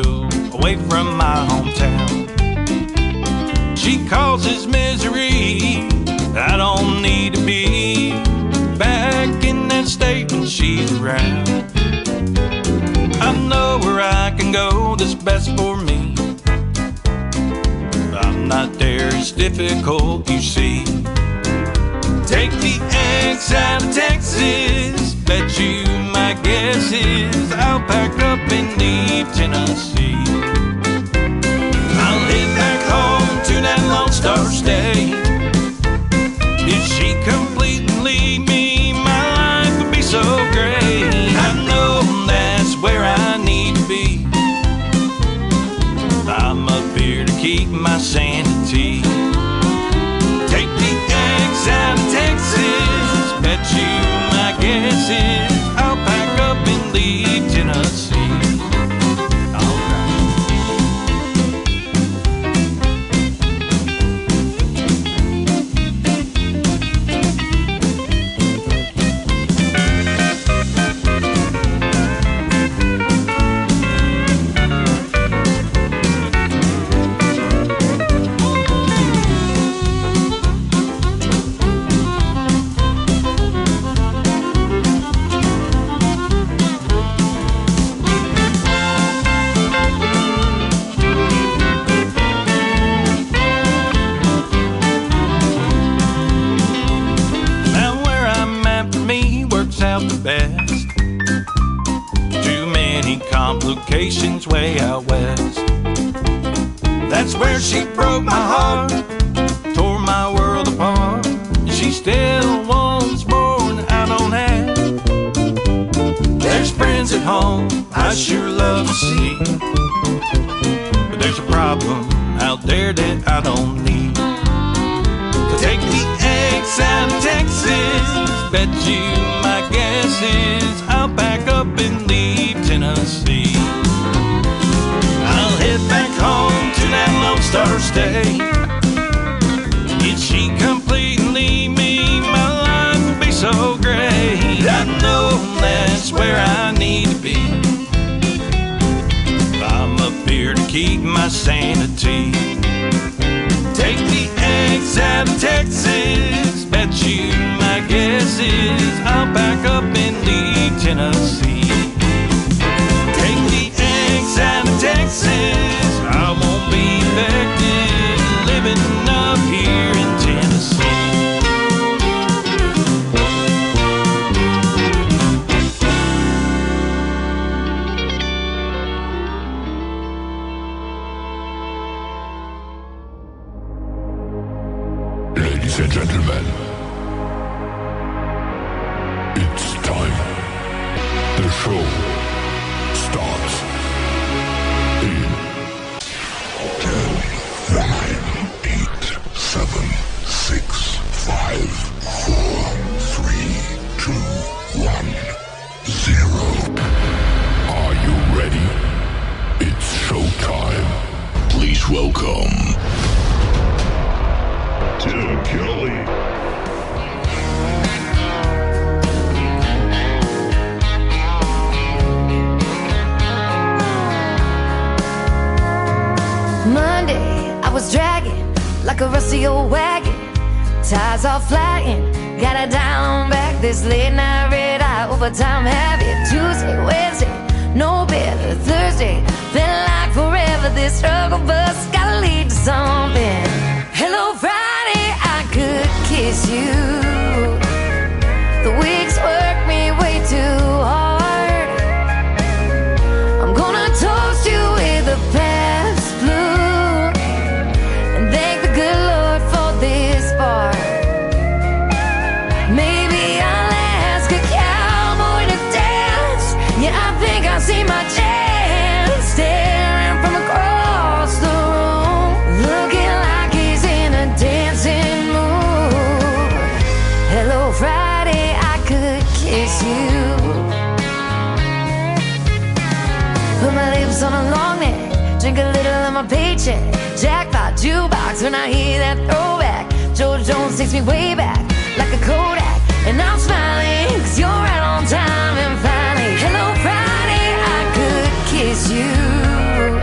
stool away from my hometown. She causes misery, I don't need to be back in that state when she's around. I know where I can go that's best for me. I'm not there, it's difficult, you see. Take the ex out of Texas, bet you my guess is I'll pack up and leave Tennessee. I'll head back home to that Lone Star State. If she completely leave me, my life would be so great. I know that's where I need to be. I'm up here to keep my sanity. Take the ex out of Texas, bet you my guess is I'll pack up and leave Tennessee. Complications way out west. That's where she broke my heart, tore my world apart. She still wants more than I don't have. There's friends at home I sure love to see, but there's a problem out there that I don't need. To take the ex out of Texas, bet you my guess is I'll pack up and leave Tennessee. I'll head back home to that Lone Star State. If she completely leave me, my life will be so great. I know that's where I need to be. I'm up here to keep my sanity. Take the ex out of Texas, bet you my guess is I'll pack up and leave Tennessee. Take the ex out of Texas, I won't be affected living up here in Tennessee. Ladies and gentlemen, it's time. The show starts in 10, 9, 8, 7, 6, 5, 4, 3, 2, 1, 0. Are you ready? It's showtime. Please welcome Tim Kelly. Monday, I was dragging like a rusty old wagon. Tires all flying, got it down back. This late night red eye overtime habit. Tuesday, Wednesday, no better. Thursday, felt like forever. This struggle bus gotta lead to something. Hello Friday, I could kiss you. The weeks work me way too hard. I'm gonna toast you with a past blue and thank the good Lord for this bar. Maybe I'll ask a cowboy to dance. Yeah, I think I see my chance. Staring from across the room, looking like he's in a dancing mood. Hello Friday, I could kiss you. Put my lips on a long neck, drink a little of my paycheck. Jackpot jukebox when I hear that throwback. George Jones takes me way back like a Kodak. And I'm smiling cause you're right on time. And finally, hello Friday, I could kiss you.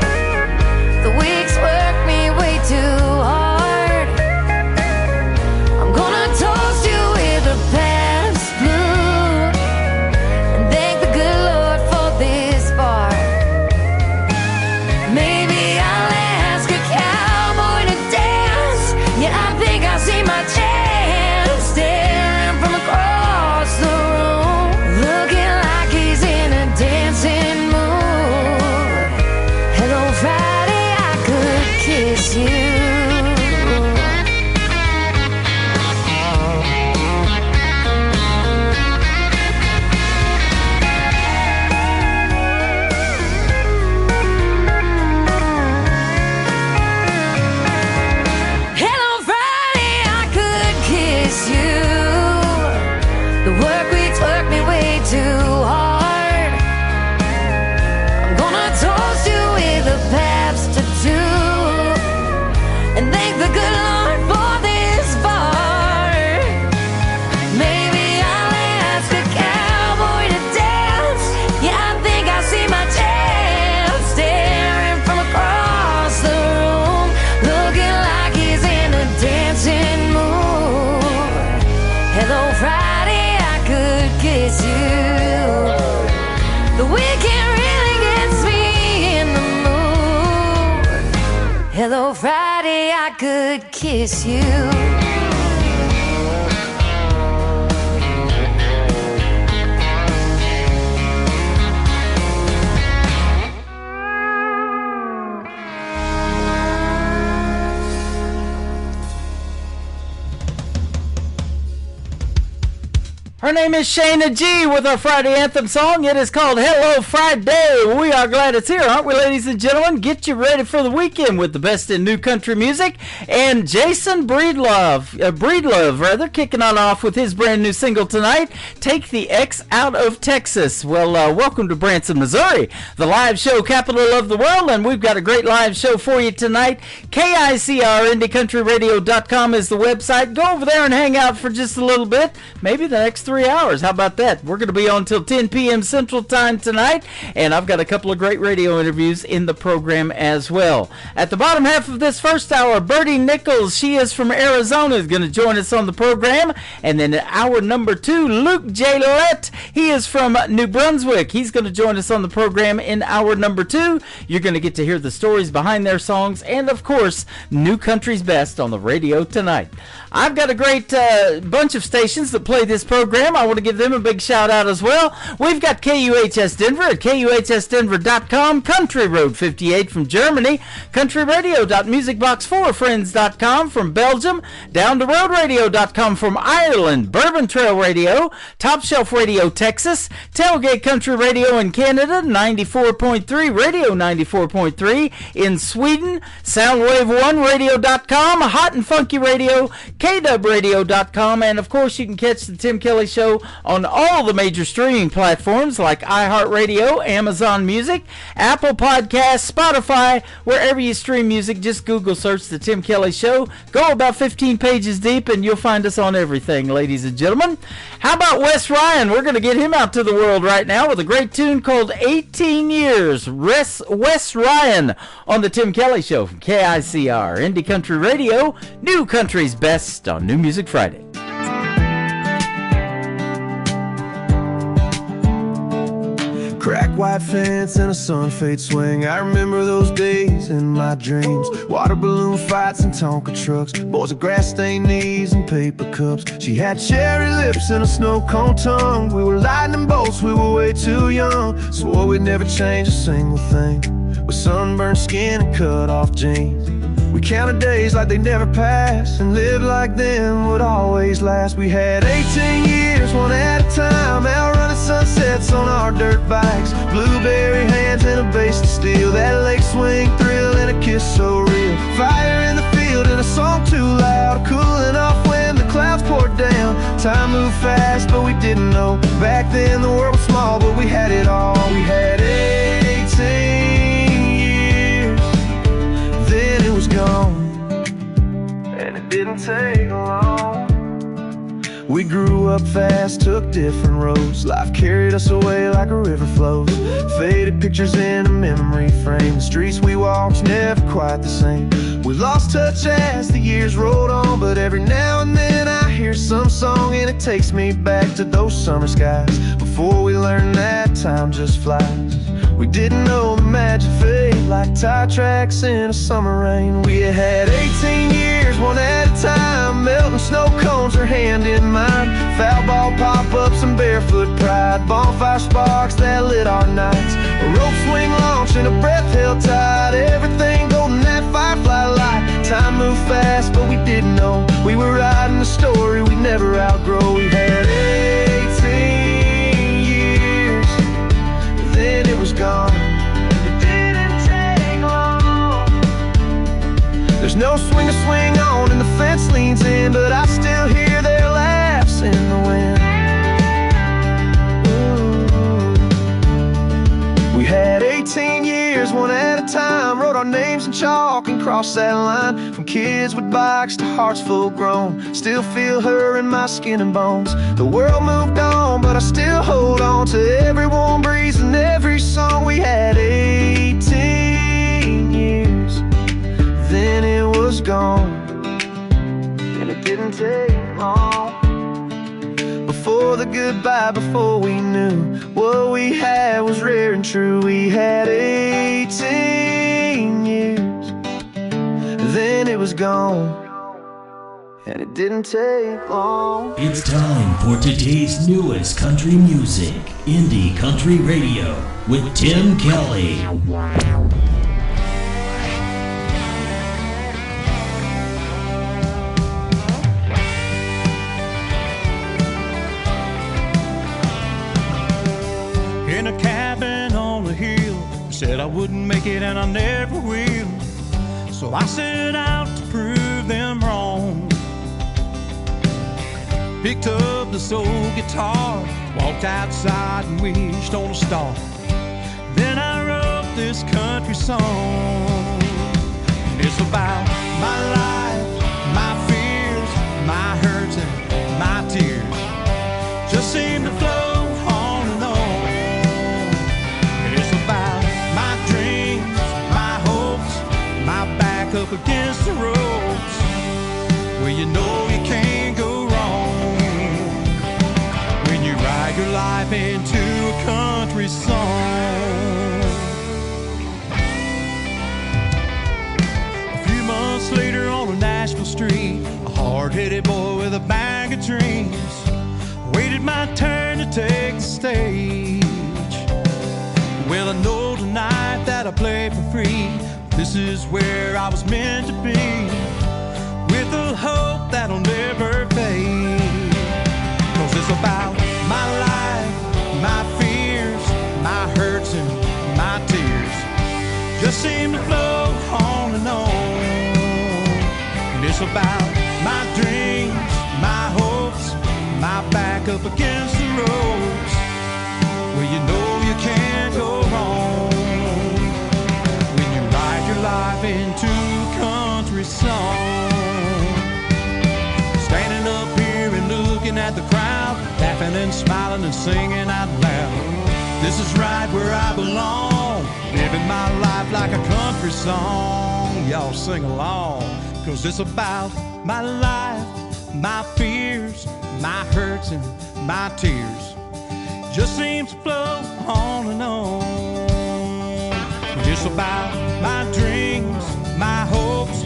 kiss you. Hello, Friday, I could kiss you. Her name is Shayna G with our Friday anthem song. It is called Hello Friday. We are glad it's here, aren't we, ladies and gentlemen? Get you ready for the weekend with the best in new country music. And Jason Breedlove, kicking on off with his brand new single tonight, Take the X Out of Texas. Well, welcome to Branson, Missouri, the live show capital of the world, and we've got a great live show for you tonight. KICR, IndieCountryRadio.com is the website. Go over there and hang out for just a little bit, maybe the next 3 hours. How about that? We're going to be on till 10 p.m. Central Time tonight, and I've got a couple of great radio interviews in the program as well. At the bottom half of this first hour, Birdie Nichols, she is from Arizona, is going to join us on the program. And then at hour number 2, Luke J. Lett, he is from New Brunswick. He's going to join us on the program in hour number 2. You're going to get to hear the stories behind their songs and, of course, New Country's Best on the radio tonight. I've got a great bunch of stations that play this program. I want to give them a big shout out as well. We've got KUHS Denver at KUHSdenver.com, Country Road 58 from Germany, countryradio.musicbox4friends.com from Belgium, down to roadradio.com from Ireland, Bourbon Trail Radio, Top Shelf Radio Texas, Tailgate Country Radio in Canada, 94.3, Radio 94.3 in Sweden, Soundwave1Radio.com, Hot and Funky Radio, KWradio.com, and of course you can catch the Tim Kelly Show on all the major streaming platforms like iHeartRadio, Amazon Music, Apple Podcasts, Spotify, wherever you stream music. Just Google search the Tim Kelly Show. Go about 15 pages deep and you'll find us on everything, ladies and gentlemen. How about Wes Ryan? We're going to get him out to the world right now with a great tune called 18 Years. Wes Ryan on the Tim Kelly Show from KICR, Indie Country Radio, New Country's Best on New Music Friday. Crack white fence and a sun-fade swing. I remember those days in my dreams. Water balloon fights and Tonka trucks. Boys with grass-stained knees and paper cups. She had cherry lips and a snow-cone tongue. We were lightning bolts, we were way too young. Swore we'd never change a single thing. With sunburned skin and cut-off jeans. We counted days like they never passed, and lived like them would always last. We had 18 years, one at a time, outrunning sunsets on our dirt bikes. Blueberry hands and a bass to steel, that lake swing thrill and a kiss so real. Fire in the field and a song too loud, cooling off when the clouds poured down. Time moved fast, but we didn't know. Back then the world was small, but we had it all. We had 18 then it was gone, and it didn't take long. We grew up fast, took different roads. Life carried us away like a river flows. Faded pictures in a memory frame. The streets we walked, never quite the same. We lost touch as the years rolled on, but every now and then I hear some song and it takes me back to those summer skies. Before we learned that time just flies. We didn't know the magic fade like tire tracks in a summer rain. We had 18 years, one at a time, melting snow cones, her hand in mine. Foul ball pop-ups and barefoot pride, bonfire sparks that lit our nights. A rope swing launch and a breath held tight, everything golden that firefly light. There's no swing to swing on and the fence leans in, but I still hear their laughs in the wind. Ooh. We had 18 years, one at a time, wrote our names in chalk and crossed that line. From kids with bikes to hearts full grown, still feel her in my skin and bones. The world moved on, but I still hold on to every warm breeze and every song. We had 18 years, then it was gone, and it didn't take long before the goodbye, before we knew what we had was rare and true. We had 18 years, then it was gone, and it didn't take long. It's time for today's newest country music, Indie Country Radio, with Tim Kelly. In a cabin on the hill, said I wouldn't make it and I never will. So I set out to prove them wrong. Picked up the soul guitar, walked outside and wished on a star. Then I wrote this country song. And it's about my life, my fears, my hurts and my tears. Just seem to flow on and on. And it's about my dreams, my hopes, my back up against the ropes, where you know you can't go wrong when you write your life into a country song. A few months later on a Nashville street, a hard-headed boy with a bag of dreams waited my turn to take the stage. Well, I know tonight that I play for free. This is where I was meant to be, with a hope that'll never fade. 'Cause it's about my life, my fears, my hurts and my tears. Just seem to flow on and on. And it's about my dreams, my hopes, my back up against the ropes, where you know you can't go wrong when you write your life into a country song. Standing up here and looking at the crowd, laughing and smiling and singing out loud. This is right where I belong, living my life like a country song. Y'all sing along, 'cause it's about my life, my fears, my hurts and my tears. Just seems to flow on and on. It's about my dreams, my hopes,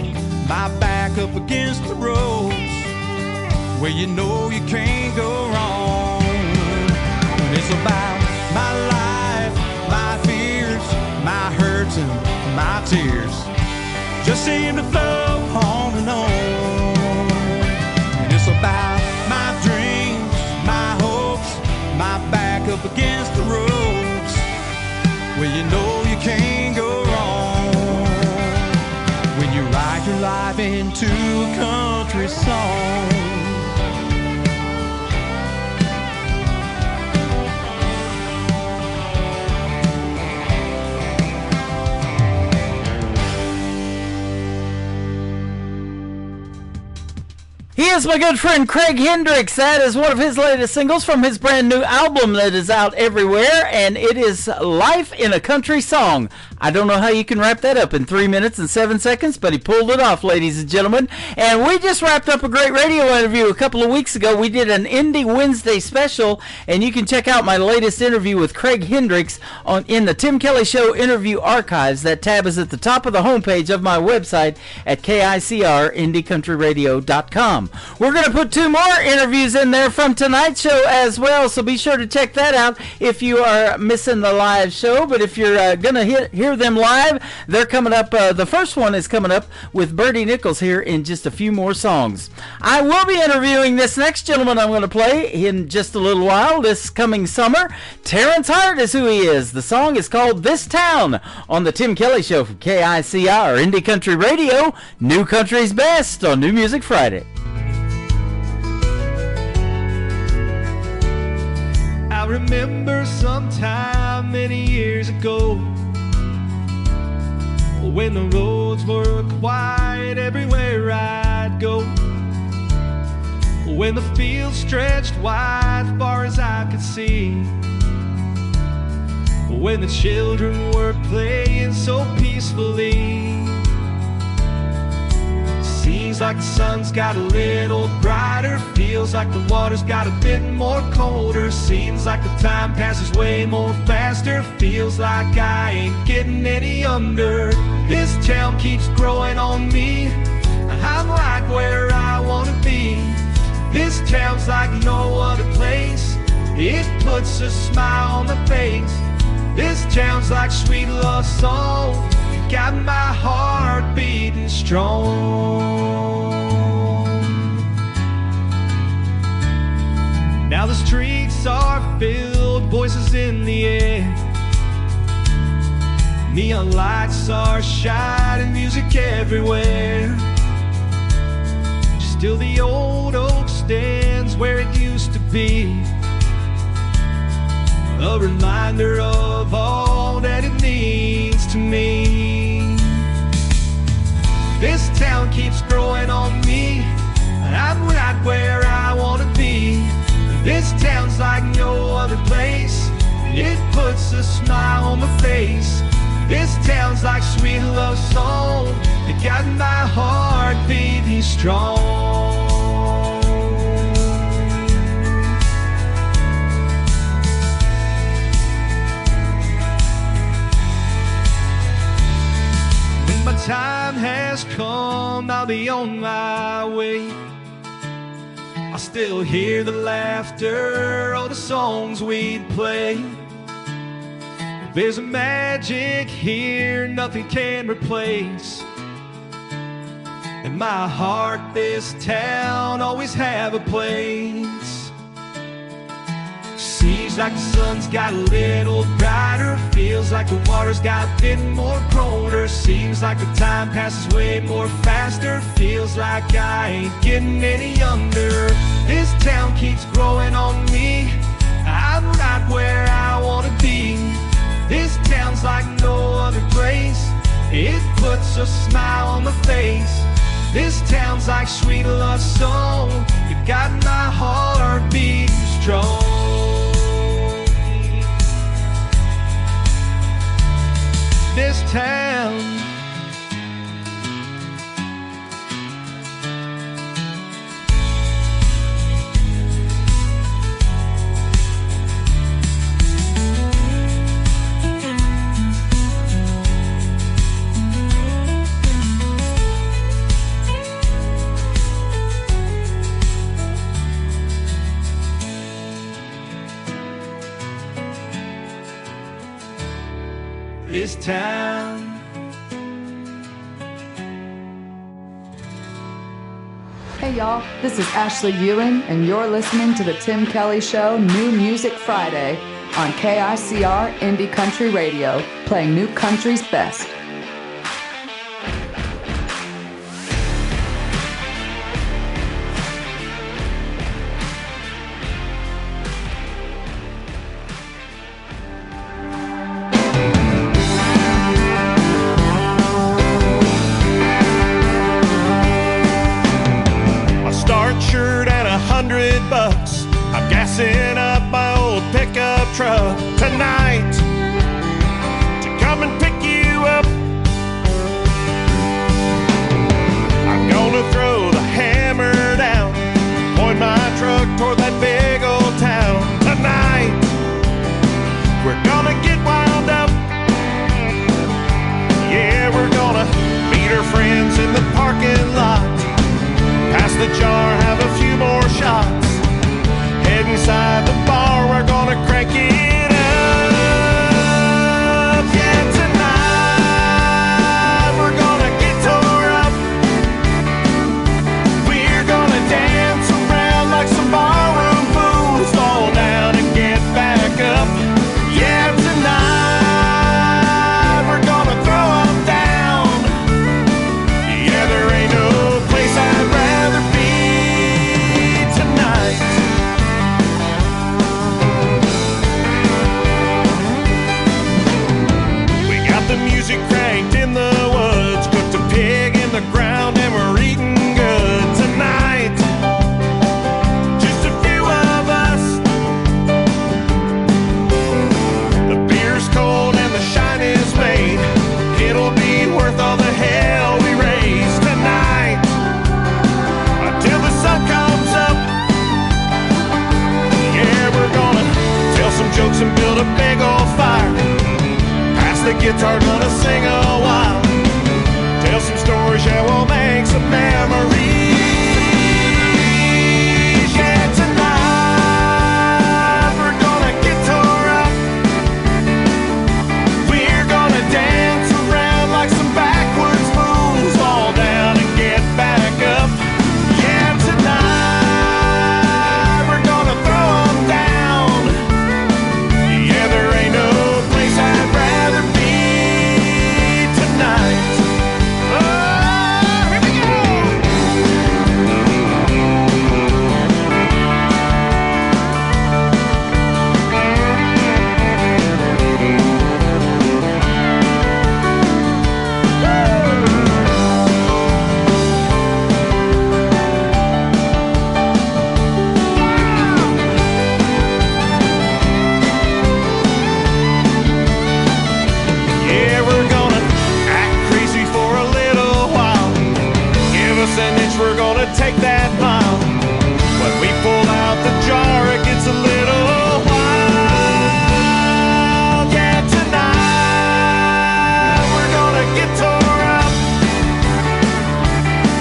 my back up against the ropes, where you know you can't go wrong. And it's about my life, my fears, my hurts and my tears. Just seem to flow on and on. And it's about my dreams, my hopes, my back up against the ropes, where you know you can't go wrong when you write your life into a country song. He is my good friend Craig Hendricks. That is one of his latest singles from his brand new album that is out everywhere, and it is Life in a Country Song. I don't know how you can wrap that up in 3 minutes and 7 seconds, but he pulled it off, ladies and gentlemen. And we just wrapped up a great radio interview a couple of weeks ago. We did an Indie Wednesday special, and you can check out my latest interview with Craig Hendricks in the Tim Kelly Show interview archives. That tab is at the top of the homepage of my website at KICRIndieCountryRadio.com. We're going to put 2 more interviews in there from tonight's show as well, so be sure to check that out if you are missing the live show. But if you're going to hear hear them live. They're coming up. The first one is coming up with Bertie Nichols here in just a few more songs. I will be interviewing this next gentleman I'm going to play in just a little while this coming summer. Terrence Hart is who he is. The song is called This Town on the Tim Kelly Show from KICR, Indie Country Radio, New Country's Best on New Music Friday. I remember sometime many years ago when the roads were quiet everywhere I'd go, when the fields stretched wide far as I could see, when the children were playing so peacefully. Seems like the sun's got a little brighter, feels like the water's got a bit more colder. Seems like the time passes way more faster, feels like I ain't getting any younger. This town keeps growing on me, I'm right where I wanna be. This town's like no other place, it puts a smile on my face. This town's like sweet love song, got my heart beating strong. Now the streets are filled, voices in the air, neon lights are shining, music everywhere. Still the old oak stands where it used to be, a reminder of all that it means to me. This town keeps growing on me, I'm right where I wanna be. This town's like no other place, it puts a smile on my face. This town's like sweet love song, it got my heart beating strong. When my time has come, I'll be on my way. I still hear the laughter or the songs we'd play. There's a magic here nothing can replace. In my heart, this town always have a place. Seems like the sun's got a little brighter, feels like the water's got a bit more colder. Seems like the time passes way more faster, feels like I ain't getting any younger. This town keeps growing on me, I'm right where I wanna be. This town's like no other place, it puts a smile on my face. This town's like sweet love song, it got my heart beating strong. This town, this town. Hey y'all, this is Ashley Ewan, and you're listening to the Tim Kelly Show New Music Friday on KICR Indie Country Radio, playing New Country's best. $100. I'm gassing up my old pickup truck tonight to come and pick you up. I'm gonna throw the hammer down, point my truck toward that big old town tonight. We're gonna get wound up. Yeah, we're gonna meet our friends in the parking lot. Pass the jar, have a few more shots. Head inside the bar, we're gonna crank it up. Yeah, tonight. memories. Yeah, tonight we're gonna get tore up. We're gonna dance around like some backwards fools, fall down and get back up. Yeah, tonight we're gonna throw 'em down. Yeah, there ain't no place I'd rather be tonight. Oh, here we go. Yeah, we're gonna act crazy for a little while. Give us an inch, we're gonna take that mile. When we pull out the jar, it gets a little wild. Yeah, tonight we're gonna get tore up.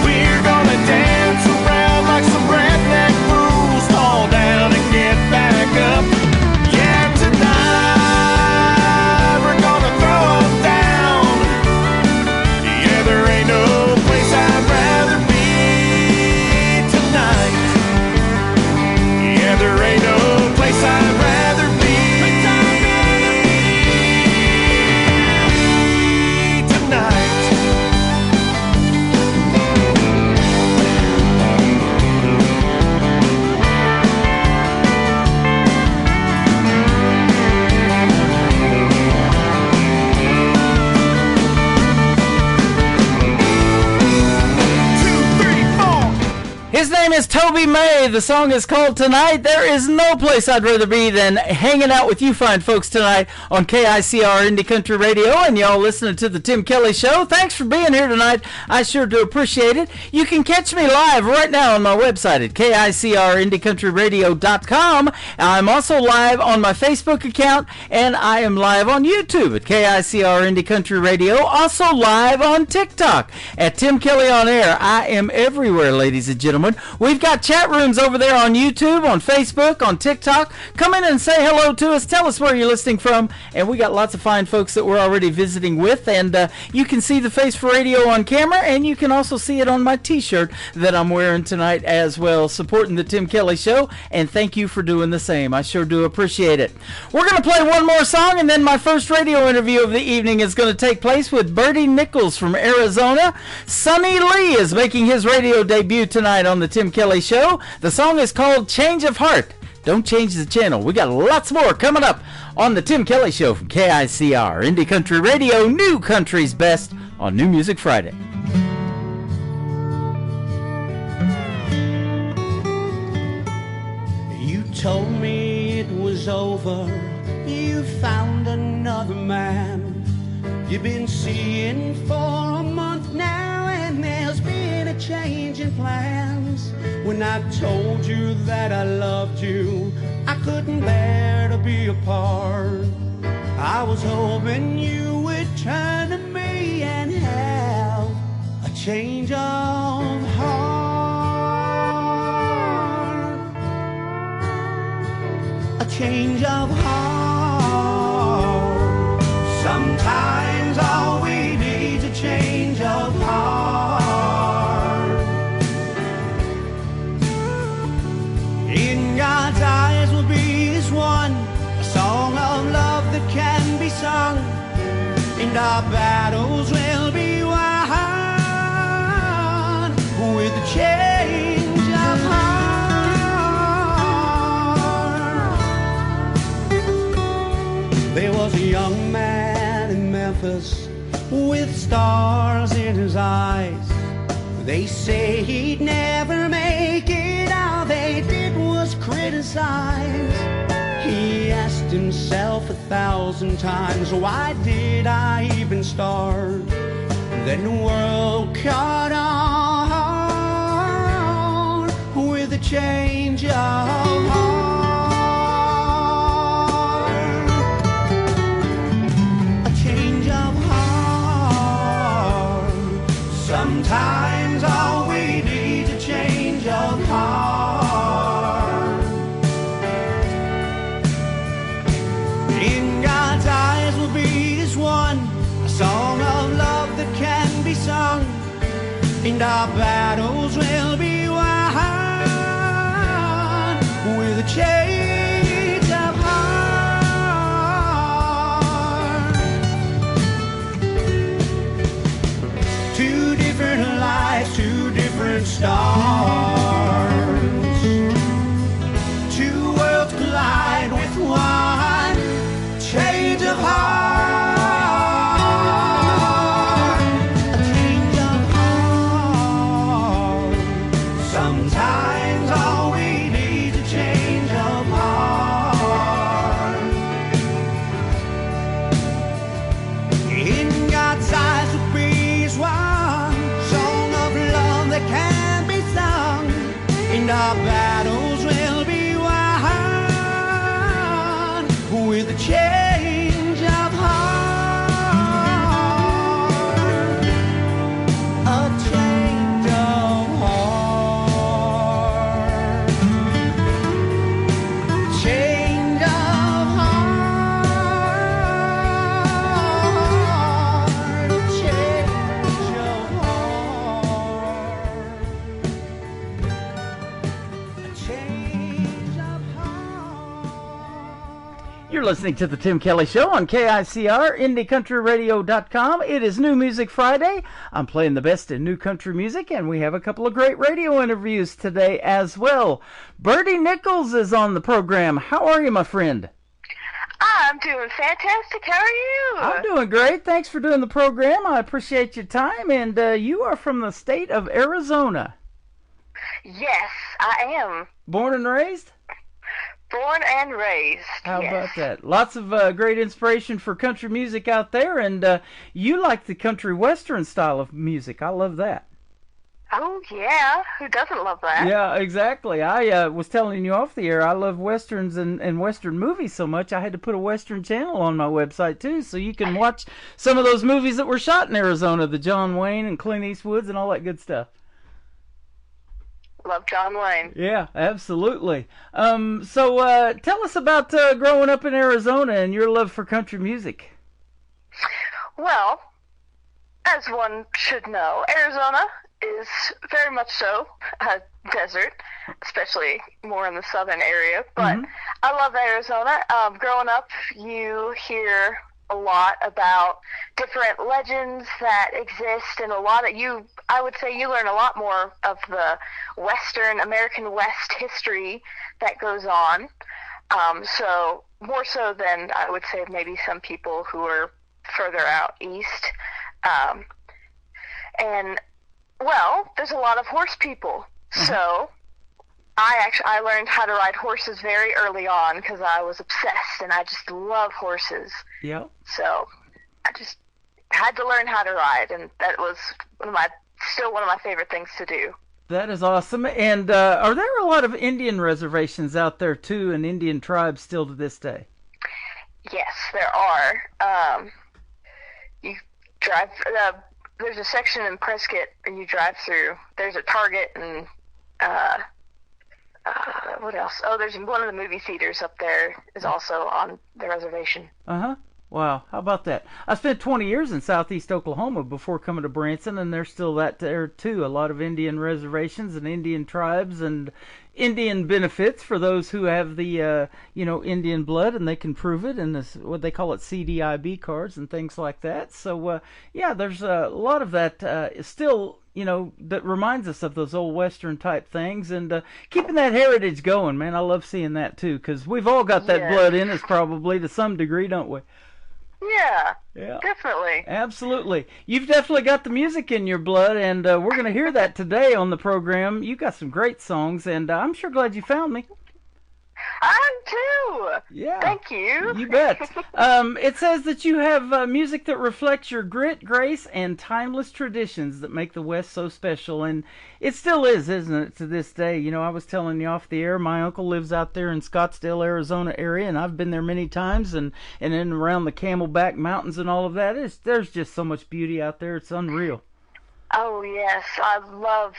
We're gonna dance around like some redneck fools, fall down and get back up. Yeah, tonight we're gonna throw 'em down. Yeah, there ain't no place I'd rather be tonight. Yeah, there ain't no place I'd rather be tonight. His name is Toby May. The song is called Tonight. There is no place I'd rather be than hanging out with you fine folks tonight on KICR Indie Country Radio, and y'all listening to the Tim Kelly Show. Thanks for being here tonight. I sure do appreciate it. You can catch me live right now on my website at KICRIndieCountryRadio.com. I'm also live on my Facebook account, and I am live on YouTube at KICR Indie Country Radio. Also live on TikTok at Tim Kelly on Air. I am everywhere, ladies and gentlemen. We've got chat rooms over there on YouTube, on Facebook, on TikTok. Come in and say hello to us. Tell us where you're listening from. And we got lots of fine folks that we're already visiting with. And you can see the Face for Radio on camera, and you can also see it on my t-shirt that I'm wearing tonight as well, supporting the Tim Kelly Show. And thank you for doing the same. I sure do appreciate it. We're going to play one more song, and then my first radio interview of the evening is going to take place with Bertie Nichols from Arizona. Sonny Lee is making his radio debut tonight on the Tim Kelly Show. The song is called Change of Heart. Don't change the channel. We got lots more coming up on the Tim Kelly Show from KICR Indie Country Radio, New Country's Best on New Music Friday. You told me it was over. You found another man. You've been seeing for a month now, and there's been a change in plans. When I told you that I loved you, I couldn't bear to be apart. I was hoping you would turn to me and have a change of heart. A change of heart. Sometimes all we need is a change of heart. In God's eyes will be this one, a song of love that can be sung, and our battles will be won with a change of heart. There was a young man in Memphis with stars in his eyes. They say he'd never make it. All they did was criticize. He asked himself 1,000 times, why did I even start? Then the world caught on with a change of heart. A change of heart. Sometimes all and our battles will be won with a change of heart. Two different lives, two different stars. Two worlds collide with one change of heart. Our battles will be won with a change of heart. A change of heart. Change of heart. Change of You're listening to the Tim Kelly Show on KICR, IndieCountryRadio.com. It is New Music Friday. I'm playing the best in new country music, and we have a couple of great radio interviews today as well. Bertie Nichols is on the program. How are you, my friend? I'm doing fantastic. How are you? I'm doing great. Thanks for doing the program. I appreciate your time, and you are from the state of Arizona. Yes, I am. Born and raised? Born and raised. How yes. about that? Lots of great inspiration for country music out there, and you like the country western style of music. I love that. Oh, yeah. Who doesn't love that? Yeah, exactly. I was telling you off the air, I love westerns and western movies so much, I had to put a western channel on my website, too, so you can watch some of those movies that were shot in Arizona, the John Wayne and Clint Eastwoods and all that good stuff. Love John Wayne. Yeah, absolutely. So tell us about growing up in Arizona and your love for country music. Well, as one should know, Arizona is very much so a desert, especially more in the southern area. But I love Arizona. Growing up, you hear a lot about different legends that exist, and I would say you learn a lot more of the Western, American West history that goes on. So more so than I would say maybe some people who are further out east. And well, there's a lot of horse people. So I learned how to ride horses very early on because I was obsessed, and I just love horses. Yeah. So I just had to learn how to ride, and that was still one of my favorite things to do. That is awesome. And are there a lot of Indian reservations out there too, and Indian tribes still to this day? Yes, there are. You drive. There's a section in Prescott, and you drive through. There's a Target and. What else? Oh, there's one of the movie theaters up there is also on the reservation. Wow, how about that? I spent 20 years in southeast Oklahoma before coming to Branson, and there's still that there too. A lot of Indian reservations and Indian tribes and Indian benefits for those who have the Indian blood and they can prove it, and this, what they call it, CDIB cards and things like that. So yeah, there's a lot of that still. That reminds us of those old Western type things, and keeping that heritage going, man. I love seeing that too, because we've all got that blood in us probably to some degree, don't we? Yeah, definitely. Absolutely. You've definitely got the music in your blood, and we're going to hear that today on the program. You got some great songs, and I'm sure glad you found me. I am too. Yeah. Thank you. You bet. It says that you have music that reflects your grit, grace, and timeless traditions that make the West so special. And it still is, isn't it, to this day? I was telling you off the air, my uncle lives out there in Scottsdale, Arizona area, and I've been there many times, and in around the Camelback Mountains and all of that. There's just so much beauty out there. It's unreal. Oh, yes. I love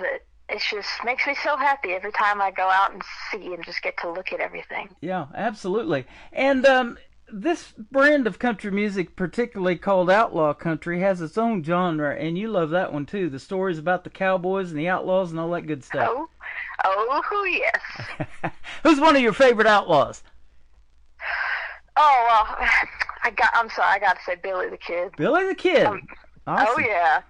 it. It just makes me so happy every time I go out and see and just get to look at everything. Yeah, absolutely. And this brand of country music, particularly called outlaw country, has its own genre, and you love that one too. The stories about the cowboys and the outlaws and all that good stuff. Oh yes. Who's one of your favorite outlaws? Oh, well, I'm sorry, I got to say Billy the Kid. Billy the Kid. Awesome. Oh yeah.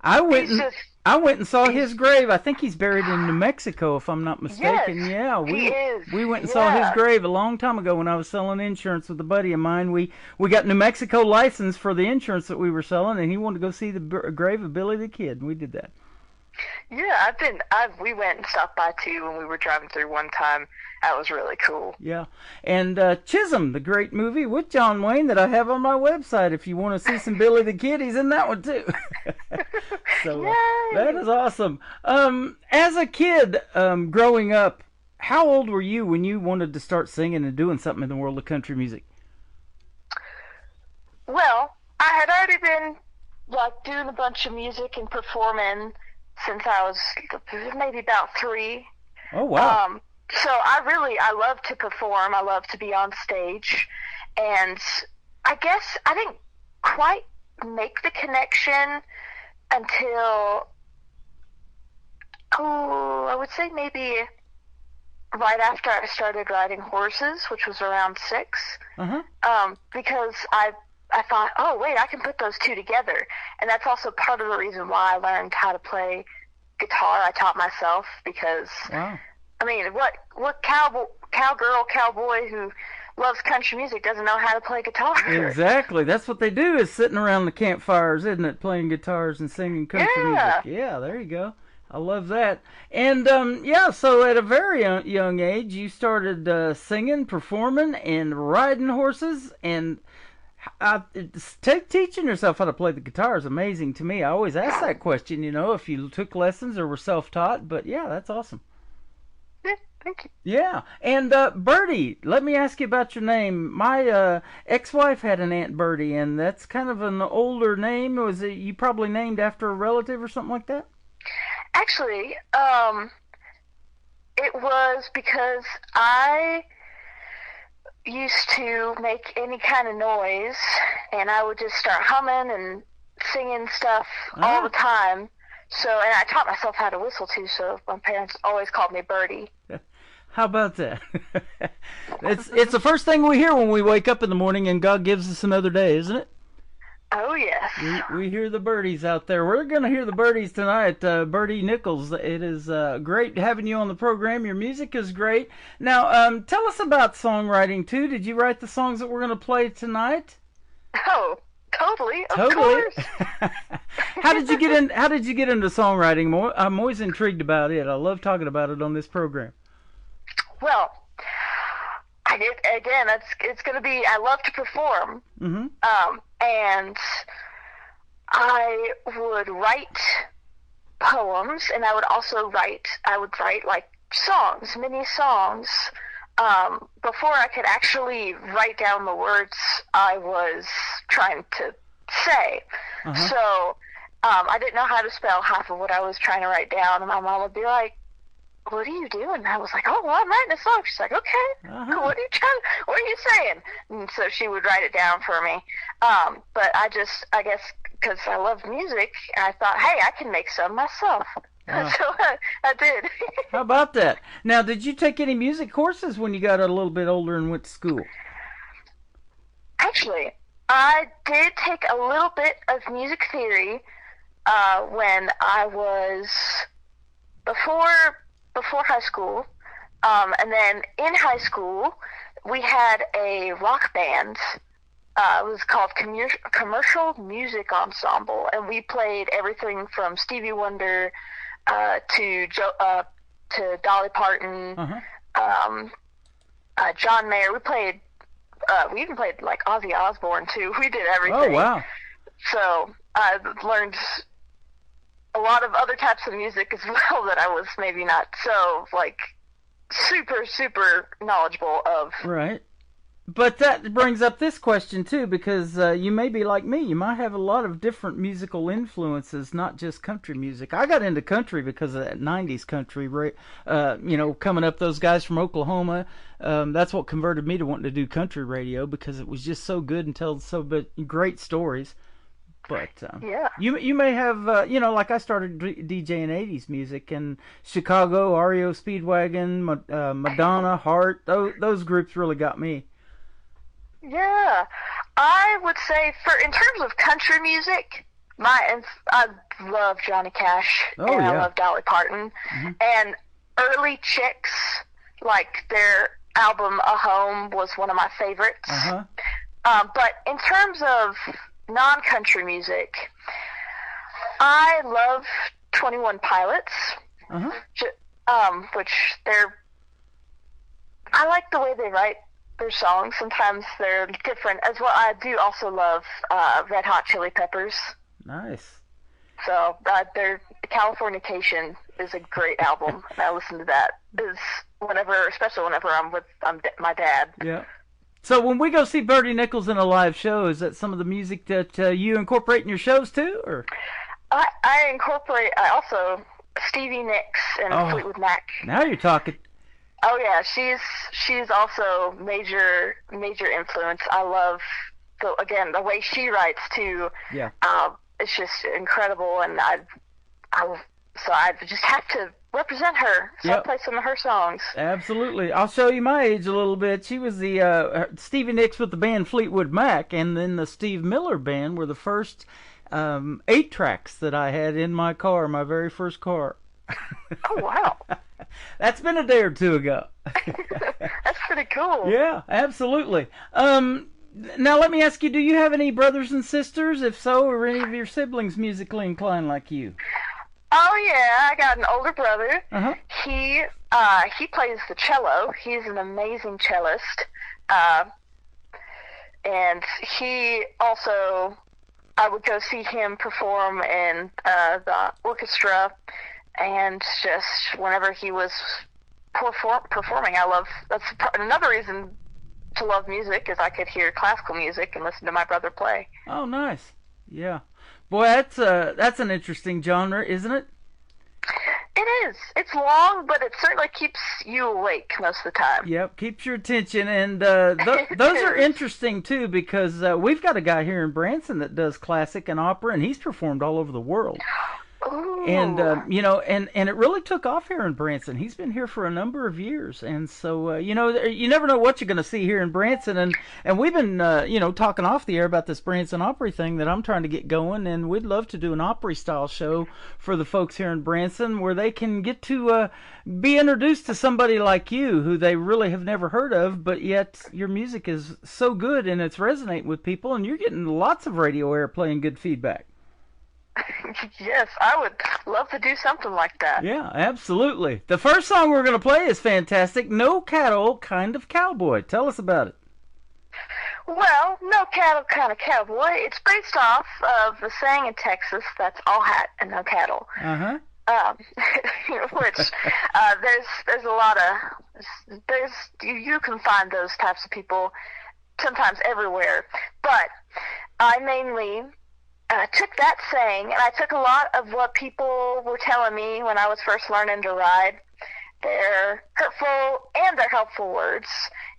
I went and saw his grave. I think he's buried in New Mexico, if I'm not mistaken. Yes, yeah, he is. We went and saw his grave a long time ago when I was selling insurance with a buddy of mine. We got New Mexico license for the insurance that we were selling, and he wanted to go see the grave of Billy the Kid, and we did that. Yeah, we went and stopped by too when we were driving through one time. That was really cool. Yeah. And Chisholm, the great movie with John Wayne that I have on my website. If you want to see some Billy the Kid, he's in that one too. So that is awesome. As a kid growing up, how old were you when you wanted to start singing and doing something in the world of country music? Well, I had already been doing a bunch of music and performing since I was maybe about 3. Oh, wow. So I love to perform. I love to be on stage. And I guess I didn't quite make the connection until, I would say maybe right after I started riding horses, which was around 6. Because I thought, oh, wait, I can put those two together. And that's also part of the reason why I learned how to play guitar. I taught myself because, I mean, what cowgirl, cowboy who loves country music doesn't know how to play guitar? Exactly. That's what they do, is sitting around the campfires, isn't it? Playing guitars and singing country music. Yeah, there you go. I love that. And, so at a very young age, you started singing, performing, and riding horses, and teaching yourself how to play the guitar is amazing to me. I always ask that question, if you took lessons or were self-taught, but yeah, that's awesome. Yeah, thank you. Yeah, and Birdie, let me ask you about your name. My ex-wife had an Aunt Birdie, and that's kind of an older name. Was it you probably named after a relative or something like that? Actually, it was because I used to make any kind of noise, and I would just start humming and singing stuff all the time. So, and I taught myself how to whistle too, so my parents always called me Birdie. How about that? It's the first thing we hear when we wake up in the morning and God gives us another day, isn't it? Oh, yes. We hear the birdies out there. We're going to hear the birdies tonight. Birdie Nichols, it is great having you on the program. Your music is great. Now, tell us about songwriting, too. Did you write the songs that we're going to play tonight? Oh, totally. Of course. How did you get into songwriting? I'm always intrigued about it. I love talking about it on this program. Well, it's going to be, I love to perform. Mm-hmm. And I would write poems, and I would write like songs, mini songs. Before I could actually write down the words I was trying to say. So I didn't know how to spell half of what I was trying to write down, and my mom would be like, "What are you doing?" I was like, "Oh, well, I'm writing a song." She's like, "Okay, what are you saying?" And so she would write it down for me. But I guess because I love music, I thought, hey, I can make some myself. So I did. How about that? Now, did you take any music courses when you got a little bit older and went to school? Actually, I did take a little bit of music theory when I was before high school, and then in high school we had a rock band. It was called Commercial Music Ensemble, and we played everything from Stevie Wonder to Dolly Parton, John Mayer. We even played like Ozzy Osbourne too. We did everything. Oh, wow. So I learned a lot of other types of music as well that I was maybe not so like super knowledgeable of. Right. But that brings up this question, too, because you may be like me. You might have a lot of different musical influences, not just country music. I got into country because of that 90s country, coming up, those guys from Oklahoma. That's what converted me to wanting to do country radio, because it was just so good and tells great stories. But yeah. You may have, like I started DJing 80s music, and Chicago, REO Speedwagon, Madonna, Heart, those groups really got me. Yeah, I would say in terms of country music, I love Johnny Cash, and I love Dolly Parton, and early Chicks, like their album A Home was one of my favorites. But in terms of non-country music, I love 21 Pilots, which I like the way they write their songs. Sometimes they're different as well. I do also love Red Hot Chili Peppers. Nice. So their Californication is a great album. And I listen to that especially whenever I'm with my dad. Yeah. So when we go see Bertie Nichols in a live show, is that some of the music that you incorporate in your shows too, or? I also Stevie Nicks and Fleetwood Mac. Now you're talking. Oh yeah, she's also major influence. I love the way she writes too. Yeah. It's just incredible, and I just have to represent her. So I play some of her songs. Absolutely. I'll show you my age a little bit. She was the Stevie Nicks with the band Fleetwood Mac, and then the Steve Miller Band were the first 8 tracks that I had in my car, my very first car. Oh wow. That's been a day or two ago. That's pretty cool. Yeah, absolutely. Now let me ask you, do you have any brothers and sisters? If so, are any of your siblings musically inclined like you? Oh yeah, I got an older brother. He plays the cello. He's an amazing cellist. And he also, I would go see him perform in the orchestra. And just whenever he was performing, that's another reason to love music, is I could hear classical music and listen to my brother play. Oh, nice. Yeah. Boy, that's an interesting genre, isn't it? It is. It's long, but it certainly keeps you awake most of the time. Yep, keeps your attention. And those are interesting, too, because we've got a guy here in Branson that does classic and opera, and he's performed all over the world. Ooh. And and it really took off here in Branson. He's been here for a number of years, and so you never know what you're going to see here in Branson. And we've been talking off the air about this Branson Opry thing that I'm trying to get going, and we'd love to do an Opry style show for the folks here in Branson, where they can get to be introduced to somebody like you, who they really have never heard of, but yet your music is so good and it's resonating with people, and you're getting lots of radio airplay and good feedback. Yes, I would love to do something like that. Yeah, absolutely. The first song we're going to play is fantastic, No Cattle Kind of Cowboy. Tell us about it. Well, No Cattle Kind of Cowboy, it's based off of the saying in Texas that's all hat and no cattle. Which there's a lot of, you can find those types of people sometimes everywhere. But I mainly took that saying, and I took a lot of what people were telling me when I was first learning to ride, their hurtful and their helpful words,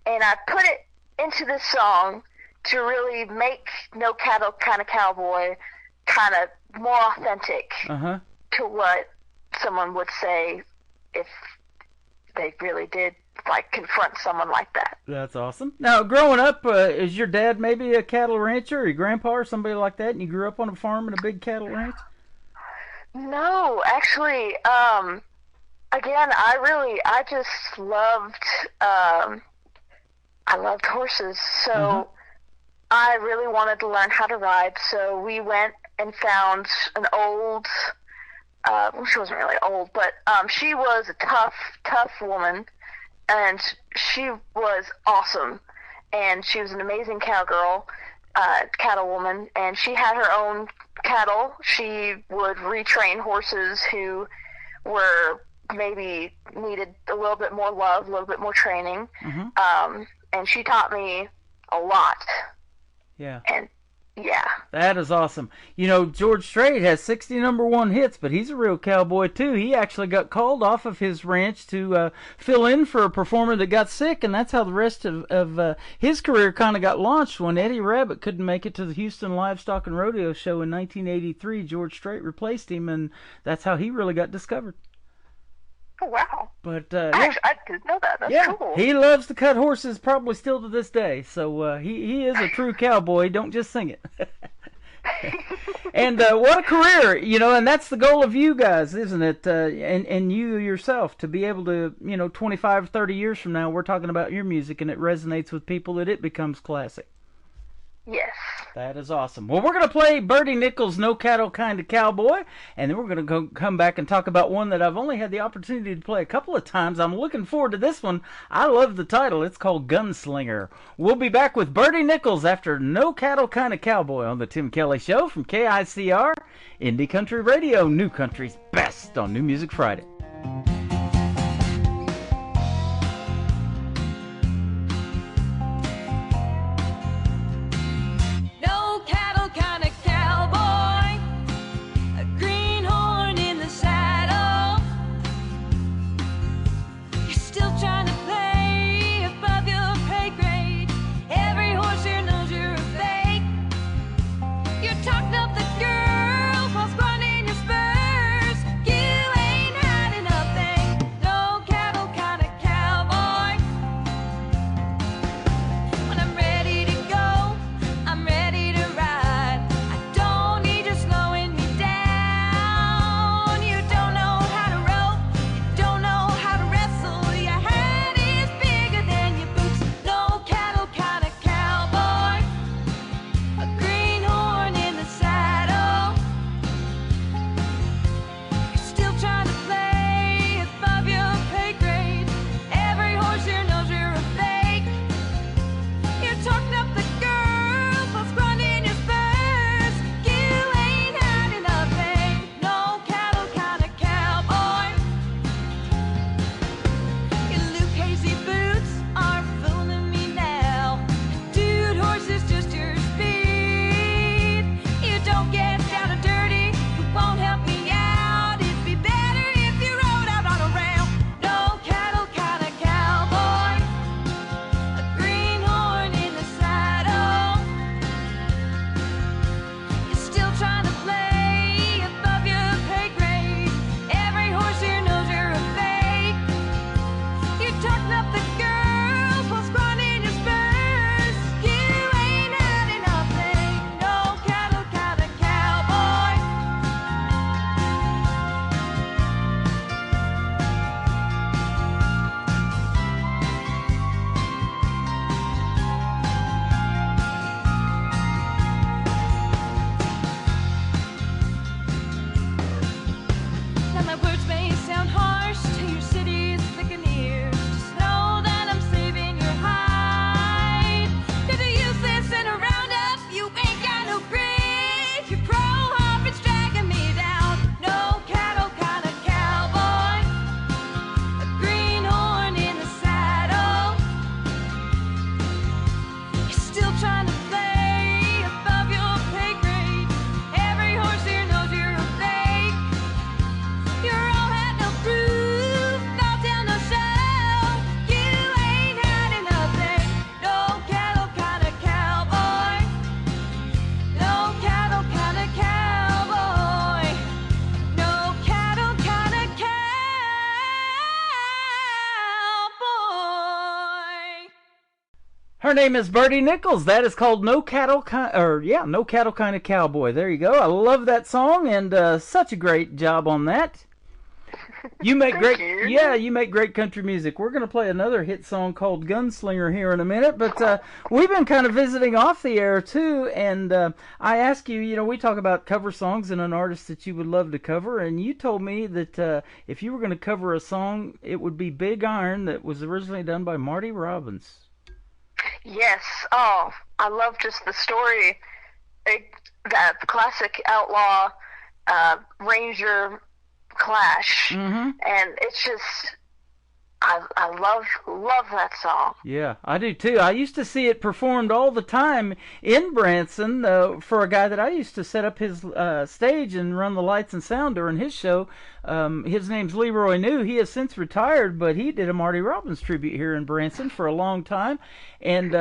and I put it into this song to really make No Cattle Kind of Cowboy kind of more authentic to what someone would say if they really did confront someone like that. That's awesome. Now, growing up, is your dad maybe a cattle rancher, or your grandpa or somebody like that, and you grew up on a farm in a big cattle ranch? No, actually, again, I just loved, I loved horses, so I really wanted to learn how to ride, so we went and found an old, she wasn't really old, but she was a tough woman, and she was awesome, and she was an amazing cowgirl, cattlewoman, and she had her own cattle. She would retrain horses who were maybe needed a little bit more love, a little bit more training, and she taught me a lot. Yeah. And yeah. That is awesome. You know, George Strait has 60 number one hits, but he's a real cowboy, too. He actually got called off of his ranch to fill in for a performer that got sick, and that's how the rest of his career kind of got launched. When Eddie Rabbitt couldn't make it to the Houston Livestock and Rodeo Show in 1983, George Strait replaced him, and that's how he really got discovered. Oh, wow. But I didn't know that. That's cool. He loves to cut horses probably still to this day. So he is a true cowboy. Don't just sing it. And what a career, you know, and that's the goal of you guys, isn't it? And you yourself, to be able to, you know, 25, 30 years from now, we're talking about your music and it resonates with people, that it becomes classic. Yes. That is awesome. Well, we're going to play Bertie Nichols' No Cattle Kind of Cowboy, and then we're going to come back and talk about one that I've only had the opportunity to play a couple of times. I'm looking forward to this one. I love the title. It's called Gunslinger. We'll be back with Bertie Nichols after No Cattle Kind of Cowboy on the Tim Kelly Show from KICR, Indie Country Radio, New Country's best on New Music Friday. Her name is Bertie Nichols. That is called No Cattle Kind of Cowboy. There you go. I love that song, and such a great job on that. You make you make great country music. We're going to play another hit song called Gunslinger here in a minute, but we've been kind of visiting off the air too, and I asked you, you know, we talk about cover songs and an artist that you would love to cover, and you told me that if you were going to cover a song, it would be Big Iron, that was originally done by Marty Robbins. Yes. Oh, I love just the story, that classic outlaw Ranger clash, and it's just I love that song. Yeah, I do too. I used to see it performed all the time in Branson for a guy that I used to set up his stage and run the lights and sound during his show. His name's Leroy New. He has since retired, but he did a Marty Robbins tribute here in Branson for a long time. And,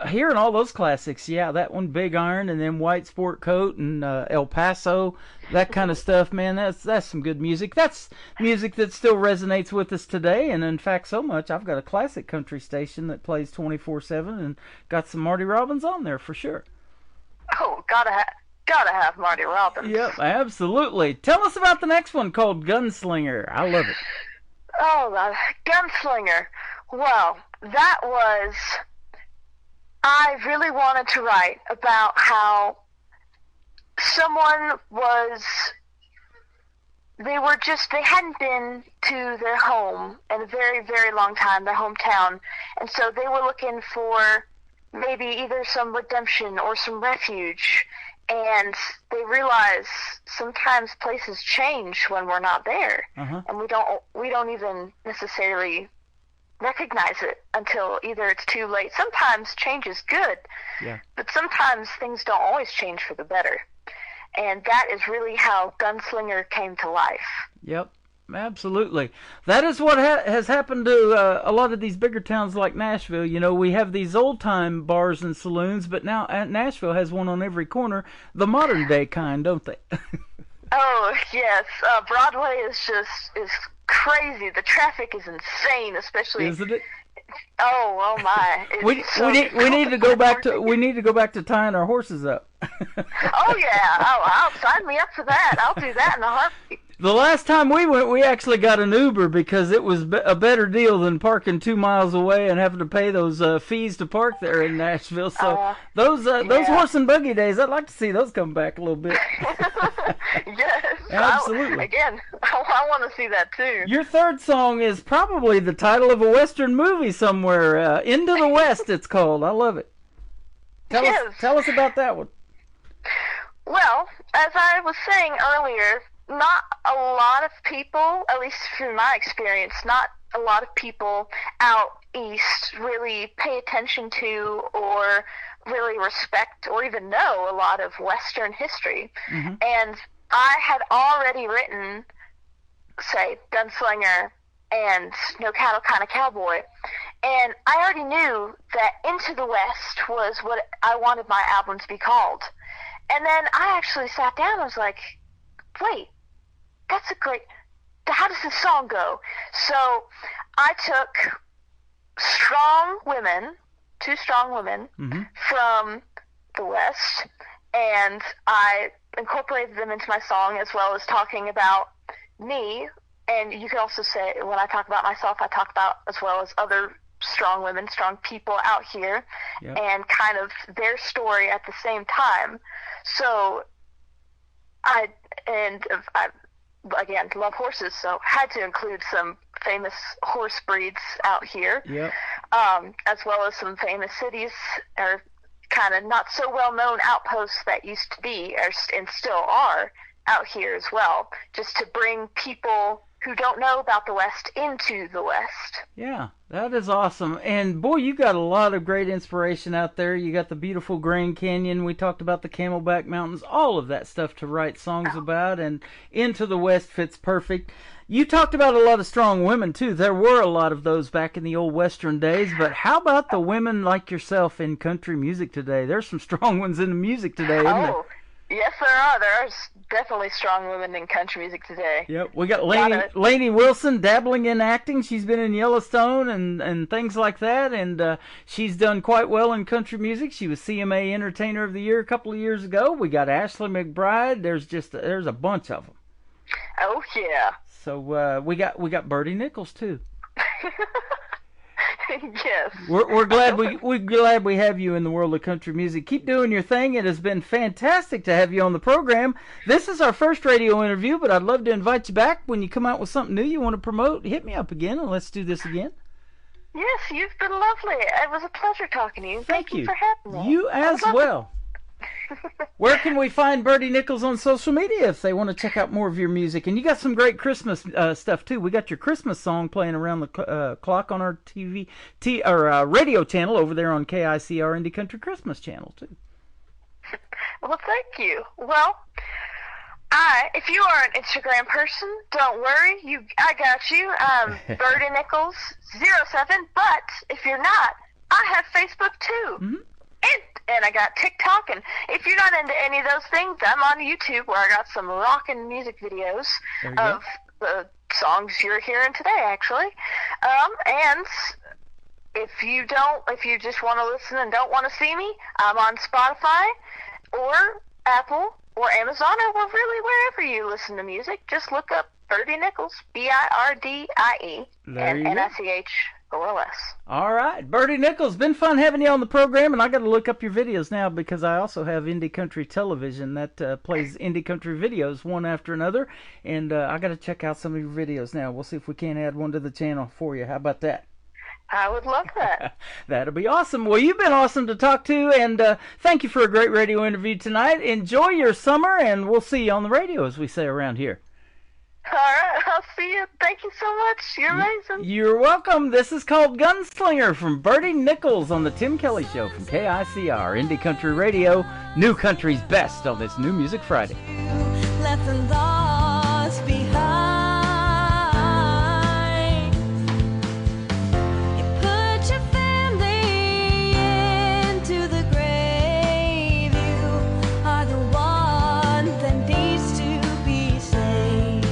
hearing all those classics, yeah, that one, Big Iron, and then White Sport Coat and El Paso, that kind of stuff, man, that's some good music. That's music that still resonates with us today, and in fact, so much, I've got a classic country station that plays 24/7 and got some Marty Robbins on there for sure. Oh, gotta have Marty Robbins. Yep, absolutely. Tell us about the next one called Gunslinger. I love it. Oh, Gunslinger. Well, I really wanted to write about how someone they hadn't been to their home in a very, very long time, their hometown, and so they were looking for maybe either some redemption or some refuge, and they realize sometimes places change when we're not there, and we don't even necessarily recognize it until either it's too late. Sometimes change is good, but sometimes things don't always change for the better. And that is really how Gunslinger came to life. Yep, absolutely. That is what has happened to a lot of these bigger towns like Nashville. You know, we have these old-time bars and saloons, but now Nashville has one on every corner, the modern-day kind, don't they? Oh, yes. Broadway is crazy. The traffic is insane, especially... Isn't it? Oh my! We need to go back to tying our horses up. Oh yeah! I'll sign me up for that. I'll do that in a heartbeat. The last time we went, we actually got an Uber because it was a better deal than parking 2 miles away and having to pay those fees to park there in Nashville. So those horse and buggy days, I'd like to see those come back a little bit. Yes, absolutely. I want to see that too. Your third song is probably the title of a Western movie somewhere. Into the West, it's called. I love it. Tell us about that one. Well, as I was saying earlier, not a lot of people, at least from my experience, not a lot of people out east really pay attention to or really respect or even know a lot of Western history. And I had already written, say, Gunslinger and No Cattle Kind of Cowboy, and I already knew that Into the West was what I wanted my album to be called. And then I actually sat down and was like, wait, that's a great, how does this song go? So I took two strong women from the West, and I incorporated them into my song, as well as talking about me. And you can also say, when I talk about myself, I talk about as well as other strong women, strong people out here, and kind of their story at the same time. So I again love horses, so had to include some famous horse breeds out here, as well as some famous cities or kind of not so well known outposts that used to be and still are out here as well, just to bring people who don't know about the West into the West. Yeah, that is awesome. And boy, you got a lot of great inspiration out there. You got the beautiful Grand Canyon. We talked about the Camelback Mountains, all of that stuff to write songs about, and Into the West fits perfect. You talked about a lot of strong women, too. There were a lot of those back in the old Western days, but how about the women like yourself in country music today? There's some strong ones in the music today, isn't there? Yes, there are. There's definitely strong women in country music today. Yep, we got Lainey Wilson dabbling in acting. She's been in Yellowstone and things like that, and she's done quite well in country music. She was CMA Entertainer of the Year a couple of years ago. We got Ashley McBryde. There's a bunch of them. Oh yeah. So we got Bertie Nichols too. Yes. We're glad we have you in the world of country music. Keep doing your thing. It has been fantastic to have you on the program. This is our first radio interview, but I'd love to invite you back when you come out with something new you want to promote. Hit me up again and let's do this again. Yes, you've been lovely. It was a pleasure talking to you. Thank you for having me. You as well. Where can we find Bertie Nichols on social media if they want to check out more of your music? And you got some great Christmas stuff too. We got your Christmas song playing around the clock on our radio channel over there on KICR Indie Country Christmas channel too. Well, thank you. Well, if you are an Instagram person, don't worry. I got you. Bertie Nichols 07. But if you're not, I have Facebook too. Mm-hmm. And I got TikTok, and if you're not into any of those things, I'm on YouTube where I got some rockin' music videos of the songs you're hearing today, actually. And if you just want to listen and don't want to see me, I'm on Spotify or Apple or Amazon or really wherever you listen to music. Just look up Bertie Nichols, BIRDIE, and NICHOLS. All right, Bertie Nichols, been fun having you on the program, and I got to look up your videos now because I also have Indie Country Television that plays Indie Country videos one after another, and I got to check out some of your videos now. We'll see if we can't add one to the channel for you. How about that? I would love that. That'll be awesome. Well, you've been awesome to talk to, and thank you for a great radio interview tonight. Enjoy your summer, and we'll see you on the radio, as we say around here. All right, I'll see you. Thank you so much. You're amazing. You're welcome. This is called Gunslinger from Bertie Nichols on the Tim Kelly Show from KICR Indie Country Radio, New Country's best on this New Music Friday. Left the lost behind. You put your family into the grave. You are the one that needs to be saved.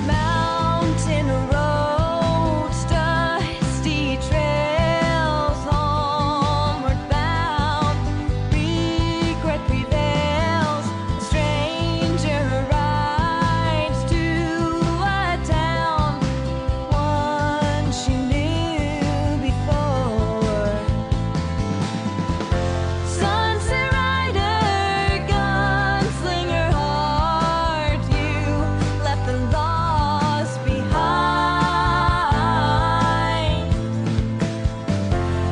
Mountain roads, dusty trails, homeward bound. Regret prevails. A stranger rides to a town one she knew before. Sunset rider, gunslinger heart, you left the lost behind.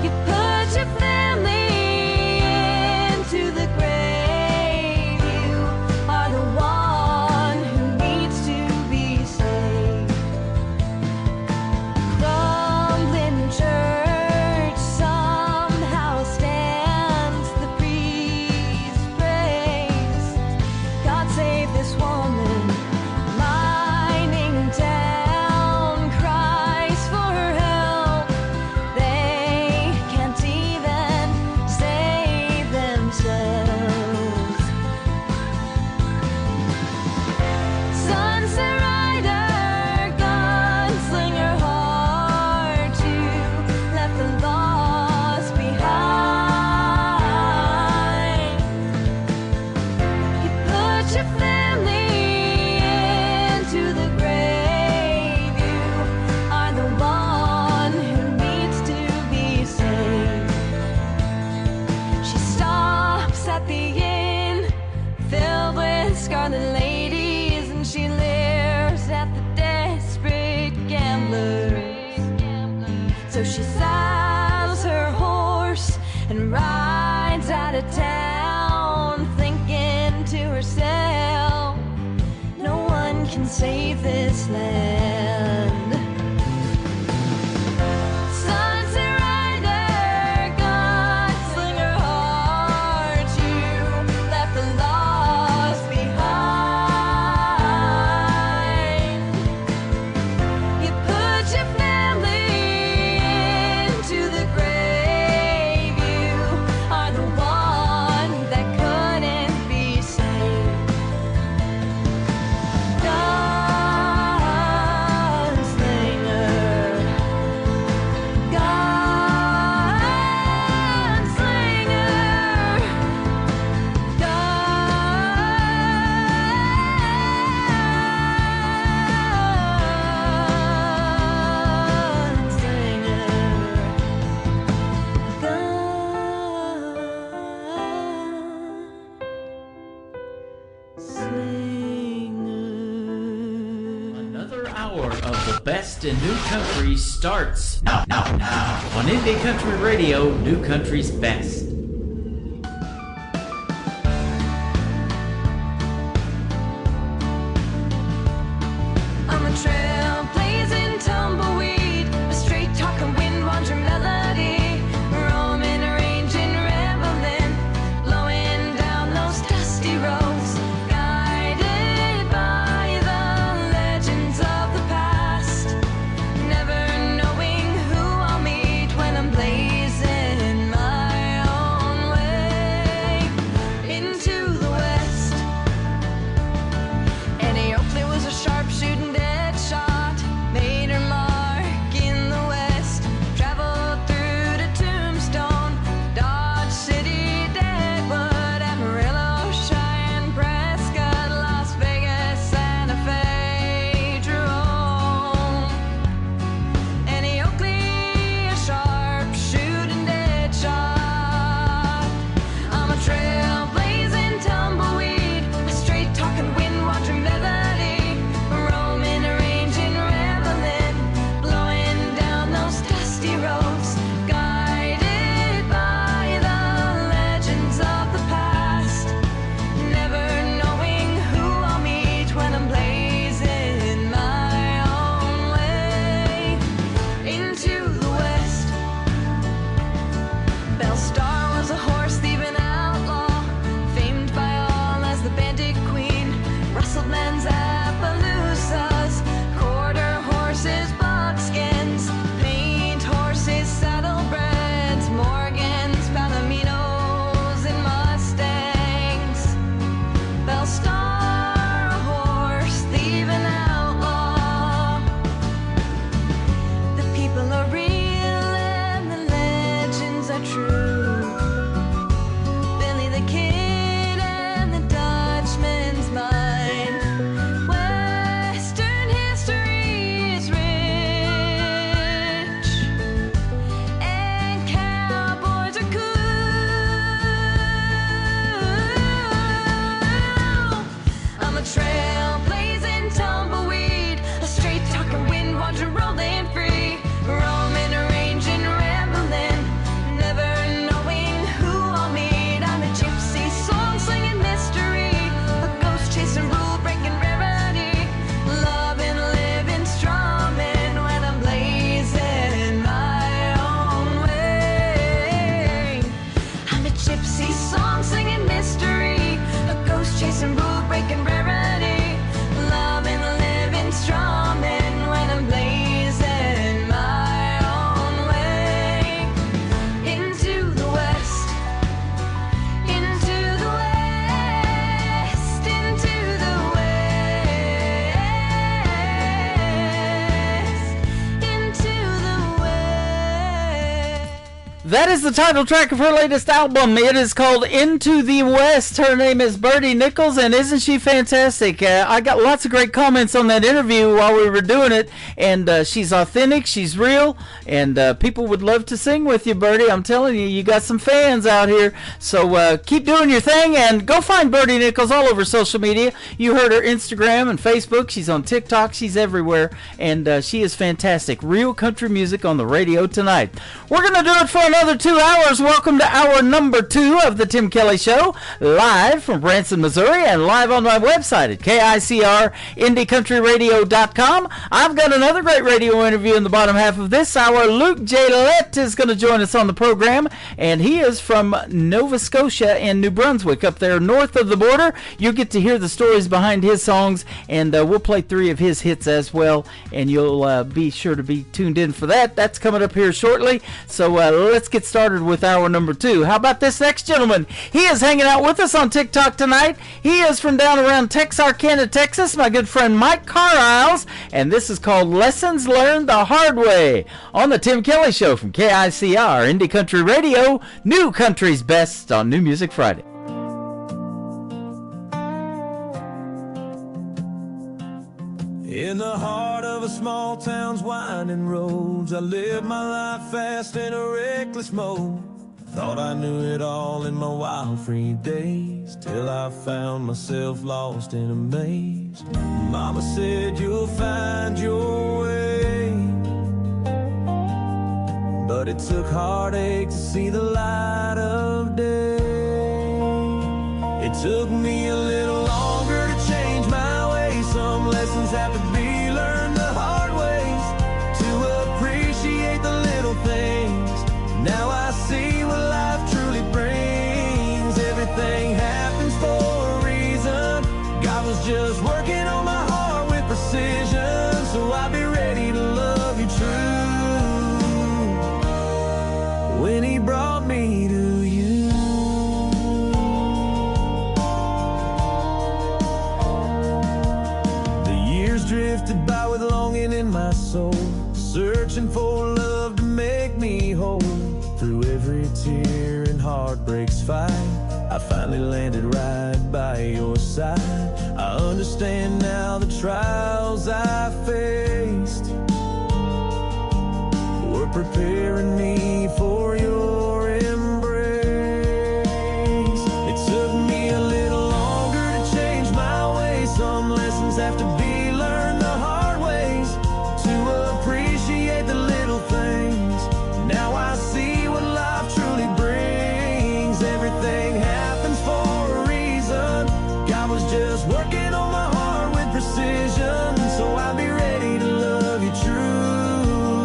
You put your family into the grave. You are the one who needs to be saved. Crumbling church somehow stands. The priest prays, God save this woman. Mining town cries for help. They can't even save themselves. Sunset rider, gunslinger heart, you left the lost behind. You put your family into the grave. You are the one who needs to be saved. She stops at the inn filled with scarlet ladies, and she leers at the desperate gamblers. So she saddles her horse and rides out of town, thinking to herself, no one can save this land. Sunset rider, gunslinger heart, you left the lost behind. You put your family into the grave. You are the one that couldn't be saved. Best in New Country starts now on Indie Country Radio, New Country's best. That is the title track of her latest album. It is called Into the West. Her name is Birdie Nichols, and isn't she fantastic? I got lots of great comments on that interview while we were doing it, and she's authentic, she's real, and people would love to sing with you, Birdie. I'm telling you, you got some fans out here, so keep doing your thing, and go find Birdie Nichols all over social media. You heard her Instagram and Facebook. She's on TikTok. She's everywhere, and she is fantastic. Real country music on the radio tonight. We're going to do it for another 2 hours. Welcome to hour number 2 of the Tim Kelly Show, live from Branson, Missouri, and live on my website at KICRIndieCountryRadio.com. I've got another great radio interview in the bottom half of this hour. Luke Jalette is going to join us on the program, and he is from Nova Scotia and New Brunswick, up there north of the border. You'll get to hear the stories behind his songs, and we'll play 3 of his hits as well, and you'll be sure to be tuned in for that. That's coming up here shortly. So let's get started with hour number 2. How about this next gentleman? He is hanging out with us on TikTok tonight. He is from down around Texarkana, Texas, my good friend Mike Carlisles, and this is called Lessons Learned the Hard Way on the Tim Kelly Show from KICR Indie Country Radio, New Country's Best on New Music Friday. In the heart of a small town's winding roads, I lived my life fast in a reckless mode. Thought I knew it all in my wild free days, till I found myself lost in a maze. Mama said you'll find your way, but it took heartache to see the light of day. It took me a little longer to change my ways. Some lessons have to be learned the hard ways, to appreciate the little things. Now I see what life truly brings. Everything happens for a reason. God was just working on my heart with precision, so I'll be ready to love you true when He brought me to you. Drifted by with longing in my soul, searching for love to make me whole. Through every tear and heartbreak's fight, I finally landed right by your side. I understand now the trials I faced were preparing me for your embrace. It took me a little longer to change my ways. Some lessons have to be now I see what life truly brings. Everything happens for a reason. God was just working on my heart with precision, so I'll be ready to love you true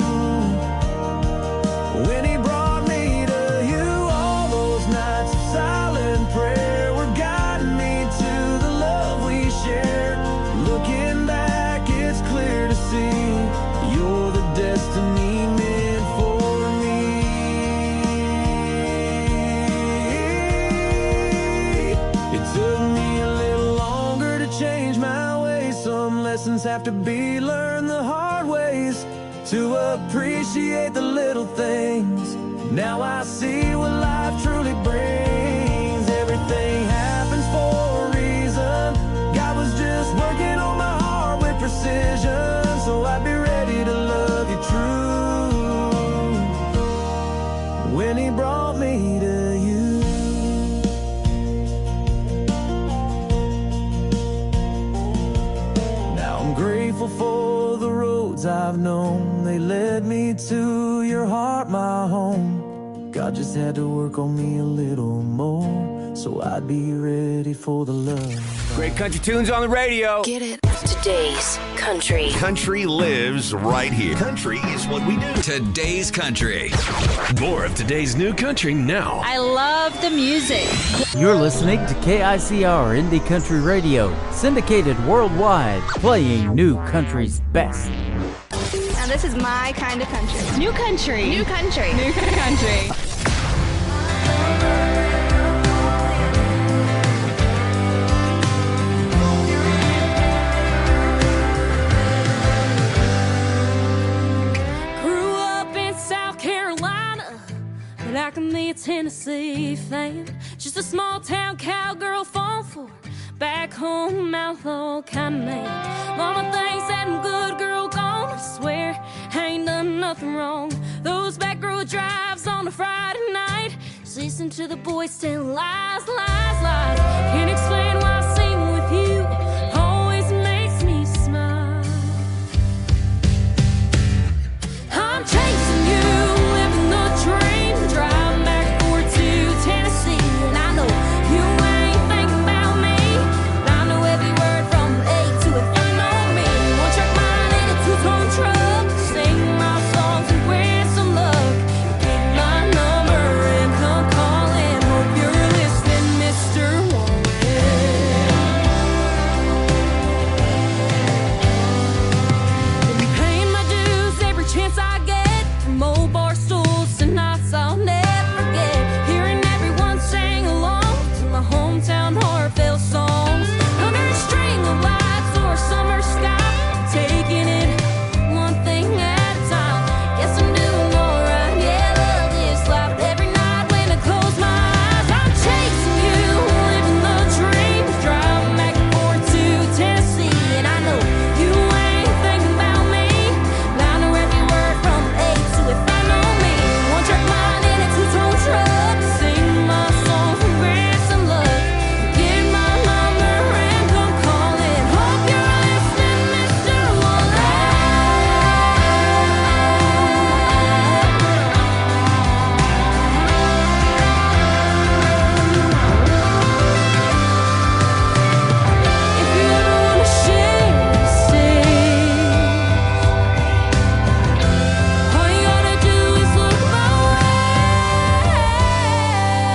when He brought me to you. All those nights of silent prayer were guiding me to the love we shared. Looking back, it's clear to see you're the destiny meant for me. It took me a little longer to change my ways. Some lessons have to be learned the hard ways, to appreciate the little things. Now I see what life truly brings. Everything happens for a reason. God was just working on my heart with precision, so I'd be ready to love you true when He brought me to you. Now I'm grateful for the roads I've known. They led me to your heart, my home. God just had to work on me a little more, so I'd be ready for the love. Great country tunes on the radio. Get it? Today's country. Country lives right here. Country is what we do. Today's country. More of today's new country now. I love the music. You're listening to KICR Indie Country Radio, syndicated worldwide, playing new country's best. Now this is my kind of country. New country. New country. New country. Grew up in South Carolina, but I Tennessee fame. Just a small town cowgirl falling for back home outlaw kind of man. Mama thinks that I'm good girl gone. I swear I ain't done nothing wrong. Those back road drives on a Friday night, listen to the boys tell lies, lies, lies. Can't explain why singing with you always makes me smile. I'm chasing you, living the dream, driving back and forth to Tennessee, and I know you ain't thinking about me. I know every word from A to F. I know me. One track mind in a two-tone truck, sing my songs and wear some luck. Get my number and come calling. Hope you're listening, Mr. Warren. Been paying my dues every chance I get, from old bar stools to nights I'll never forget. Hearing everyone sing along to my hometown heartfelt songs, under a string of lights or a summer sky, taking it one thing at a time. Guess I'm doing alright, yeah, love this life. Every night when I close my eyes, I'm chasing you, living the dream, driving back and forth to Tennessee, and I know you ain't thinking about me. I know every word from A to F. I know me. One track mind in a two-tone truck, sing my songs and wear some luck. Get my number and come calling. Hope you're listening, Mr. If you ever wanna share a stage, all you gotta do is look my way.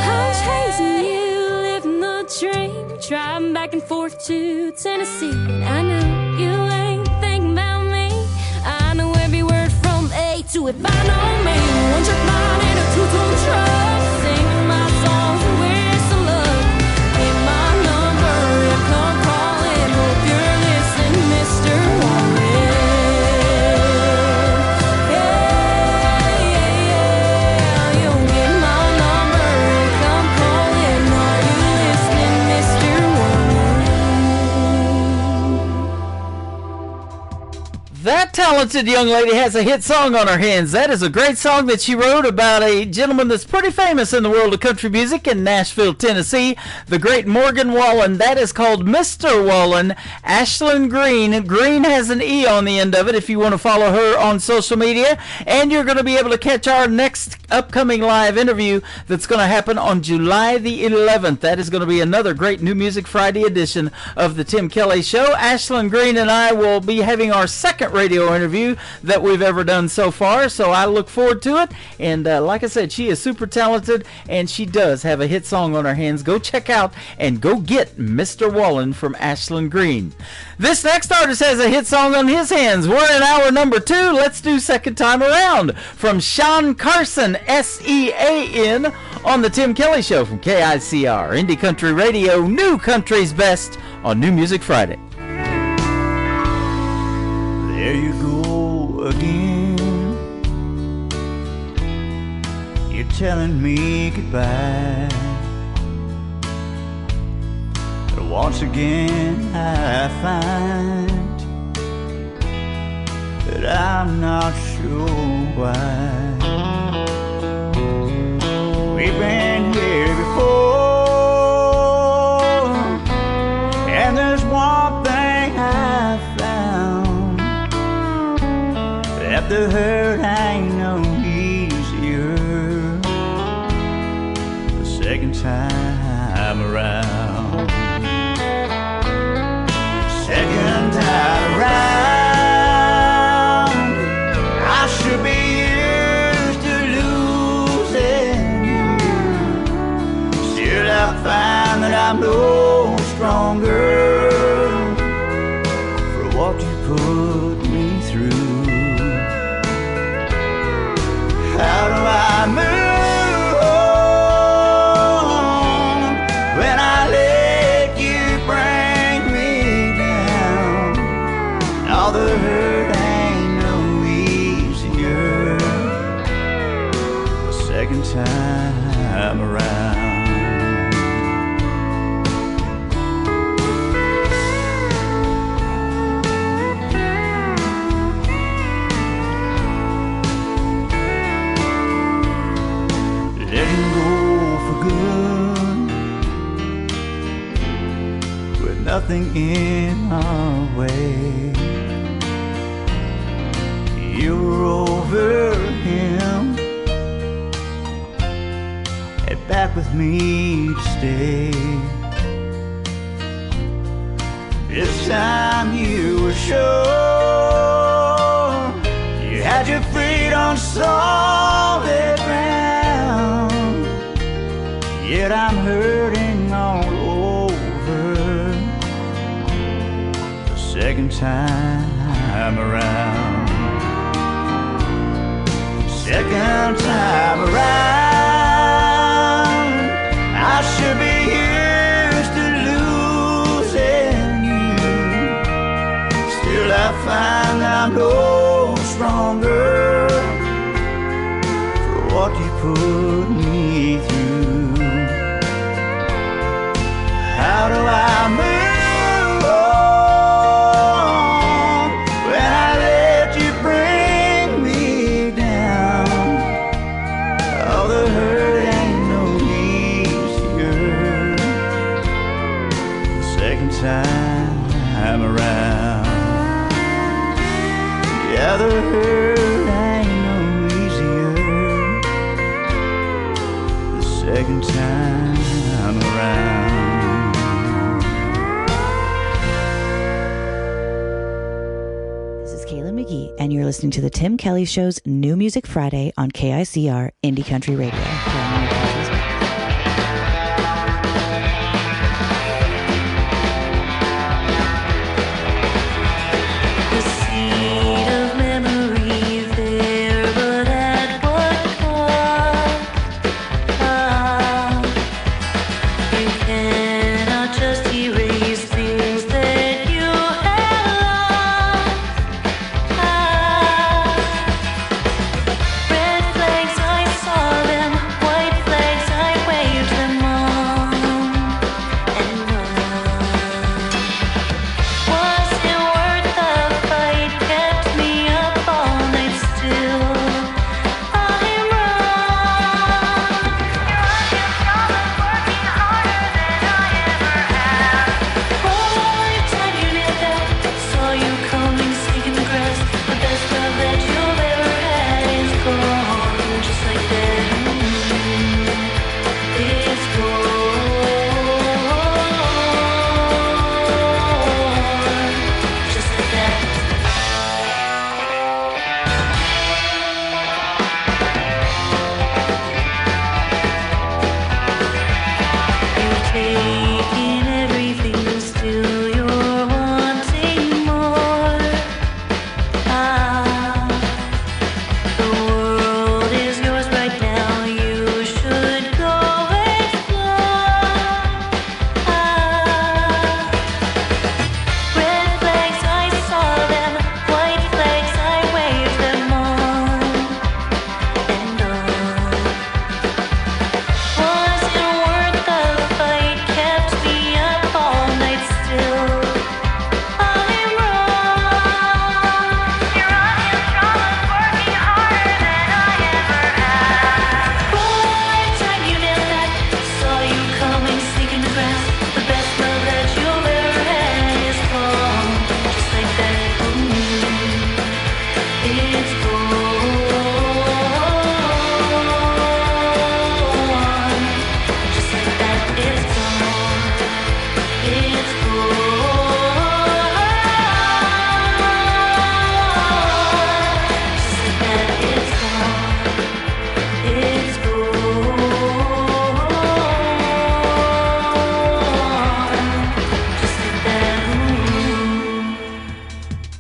I'm chasing you, living the dream, driving back and forth to Tennessee. And I know you ain't thinking about me. I know every word from A to F. I know me. One track mind in a two-tone truck, singing my songs and wear some luck. Get my number and come calling. Hope you're listening, Mr. Warren. Yeah, you'll get my number and come calling. Are you listening, Mr. Warren? That talented young lady has a hit song on her hands. That is a great song that she wrote about a gentleman that's pretty famous in the world of country music in Nashville, Tennessee, the great Morgan Wallen. That is called Mr. Wallen. Ashlyn Green. Green has an E on the end of it if you want to follow her on social media. And you're going to be able to catch our next upcoming live interview that's going to happen on July the 11th. That is going to be another great New Music Friday edition of the Tim Kelly Show. Ashlyn Green and I will be having our second radio interview that we've ever done so far, so I look forward to it. And like I said, she is super talented, and she does have a hit song on her hands. Go check out and go get Mr. Wallen from Ashlyn Green. This next artist has a hit song on his hands. We're in hour number 2. Let's do Second Time Around from Sean Carson, S-E-A-N, on the Tim Kelly Show from KICR, Indie Country Radio, New Country's Best on New Music Friday. There you go again. You're telling me goodbye. But once again I find that I'm not sure why. We've been here before, and there's one thing I found, that the hurt ain't no easier the second time around. Second time around, I should be used to losing you. Still I find that I'm no stronger for what you put me through. How do I move on when I let you bring me down? All the hurt ain't no easier the second time time around. Letting go for good, with nothing in our way. You were over him, and back with me to stay. This time you were sure you had your feet on solid ground. Yet I'm hurting all over the second time around. Second time around, I should be used to losing you. Still I find I'm no stronger for what you put me through. How do I move on when I let you bring me down? Oh, the hurt ain't no easier the second time around. Yeah, the hurt ain't no easier the second time around. McGee, and you're listening to the Tim Kelly Show's New Music Friday on KICR Indie Country Radio. White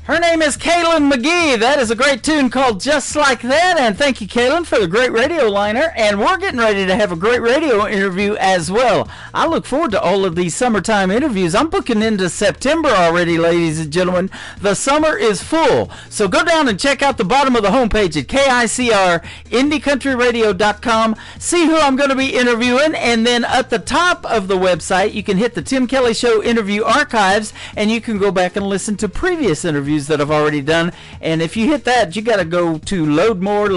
Her name is Kaylin McGee. That is a great tune called Just Like That. And thank you, Kaylin, for the great radio liner. And we're getting ready to have a great radio interview as well. I look forward to all of these summertime interviews. I'm booking into September already, ladies and gentlemen. The summer is full. So go down and check out the bottom of the homepage at KICR, IndieCountryRadio.com. See who I'm going to be interviewing. And then at the top of the website, you can hit the Tim Kelly Show interview archives, and you can go back and listen to previous interviews that I've already done. And if you hit that, you got to go to load more,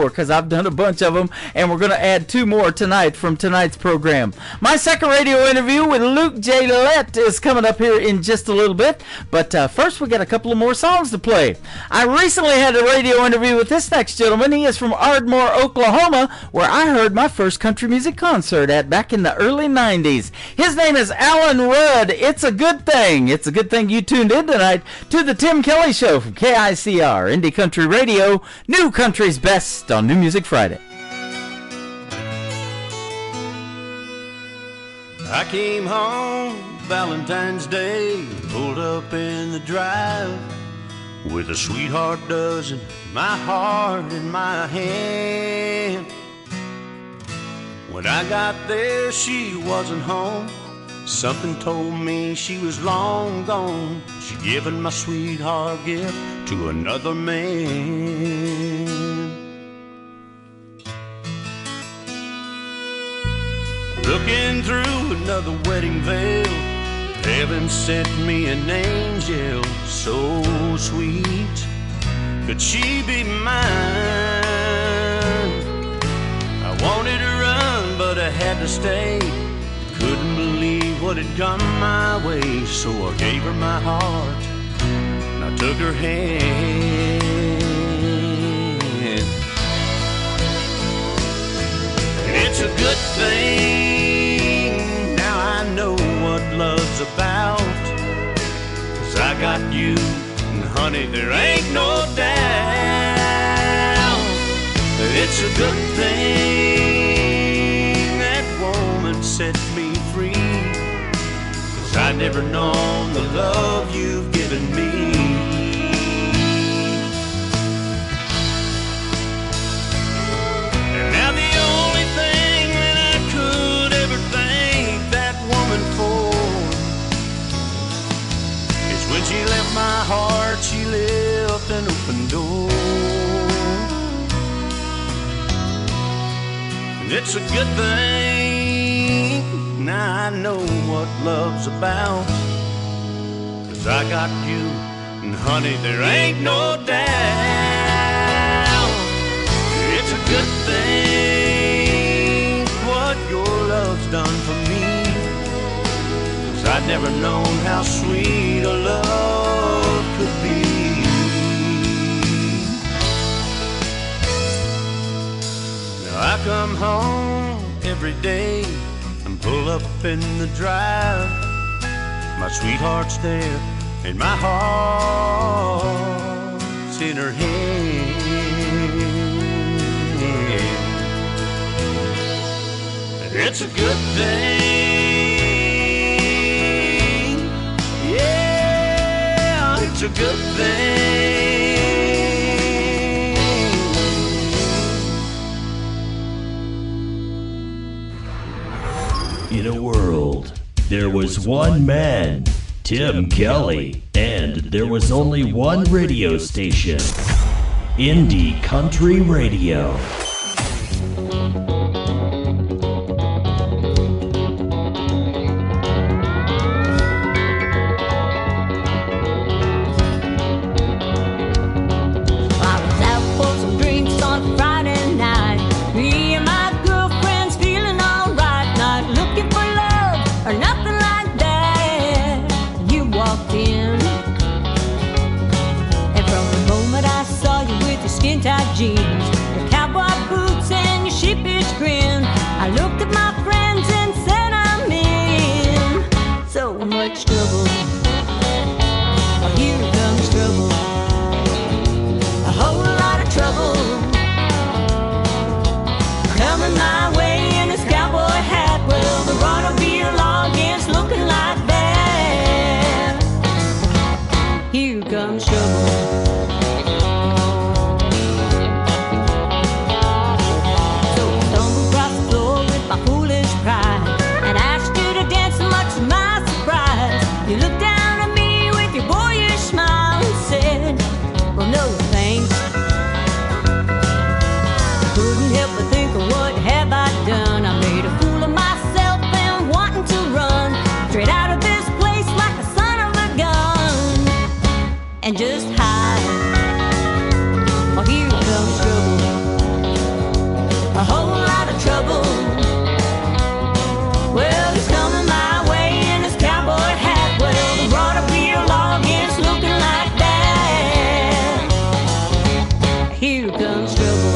because I've done a bunch of them, and we're going to add 2 more tonight from tonight's program. My second radio interview with Luke Jaylett is coming up here in just a little bit, but first we got a couple of more songs to play. I recently had a radio interview with this next gentleman. He is from Ardmore, Oklahoma, where I heard my first country music concert at back in the early 90s. His name is Alan Rudd. It's a good thing. It's a good thing you tuned in tonight to the Tim Kelly Show from KICR, Indie Country Radio, New Country's Best on New Music Friday. I came home Valentine's Day, pulled up in the drive with a sweetheart dozen, my heart in my hand. When I got there, she wasn't home. Something told me she was long gone. She'd given my sweetheart gift to another man. Looking through another wedding veil, heaven sent me an angel so sweet. Could she be mine? I wanted to run, but I had to stay. Couldn't believe what had come my way, so I gave her my heart and I took her hand. It's a good thing, now I know what love's about, 'cause I got you, and honey, there ain't no doubt. It's a good thing that woman set me free, 'cause I never known the love you've given me. And now the only thing that I could ever thank that woman for is when she left my heart, she left an open door. And it's a good thing, now I know what love's about, 'cause I got you, and honey, there ain't no doubt. It's a good thing what your love's done for me, 'cause I'd never known how sweet a love could be. Now I come home every day and pull up in the drive. My sweetheart's there and my heart's in her hand. And it's a good thing, yeah, it's a good thing. In a world, there was one man, Tim Kelly, and there was only one radio station, Indie Country Radio. Jeans, your cowboy and just hide. Well, here comes trouble, a whole lot of trouble. Well, he's coming my way in his cowboy hat. Well, the broader beer log is looking like that. Here comes trouble.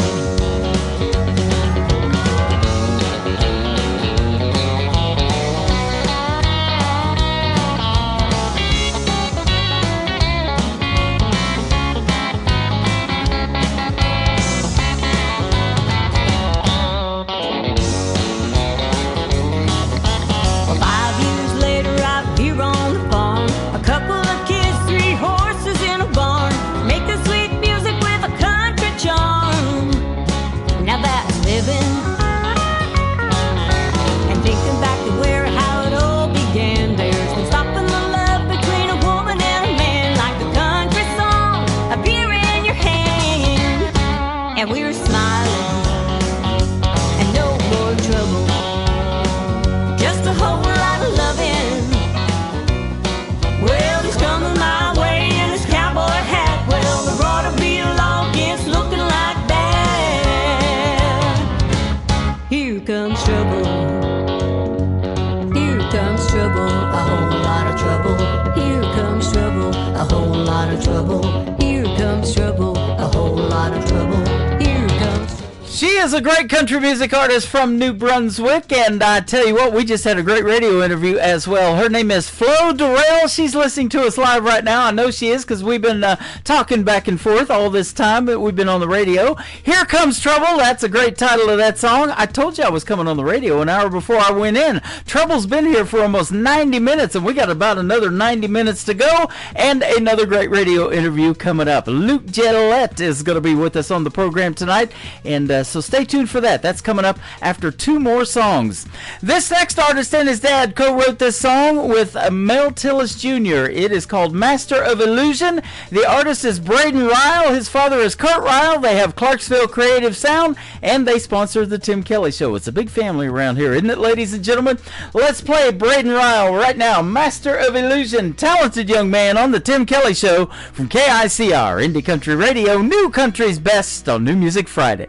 She is a great country music artist from New Brunswick, and I tell you what, we just had a great radio interview as well. Her name is Flo Durrell. She's listening to us live right now. I know she is because we've been talking back and forth all this time that we've been on the radio. Here Comes Trouble. That's a great title of that song. I told you I was coming on the radio an hour before I went in. Trouble's been here for almost 90 minutes, and we got about another 90 minutes to go, and another great radio interview coming up. Luke Gillette is going to be with us on the program tonight, and so stay tuned for that. That's coming up after two more songs. This next artist and his dad co-wrote this song with Mel Tillis Jr. It is called Master of Illusion. The artist is Braden Ryle. His father is Kurt Ryle. They have Clarksville Creative Sound, and they sponsor the Tim Kelly Show. It's a big family around here, isn't it, ladies and gentlemen? Let's play Braden Ryle right now. Master of Illusion. Talented young man on the Tim Kelly Show from KICR, Indie Country Radio, New Country's Best on New Music Friday.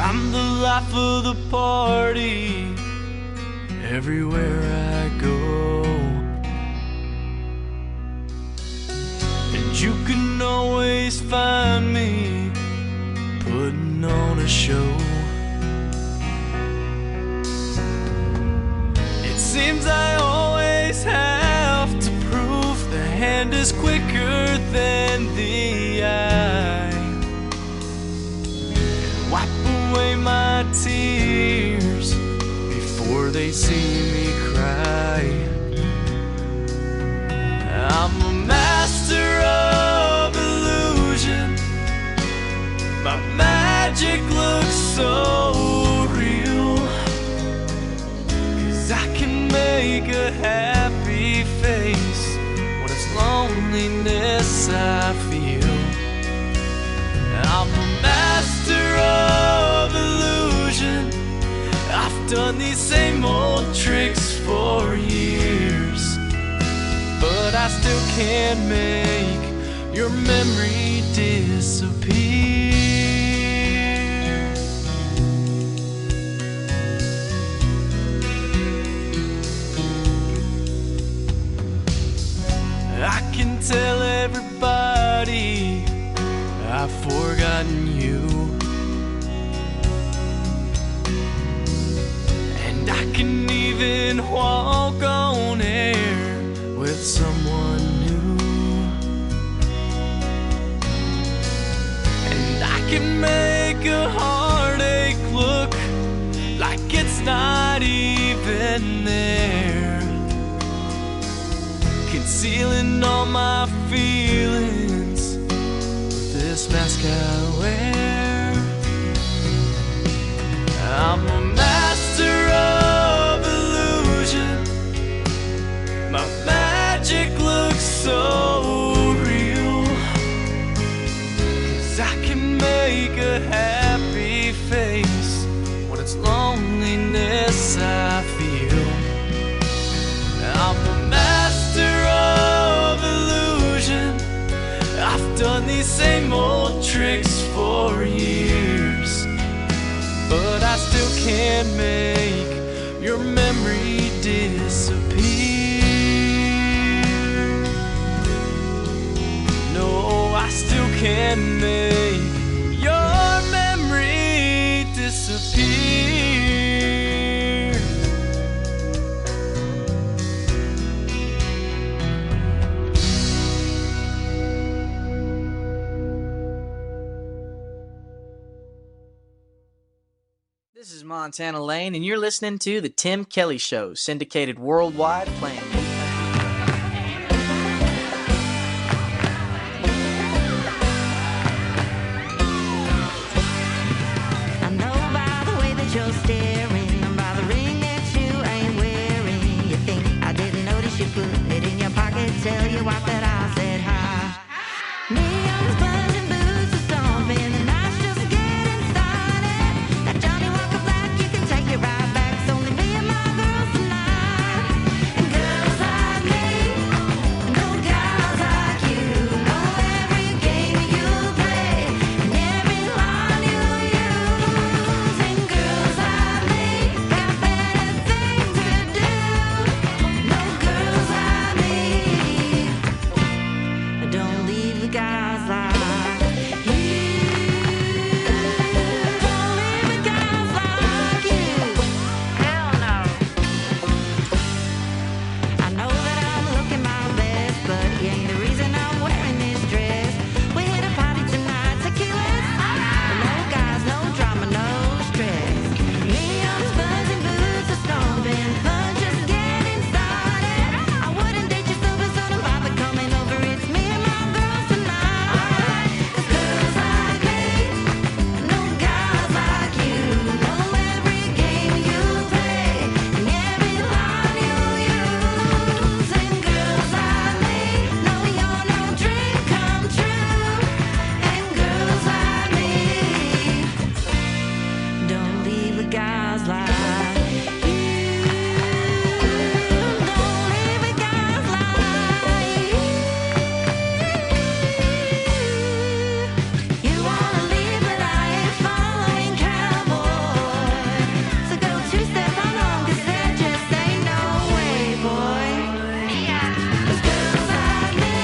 I'm the life of the party everywhere I go, and you can always find me putting on a show. It seems I always have to prove the hand is quicker than the eye. Wipe away my tears before they see me cry. I'm a master of illusion. My magic looks so real, 'cause I can make a happy face when it's loneliness I feel. I'm a master of illusion. I've done these same old tricks for years, but I still can't make your memory disappear. I can tell everybody I've forgotten you, and I can even walk on air with someone new, and I can make a heartache look like it's not even there, concealing all my feelings with this mask I wear. I'm a master of illusion. My magic looks so real, 'cause I can make a happy face when it's loneliness I feel. I'm a master of illusion. can't make your memory disappear. No, I still can't make your memory disappear. This is Montana Lane, and you're listening to The Tim Kelly Show, syndicated worldwide, playing new country. I know by the way that you're staring, and by the ring that you ain't wearing, you think I didn't notice you put it in your pocket, tell you what that I said hi. Neon's buzzing, boots are stomping, the night's just getting started. That Johnny Walker Black, you can take your ride back. It's only me and my girls tonight. And girls like me know guys like you, know every game you play and every line you use. And girls like me got better things to do. No girls like me don't leave the guys like you. Don't leave the guys like you. Hell no. I know that I'm looking my best, but you ain't the reason I'm wearing this dress. We hit a party tonight, tequila's no guys, no drama, no stress. Neon's buzzing, boots are stomping, fun just getting started. I wouldn't date you stupid, so don't bother coming over. It's me and my girls tonight. 'Cause girls like me know guys like you, know every game you play and every line you use. And girls like me know you're no dream come true. And girls like me don't leave the guys like you. Don't leave the guys like you. You wanna leave, but I ain't following cowboy. So go two-step on home, 'cause there just ain't no way, boy. 'Cause girls like me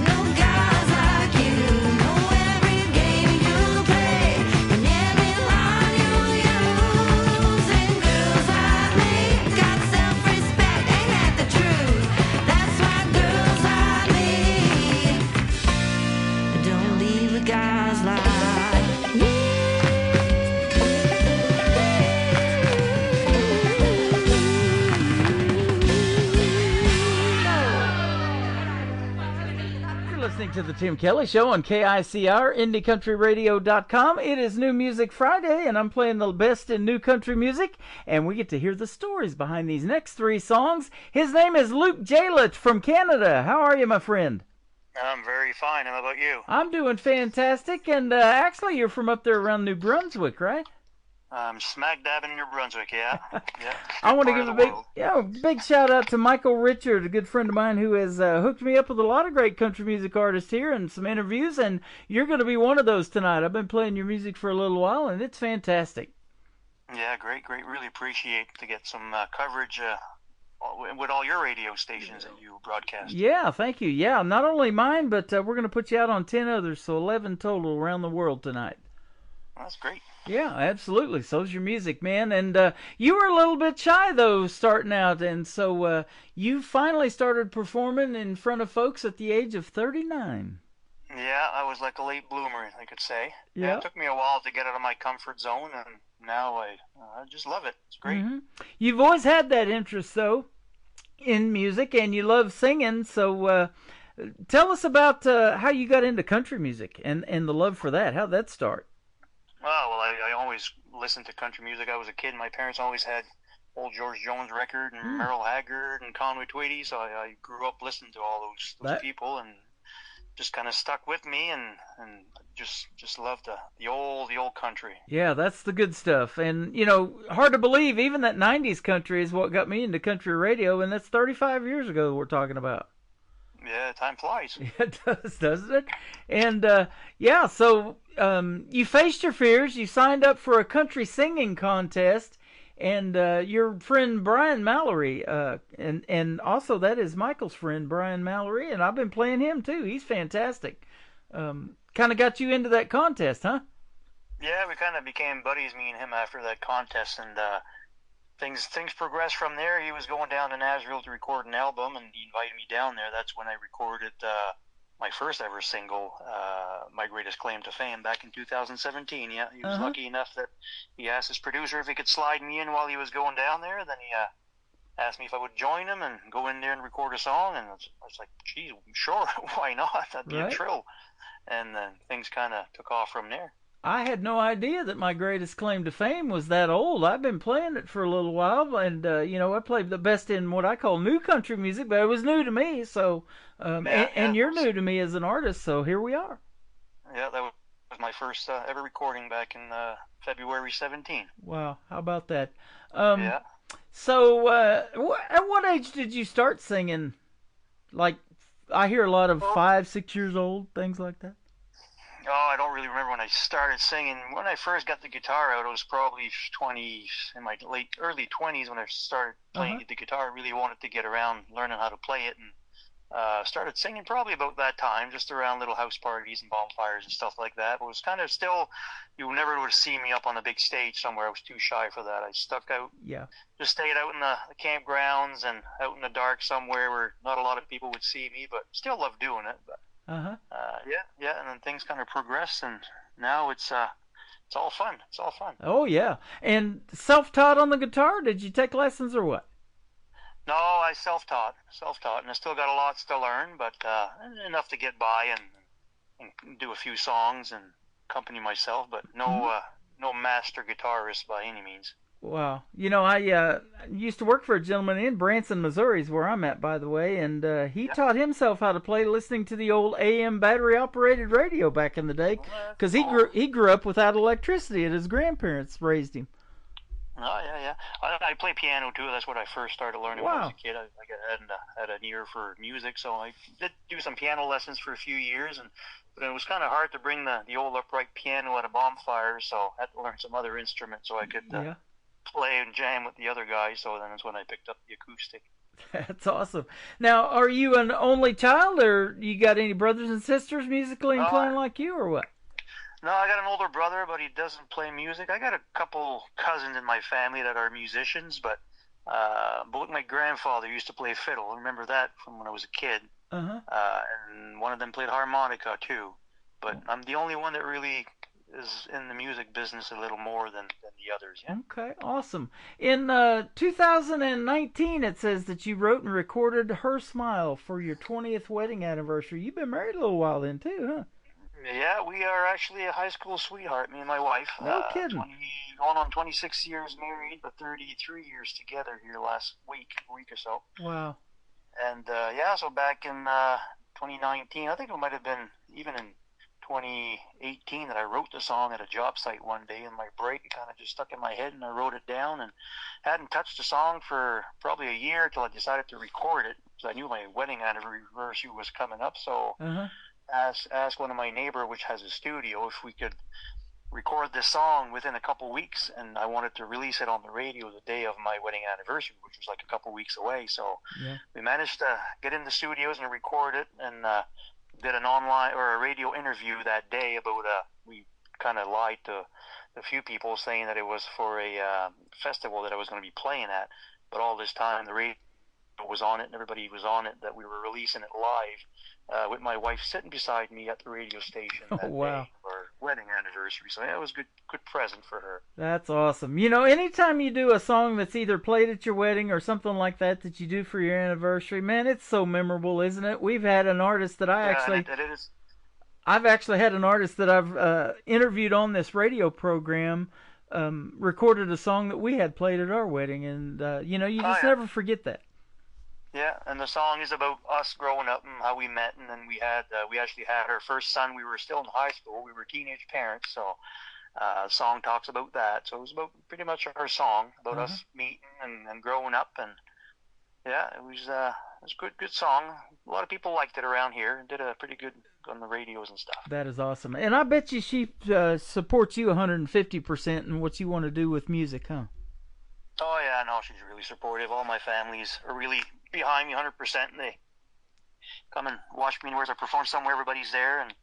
know guys like you, know every game you play and every line you use. And girls like me got self-respect, ain't that the truth? That's why girls like me don't leave the guys like you. You're listening to The Tim Kelly Show on KICR, IndieCountryRadio.com. It is New Music Friday, and I'm playing the best in new country music, and we get to hear the stories behind these next three songs. His name is Luke Jalett from Canada. How are you, my friend? I'm very fine. How about you? I'm doing fantastic, and actually you're from up there around New Brunswick, right? I'm smack dab in New Brunswick, yeah. Yeah. I want to Part give of a the big shout out to Michael Richard, a good friend of mine who has hooked me up with a lot of great country music artists here and some interviews, and you're going to be one of those tonight. I've been playing your music for a little while, and it's fantastic. Yeah, great. Really appreciate to get some coverage with all your radio stations that you broadcast. Yeah, thank you. Yeah, not only mine, but we're going to put you out on 10 others, so 11 total around the world tonight. That's great. Yeah, absolutely. So's your music, man. And you were a little bit shy, though, starting out. And so you finally started performing in front of folks at the age of 39. Yeah, I was like a late bloomer, I could say. Yeah. It took me a while to get out of my comfort zone, and now I just love it. It's great. Mm-hmm. You've always had that interest, though, in music, and you love singing. So tell us about how you got into country music and the love for that. How'd that start? Oh, well, I always listened to country music. I was a kid. My parents always had old George Jones record and Merle Haggard and Conway Twitty, so I grew up listening to all those people, and just kind of stuck with me, and just loved the old country. Yeah, that's the good stuff. And, you know, hard to believe, even that 90s country is what got me into country radio, and that's 35 years ago we're talking about. Yeah, time flies. It does, doesn't it? And yeah, so you faced your fears. You signed up for a country singing contest, and your friend Brian Mallory, and also that is Michael's friend Brian Mallory, and I've been playing him too. He's fantastic. Kind of got you into that contest, huh? Yeah, we kind of became buddies, me and him, after that contest, and things progressed from there. He was going down to Nashville to record an album, and he invited me down there. That's when I recorded my first ever single, My Greatest Claim to Fame, back in 2017. Yeah, he was lucky enough that he asked his producer if he could slide me in while he was going down there. Then he asked me if I would join him and go in there and record a song, and I was like, geez, sure, why not? That'd be a thrill. And then things kind of took off from there. I had no idea that My Greatest Claim to Fame was that old. I've been playing it for a little while, and I played the best in what I call new country music, but it was new to me. So, and you're new to me as an artist, so here we are. Yeah, that was my first ever recording back in February 17. Wow, how about that? Yeah. So, at what age did you start singing? Like, I hear a lot of 5, 6 years old, things like that. Oh, I don't really remember when I started singing. When I first got the guitar out, it was probably in my early 20s when I started playing the guitar. I really wanted to get around learning how to play it, and started singing probably about that time, just around little house parties and bonfires and stuff like that. But it was kind of still, you never would have seen me up on a big stage somewhere. I was too shy for that. I stuck out. Yeah. Just stayed out in the campgrounds and out in the dark somewhere where not a lot of people would see me, but still loved doing it. But yeah, and then things kind of progress, and now it's all fun. It's all fun. Oh yeah, and self-taught on the guitar? Did you take lessons or what? No, I self-taught, and I still got a lot to learn, but enough to get by and do a few songs and accompany myself, but no master guitarist by any means. Wow. I used to work for a gentleman in Branson, Missouri, is where I'm at, by the way, and he taught himself how to play listening to the old AM battery-operated radio back in the day, because he grew up without electricity, and his grandparents raised him. Oh, yeah. I play piano, too. That's what I first started learning when I was a kid. I had an ear for music, so I did do some piano lessons for a few years, but it was kind of hard to bring the old upright piano at a bonfire, so I had to learn some other instruments so I could play and jam with the other guys. So then that's when I picked up the acoustic. That's awesome. Now, are you an only child, or you got any brothers and sisters musically inclined like you, or what? No, I got an older brother, but he doesn't play music. I got a couple cousins in my family that are musicians, but my grandfather used to play fiddle. I remember that from when I was a kid. And one of them played harmonica too. But I'm the only one that really is in the music business a little more than the others. Yeah. Okay, awesome. In 2019, it says that you wrote and recorded Her Smile for your 20th wedding anniversary. You've been married a little while then too, huh? Yeah, we are actually a high school sweetheart, me and my wife. No kidding. Going on 26 years married, but 33 years together here last week or so. Wow. And so back in 2019, I think it might have been even in 2018 that I wrote the song at a job site one day in my break. It kind of just stuck in my head, and I wrote it down, and hadn't touched the song for probably a year until I decided to record it, because I knew my wedding anniversary was coming up. So asked one of my neighbor, which has a studio, if we could record this song within a couple weeks, and I wanted to release it on the radio the day of my wedding anniversary, which was like a couple weeks away. So we managed to get in the studios and record it, and did an online or a radio interview that day about we kind of lied to a few people saying that it was for a festival that I was going to be playing at, but all this time the radio was on it and everybody was on it, that we were releasing it live with my wife sitting beside me at the radio station that day for our wedding anniversary. So yeah, it was a good present for her. That's awesome. Anytime you do a song that's either played at your wedding or something like that you do for your anniversary, man, it's so memorable, isn't it? We've had an artist that I've actually had an artist that I've interviewed on this radio program recorded a song that we had played at our wedding, and you just never forget that. Yeah, and the song is about us growing up and how we met, and then we actually had our first son. We were still in high school. We were teenage parents, so the song talks about that. So it was about pretty much our song about us meeting and growing up, and yeah, it was was a good song. A lot of people liked it around here and did a pretty good on the radios and stuff. That is awesome. And I bet you she supports you 150% in what you want to do with music, huh? Oh, yeah, no, she's really supportive. All my families are really behind me 100%, and they come and watch me wherever I perform somewhere. Everybody's there, and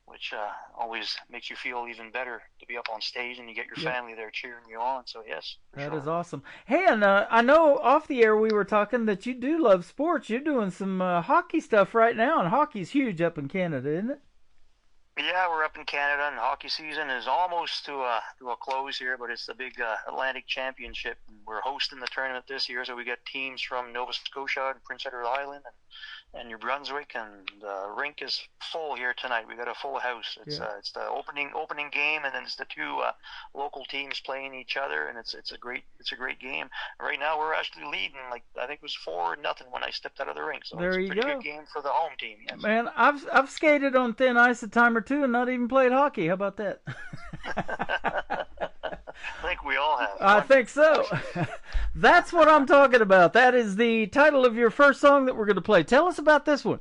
which always makes you feel even better to be up on stage and you get your family there cheering you on. So, yes. That is awesome. Hey, and I know off the air we were talking that you do love sports. You're doing some hockey stuff right now, and hockey's huge up in Canada, isn't it? Yeah, we're up in Canada, and hockey season is almost to a close here, but it's the big Atlantic Championship. We're hosting the tournament this year, so we get teams from Nova Scotia and Prince Edward Island and New Brunswick, and the rink is full here tonight. We got a full house. It's the opening game, and then it's the two local teams playing each other, and it's a great game. Right now we're actually leading, like I think it was 4-0 when I stepped out of the rink. So there it's a pretty good game for the home team. Yes. Man, I've skated on thin ice a time or two and not even played hockey. How about that? I think we all have. I think so. That's what I'm talking about. That is the title of your first song that we're going to play. Tell us about this one.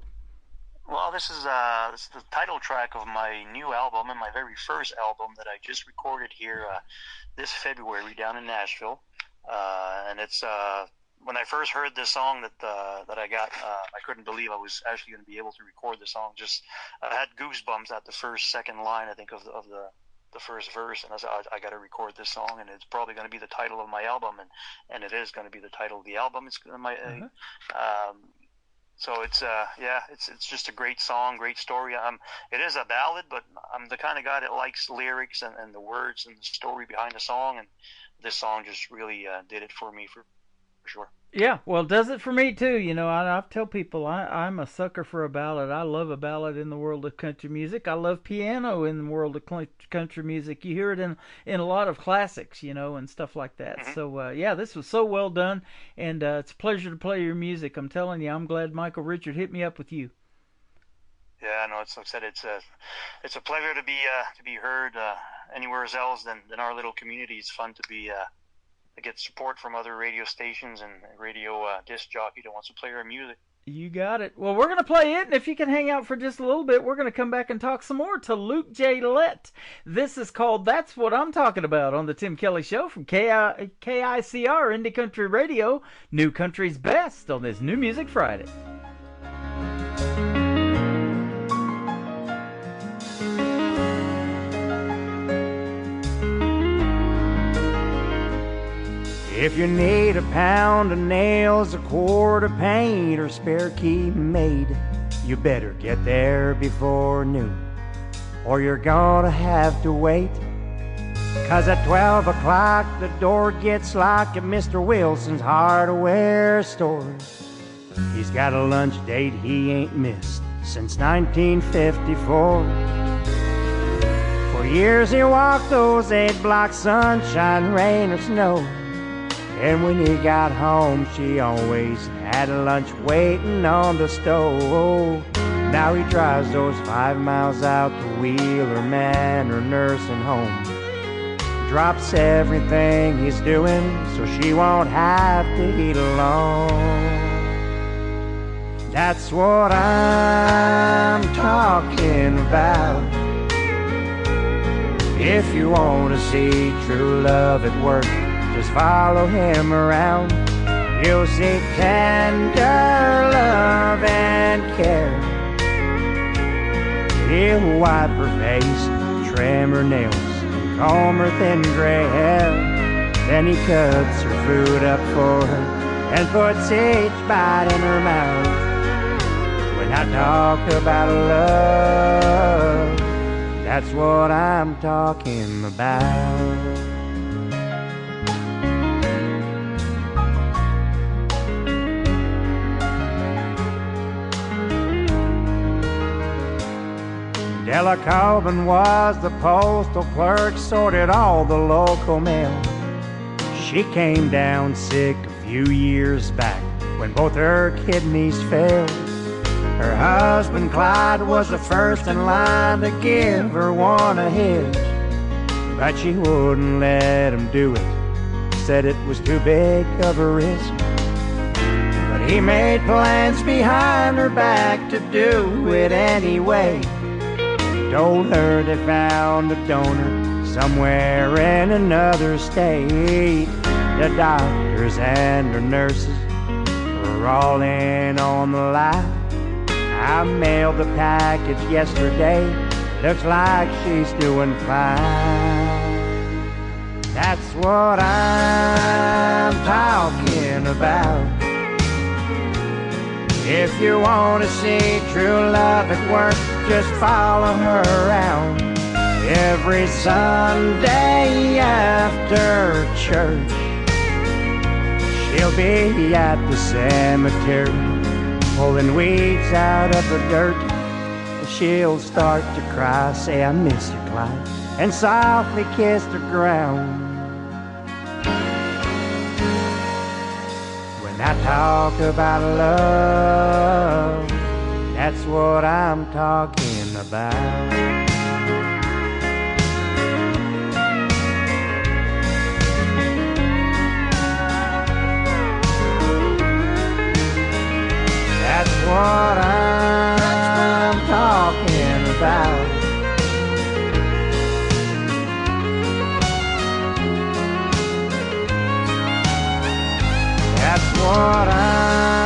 Well, this is the title track of my new album, and my very first album that I just recorded here this February down in Nashville. And it's when I first heard this song that I got, I couldn't believe I was actually going to be able to record the song. Just I had goosebumps at the second line, I think, of the first verse, and I said, I got to record this song, and it's probably going to be the title of my album, and it is going to be the title of the album. It's my so it's it's just a great song, great story. It is a ballad, but I'm the kind of guy that likes lyrics and the words and the story behind the song, and this song just really did it for me for sure. Yeah, well, it does it for me too. You know, I tell people I'm a sucker for a ballad. I love a ballad in the world of country music. I love piano in the world of country music. You hear it in a lot of classics, you know, and stuff like that. Mm-hmm. So, this was so well done, and it's a pleasure to play your music. I'm telling you, I'm glad Michael Richard hit me up with you. Yeah, no, it's like I said, it's a pleasure to be heard anywhere else than our little community. It's fun to get support from other radio stations and radio disc jockey that wants to play our music. You got it. Well, we're going to play it, and if you can hang out for just a little bit, we're going to come back and talk some more to Luke J. Lett. This is called That's What I'm Talking About on the Tim Kelly Show from KICR Indie Country Radio, New Country's Best on this New Music Friday. If you need a pound of nails, a quart of paint, or spare key made, you better get there before noon, or you're gonna have to wait. 'Cause at 12 o'clock the door gets locked at Mr. Wilson's hardware store. He's got a lunch date he ain't missed since 1954. For years he walked those 8 blocks, sunshine, rain, or snow. And when he got home, she always had a lunch waiting on the stove. Now he drives those 5 miles out to Wheeler Manor nursing home. Drops everything he's doing so she won't have to eat alone. That's what I'm talking about. If you want to see true love at work, just follow him around. You'll see tender love and care. He'll wipe her face, trim her nails, and comb her thin gray hair. Then he cuts her food up for her and puts each bite in her mouth. When I talk about love, that's what I'm talking about. Della Colvin was the postal clerk, sorted all the local mail. She came down sick a few years back when both her kidneys failed. Her husband Clyde was the first in line to give her one of his, but she wouldn't let him do it, said it was too big of a risk. but he made plans behind her back to do it anyway. Told her they found a donor somewhere in another state. The doctors and the nurses were all in on the line. I mailed the package yesterday. Looks like she's doing fine. That's what I'm talking about. If you want to see true love at work, just follow her around. Every Sunday after church, she'll be at the cemetery, pulling weeds out of the dirt. She'll start to cry, say, I miss you, Clyde, and softly kiss the ground. When I talk about love, that's what I'm talking about. That's what I'm talking about. That's what I'm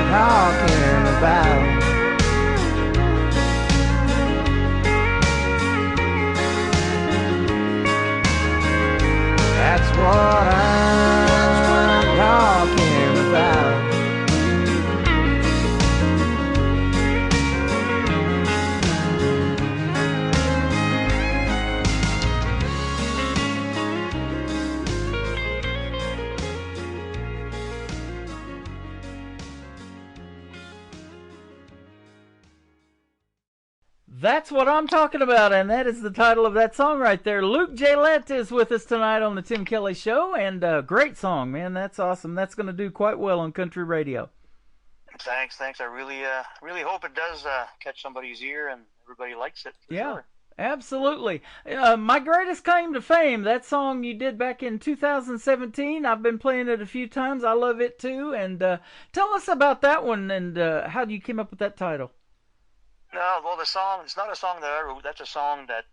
talking about. That's what I'm talking about. That's what I'm talking about, and that is the title of that song right there. Luke Jalette is with us tonight on the Tim Kelly Show, and great song, man. That's awesome. That's going to do quite well on country radio. Thanks. I really hope it does catch somebody's ear and everybody likes it. Yeah, sure. Absolutely. My Greatest Claim to Fame, that song you did back in 2017. I've been playing it a few times. I love it too. And tell us about that one and how you came up with that title. No, well, the song, it's not a song that I wrote. That's a song that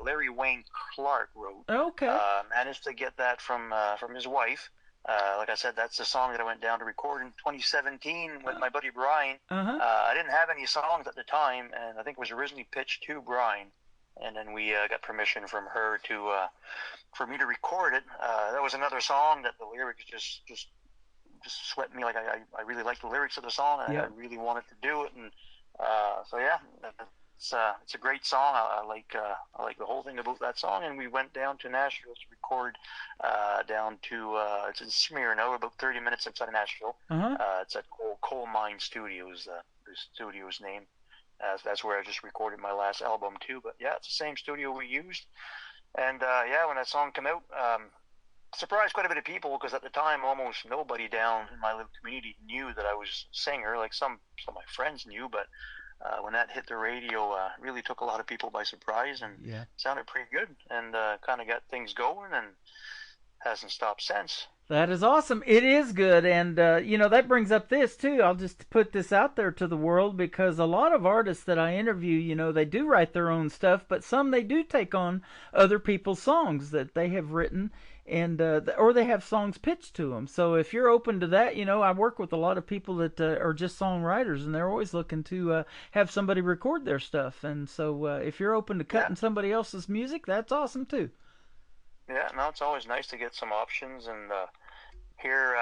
Larry Wayne Clark wrote. Okay. Managed to get that from his wife. Like I said, that's the song that I went down to record in 2017 with my buddy Brian. I didn't have any songs at the time, and I think it was originally pitched to Brian. And then we got permission from her for me to record it. That was another song that the lyrics just swept me. Like I really liked the lyrics of the song, and I really wanted to do it. And so yeah, it's a great song. I like the whole thing about that song. And we went down to Nashville to record down to it's in Smyrna, about 30 minutes outside of Nashville. It's at Coal Mine Studios, the studio's name. That's where I just recorded my last album too. But yeah, it's the same studio we used. And yeah, when that song came out, surprised quite a bit of people, because at the time almost nobody down in my little community knew that I was a singer. Like some of my friends knew, but when that hit the radio, really took a lot of people by surprise, and sounded pretty good, and kind of got things going, and hasn't stopped since. That is awesome. It is good, and that brings up this too. I'll just put this out there to the world, because a lot of artists that I interview, they do write their own stuff, but some they do take on other people's songs that they have written, and or they have songs pitched to them. So if you're open to that, I work with a lot of people that are just songwriters, and they're always looking to have somebody record their stuff. And so if you're open to cutting somebody else's music, that's awesome too. Yeah, no, it's always nice to get some options and hear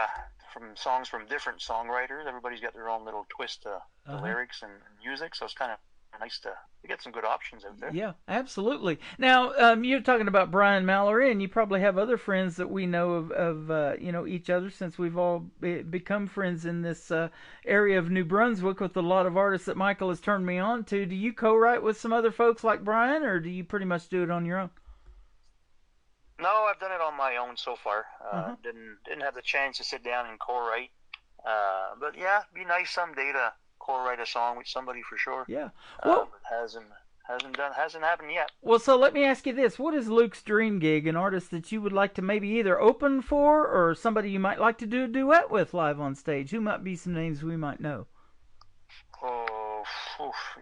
from songs from different songwriters. Everybody's got their own little twist to the lyrics and music, so it's kind of nice to get some good options out there. Yeah, absolutely. Now, you're talking about Brian Mallory, and you probably have other friends that we know of each other, since we've all become friends in this area of New Brunswick with a lot of artists that Michael has turned me on to. Do you co-write with some other folks like Brian, or do you pretty much do it on your own? No, I've done it on my own so far. Didn't have the chance to sit down and co-write. But yeah, it'd be nice someday to co-write a song with somebody for sure. Yeah. Well, that Hasn't happened yet. Well, so let me ask you this. What is Luke's dream gig, an artist that you would like to maybe either open for or somebody you might like to do a duet with live on stage? Who might be some names we might know? Oh,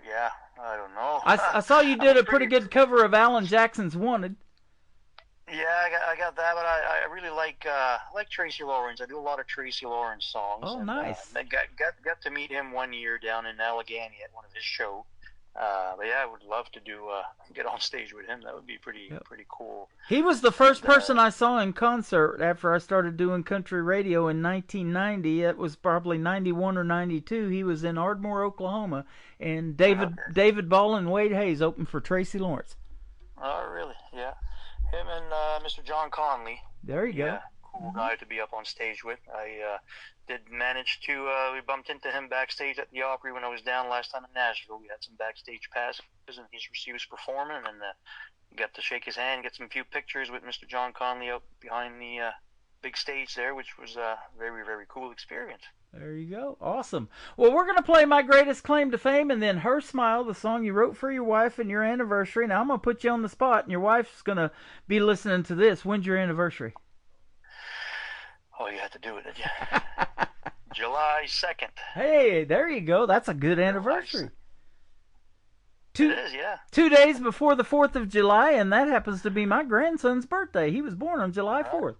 yeah, I don't know. I saw you did a pretty good cover of Alan Jackson's Wanted. Yeah, I got that, but I really like Tracy Lawrence. I do a lot of Tracy Lawrence songs. Oh, nice. I got to meet him one year down in Allegheny at one of his shows. But yeah, I would love to get on stage with him. That would be pretty cool. He was the first person I saw in concert after I started doing country radio in 1990. It was probably 91 or 92. He was in Ardmore, Oklahoma, and David Ball and Wade Hayes opened for Tracy Lawrence. Oh, really? Yeah. Him and Mr. John Conley. There you go. Yeah, cool guy to be up on stage with. I did manage to, we bumped into him backstage at the Opry when I was down last time in Nashville. We had some backstage passes, and he was performing, and got to shake his hand, get some few pictures with Mr. John Conley up behind the big stage there, which was a very, very cool experience. There you go. Awesome. Well, we're going to play My Greatest Claim to Fame and then Her Smile, the song you wrote for your wife and your anniversary. Now, I'm going to put you on the spot, and your wife's going to be listening to this. When's your anniversary? Oh, you had to do it, did you? July 2nd. Hey, there you go. That's a good anniversary. It is, yeah. 2 days before the 4th of July, and that happens to be my grandson's birthday. He was born on July 4th.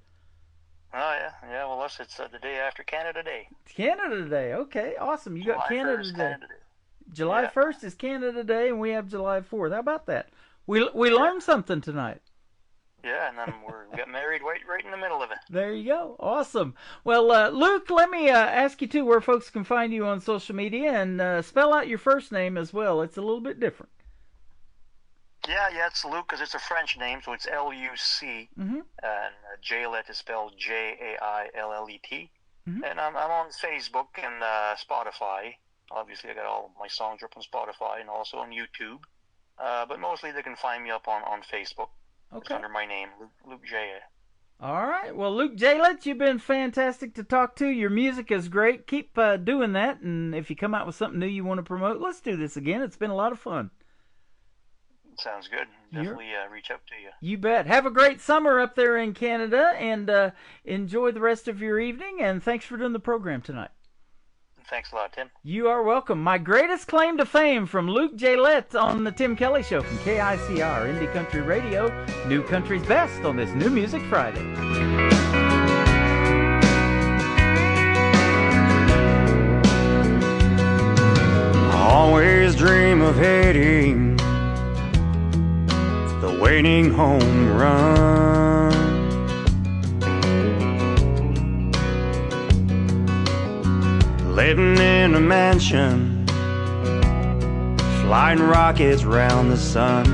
Oh, yeah. Yeah, well, it's the day after Canada Day. Canada Day. Okay, awesome. You got Canada Day. Canada Day. July 1st is Canada Day, and we have July 4th. How about that? We learned something tonight. Yeah, and then we got married right in the middle of it. There you go. Awesome. Well, Luke, let me ask you, too, where folks can find you on social media, and spell out your first name as well. It's a little bit different. Yeah, it's Luke because it's a French name, so it's L-U-C, and Jaillet is spelled J-A-I-L-L-E-T. And I'm on Facebook and Spotify. Obviously, I got all of my songs up on Spotify and also on YouTube. But mostly they can find me up on Facebook. Okay. It's under my name, Luke J. All right. Well, Luke Jaillet, you've been fantastic to talk to. Your music is great. Keep doing that. And if you come out with something new you want to promote, let's do this again. It's been a lot of fun. Sounds good. Definitely reach out to you. You bet. Have a great summer up there in Canada, and enjoy the rest of your evening. And thanks for doing the program tonight. Thanks a lot, Tim. You are welcome. My Greatest Claim to Fame from Luke Jaillet on the Tim Kelly Show from KICR Indie Country Radio. New Country's Best on this New Music Friday. I always dream of hitting the winning home run. Living in a mansion, flying rockets round the sun.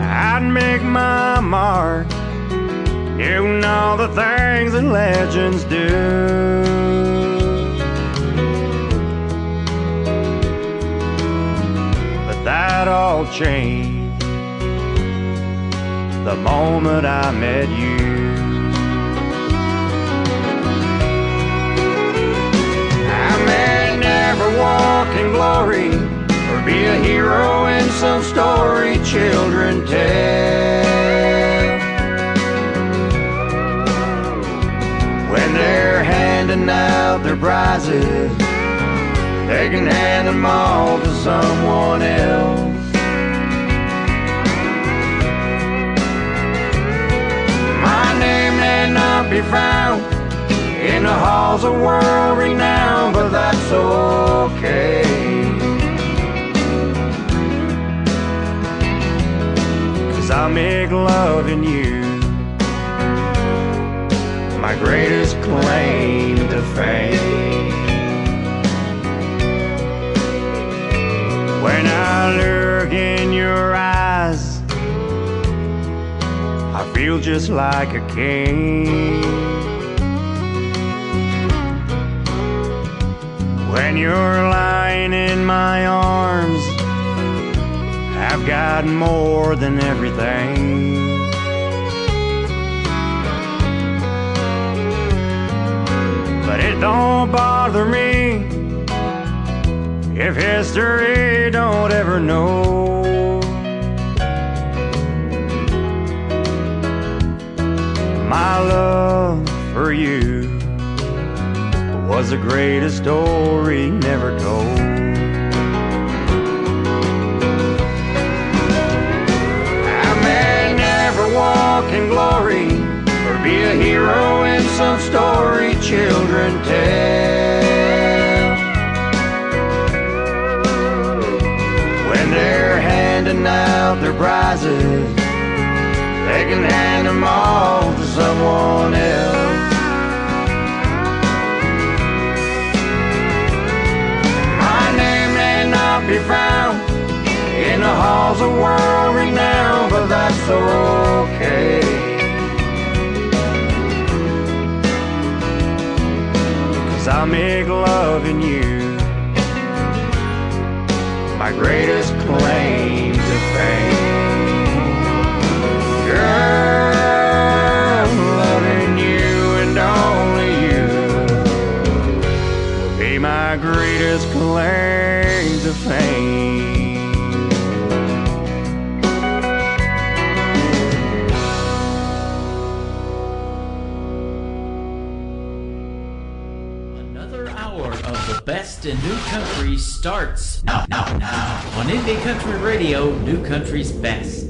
I'd make my mark, doing all the things that legends do. But that all changed the moment I met you. I may never walk in glory or be a hero in some story children tell. When they're handing out their prizes, they can hand them all to someone else. My name may not be found in the halls of world renown, but that's okay. 'Cause I make loving you my greatest claim to fame. When I look in your eyes, I feel just like a king. When you're lying in my arms, I've got more than everything. But it don't bother me if history don't ever know. My love for you was the greatest story never told. I may never walk in glory or be a hero in some story children tell. When they're handing out their prizes, they can hand them all to someone else. My name may not be found in the halls of world renown, but that's okay. 'Cause I make loving you my greatest claim to fame. Girl, loving you and only you will be my greatest claim to fame. Another hour of the best in new country starts now on Indie Country Radio, New Country's Best.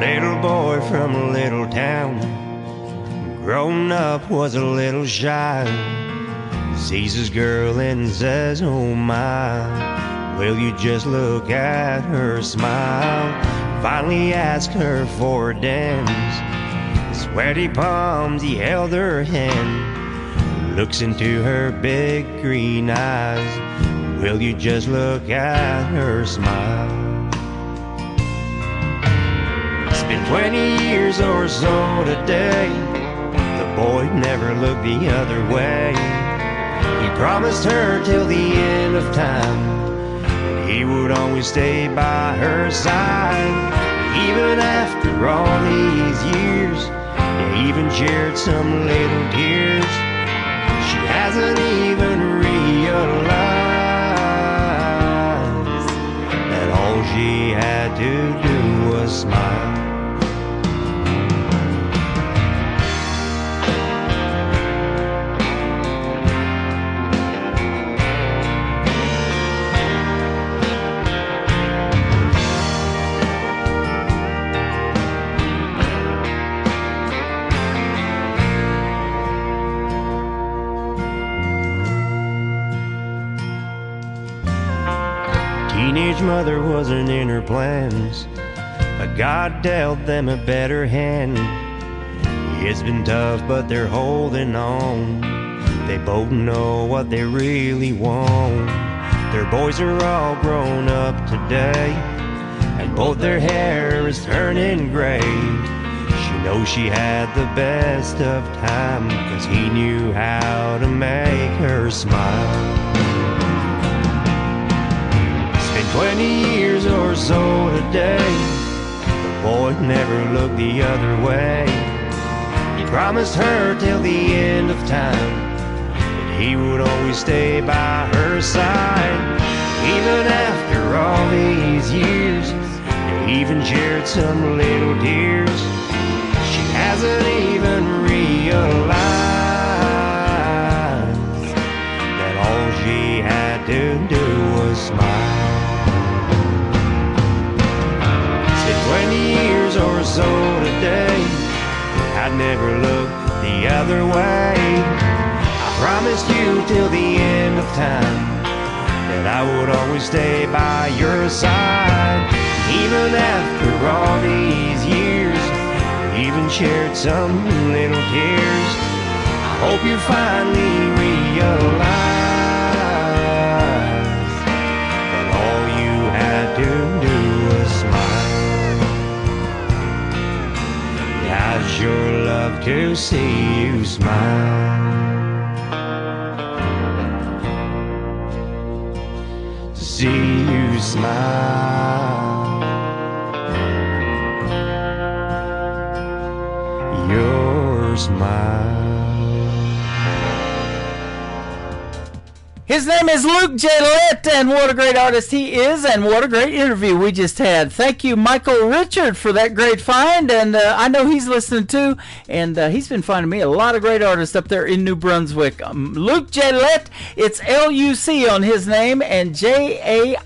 Little boy from a little town, grown up was a little shy. Sees his girl and says, oh my, will you just look at her smile? Finally asked her for a dance. Sweaty palms, he held her hand, looks into her big green eyes. Will you just look at her smile? It's been 20 years or so today, the boy never looked the other way. He promised her till the end of time that he would always stay by her side. Even after all these years, they even shared some little tears. She hasn't even realized that all she had to do was smile. Teenage mother wasn't in her plans, but God dealt them a better hand. It's been tough, but they're holding on. They both know what they really want. Their boys are all grown up today, and both their hair is turning gray. She knows she had the best of time, 'cause he knew how to make her smile. 20 years or so today, the boy never looked the other way. He promised her till the end of time that he would always stay by her side. Even after all these years, they even shared some little tears. She hasn't even realized that all she had to do was smile. 20 years or so today, I'd never look the other way. I promised you till the end of time that I would always stay by your side. Even after all these years, even shared some little tears. I hope you finally realize that all you had to do was smile. I'd sure love to see you smile. smile. Your smile. His name is Luke Joliet, and what a great artist he is, and what a great interview we just had. Thank you, Michael Richard, for that great find, and I know he's listening too, and he's been finding me a lot of great artists up there in New Brunswick. Luke Joliet, it's L-U-C on his name, and J-A-I-L-L-E-T.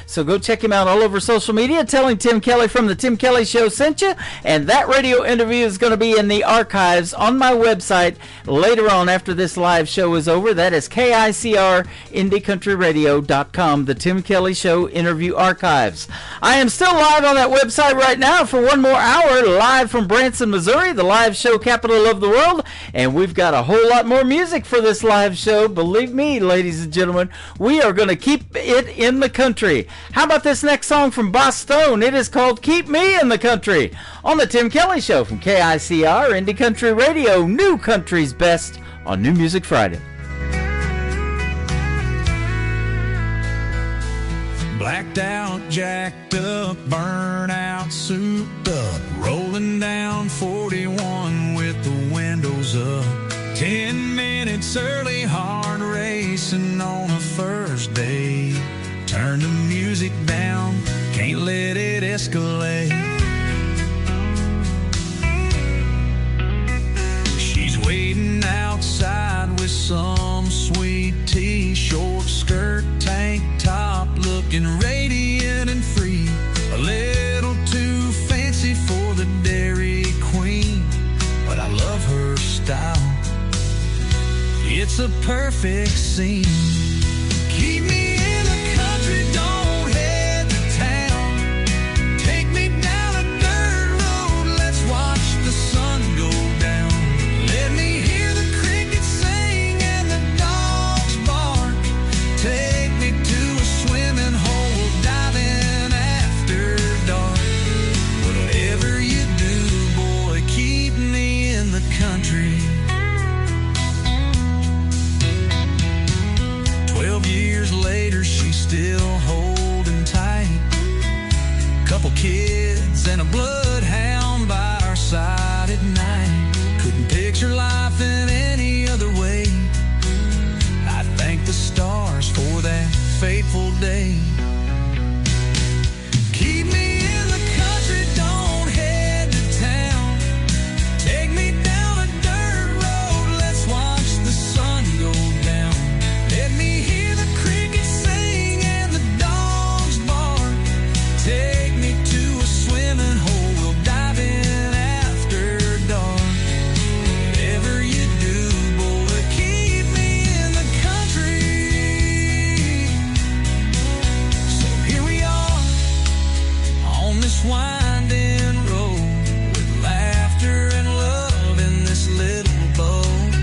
So go check him out all over social media. Telling Tim Kelly from the Tim Kelly Show sent you, and that radio interview is going to be in the archives on my website later on after this live show is over. That is KICR-IndieCountryRadio.com, the Tim Kelly Show interview archives. I am still live on that website right now for one more hour, live from Branson, Missouri, the live show capital of the world, and we've got a whole lot more music for this live show. Believe me, ladies and gentlemen, we are going to keep it in the country. How about this next song from Boss Stone? It is called Keep Me in the Country on the Tim Kelly Show from KICR, Indie Country Radio, New Country's Best on New Music Friday. Blacked out, jacked up, burnt out, souped up, rolling down 41 with the windows up. 10 minutes early, hard racing on a first day. Turn the music down, can't let it escalate. She's waiting outside with some sweet tea, short skirt, tank top, looking radiant and free. A little too fancy for the Dairy Queen, but I love her style. It's a perfect scene. Keep me in the country, don't head to town. Take me down a dirt road, let's watch the sun go down. Let me hear the crickets sing and the dogs bark. Take me to a swimming hole, we'll dive in after dark. Whatever you do, boy, keep me in the country. 12 years later, she's still holding tight. Couple kids and a bloodhound by our side at night. Couldn't picture life in any other way. I thank the stars for that fateful day. Keep me in the country, don't head to town. Take me down a dirt road, let's watch the sun go down. Let me hear the crickets sing and the dogs bark. Take me to a swimming hole, we'll dive in after dark. Whatever you do, boy, keep me in the country. So here we are on this winding road, with laughter and love in this little boat.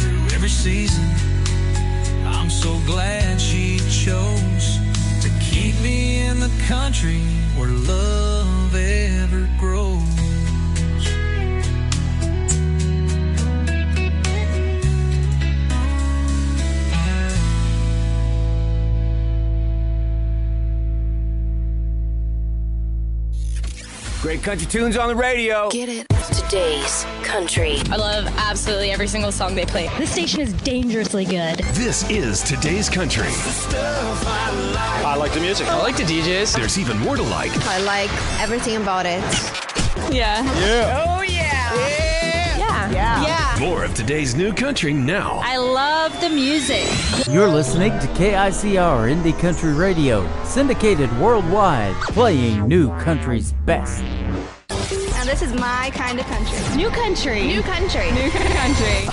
Through every season, I'm so glad she chose to keep me in the country where love ever grows. Great country tunes on the radio. Get it? Today's country. I love absolutely every single song they play. This station is dangerously good. This is Today's Country. I like the music. I like the DJs. There's even more to like. I like everything about it. Yeah. Yeah. Oh, yeah. Yeah. Yeah. More of today's new country now. I love the music. You're listening to KICR Indie Country Radio, syndicated worldwide, playing New Country's best. Now this is my kind of country. New country. New country. New country.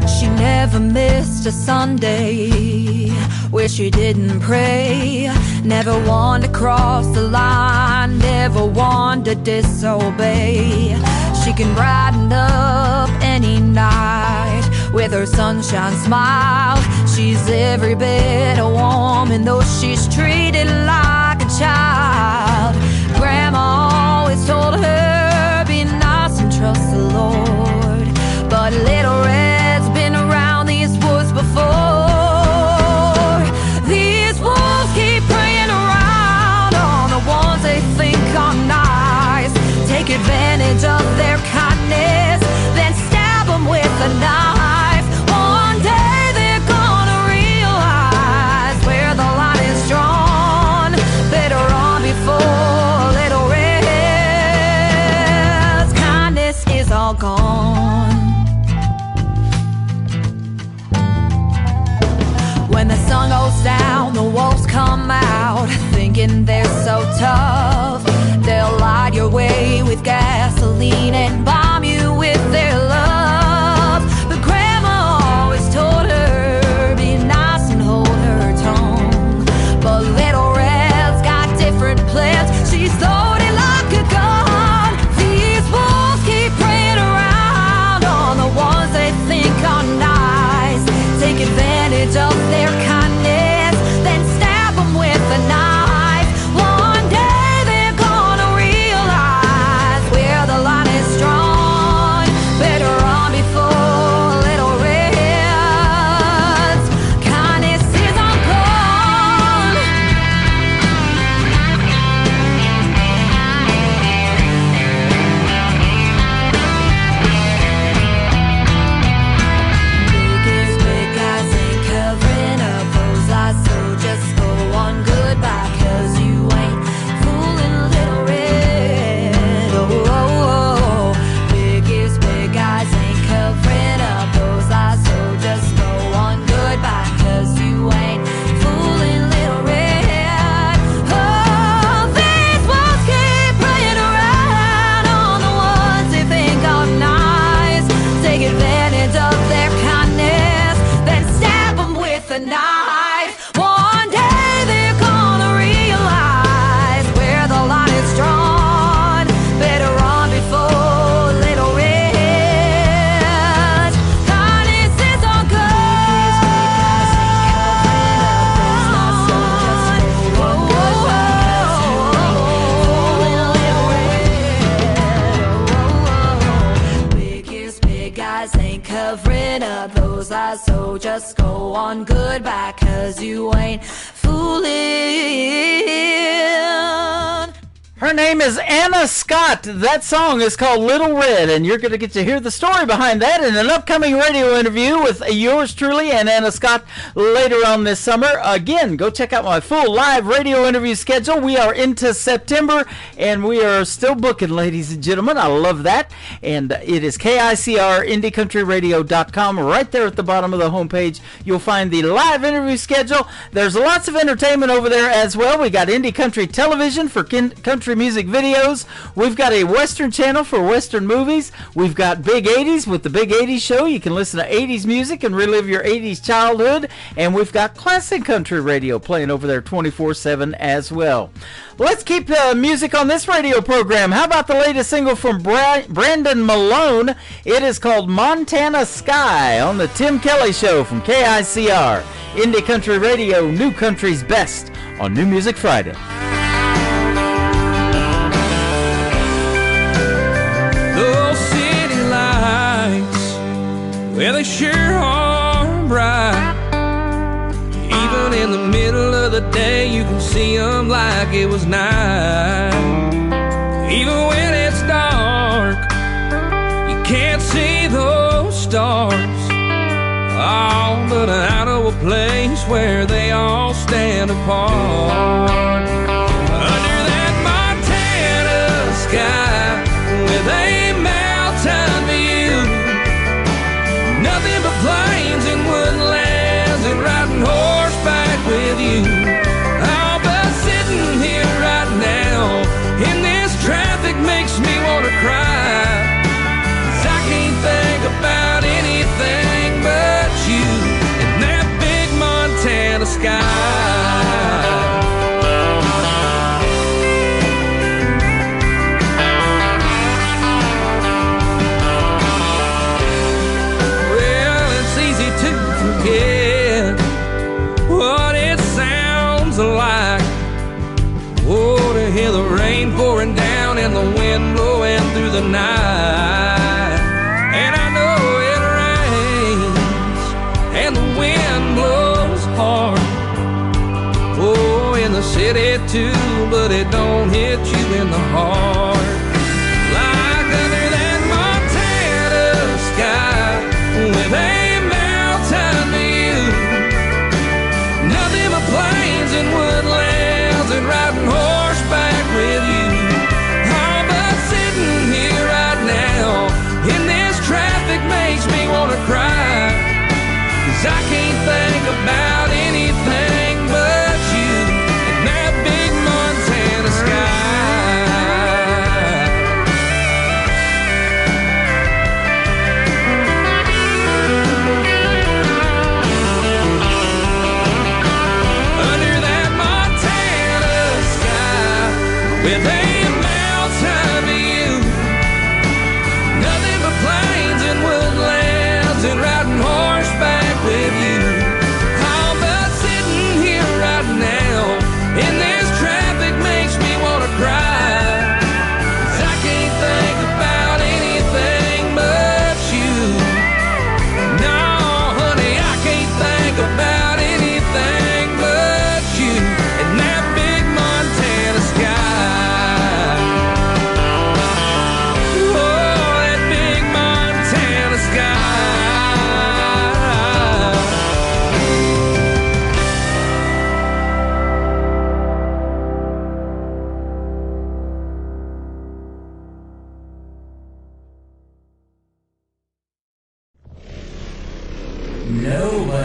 She never missed a Sunday where she didn't pray. Never wanted to cross the line, never wanted to disobey. She can brighten up any night with her sunshine smile. She's every bit a woman, though she's treated like a child. Grandma always told her, be nice and trust the Lord. But little Red gone. When the sun goes down, the wolves come out, thinking they're so tough. They'll light your way with gasoline and bomb you with their love. But Grandma always told her, be nice and hold her tongue. But Little Red's got different plans. She's loaded like a gun. These wolves keep preying around on the ones they think are nice. Take advantage of their kindness, then stab them with a knife. One day they're gonna realize where the line is drawn. Better run before Little Red's kindness is all gone. Biggest big guys ain't covering up those lies, so just go on goodbye, 'cause you ain't fooling Little Red. Oh, oh, oh. Biggest big guys ain't covering up those lies, so just go on goodbye, 'cause you ain't fooling Little Red. Oh, these wolves keep preying around on the ones they think are nice. Take advantage of their kindness, then stab them with a knife. One day they're gonna realize where the line is drawn. Better run before Little Red. Kindness is all good. Biggest big guys ain't covering up those lies, so just go on goodbye, 'cause you ain't fooling. Her name is Anna Scott. That song is called Little Red, and you're going to get to hear the story behind that in an upcoming radio interview with yours truly and Anna Scott later on this summer. Again, go check out my full live radio interview schedule. We are into September, and we are still booking, ladies and gentlemen. I love that. And it is KICR, IndieCountryRadio.com. Right there at the bottom of the homepage, you'll find the live interview schedule. There's lots of entertainment over there as well. We got Indie Country Television for country music videos. We've got a Western channel for Western movies. We've got Big 80s with the Big 80s Show. You can listen to 80s music and relive your 80s childhood. And we've got classic country radio playing over there 24/7 as well. Let's keep music on this radio program. How about the latest single from Brandon Malone? It is called Montana Sky on the Tim Kelly Show from KICR. Indie Country Radio, New Country's Best on New Music Friday. Those city lights, well, they sure are bright. Even in the middle of the day, you can see them like it was night. Even when it's dark, you can't see those stars. Oh, but out of a place where they all stand apart. Under that Montana sky, with a mountain view, nothing but plains and woodlands, and riding horseback with you. Oh, but sitting here right now in this traffic makes me want to cry, 'cause I can't think about anything but you and that big Montana sky. What it sounds like. Oh, to hear the rain pouring down and the wind blowing through the night. And I know it rains and the wind blows hard. Oh, in the city too, but it don't hit you in the heart. Like under that Montana sky with a mountain view, nothing but plains and woodlands, and riding horseback with you. Oh, but sitting here right now in the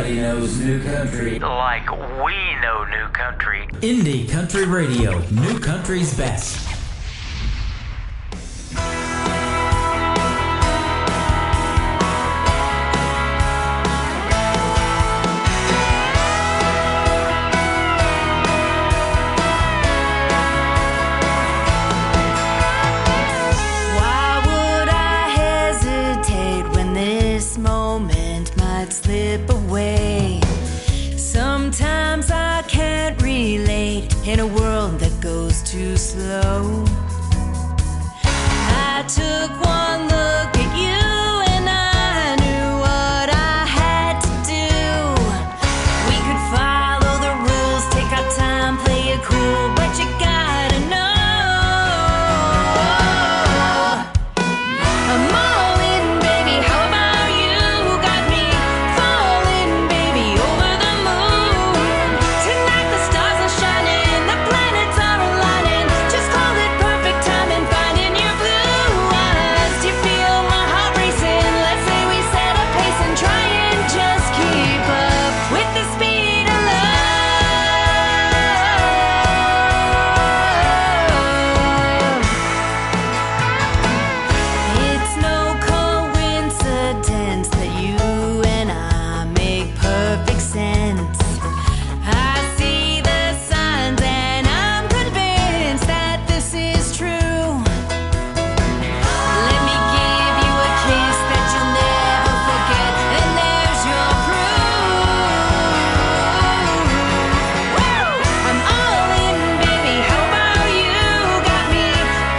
Everybody knows new country. Like we know new country. Indie Country Radio, new country's best. Slip away. Sometimes I can't relate in a world that goes too slow. I took one look at you and I knew what I had to do. We could follow the rules, take our time, play it cool, but you gotta know I'm all in, baby. How about you? Got me falling, baby, over the moon. Tonight the stars are shining, the planets are aligning. Just call it perfect timing, finding your blue eyes. Do you feel my heart racing? Let's say we set a pace and try and just keep up with the speed of love. It's no coincidence that you and I make perfect sense. I see the signs and I'm convinced that this is true. Let me give you a kiss that you'll never forget, and there's your proof. I'm all in, baby. How about you? Got me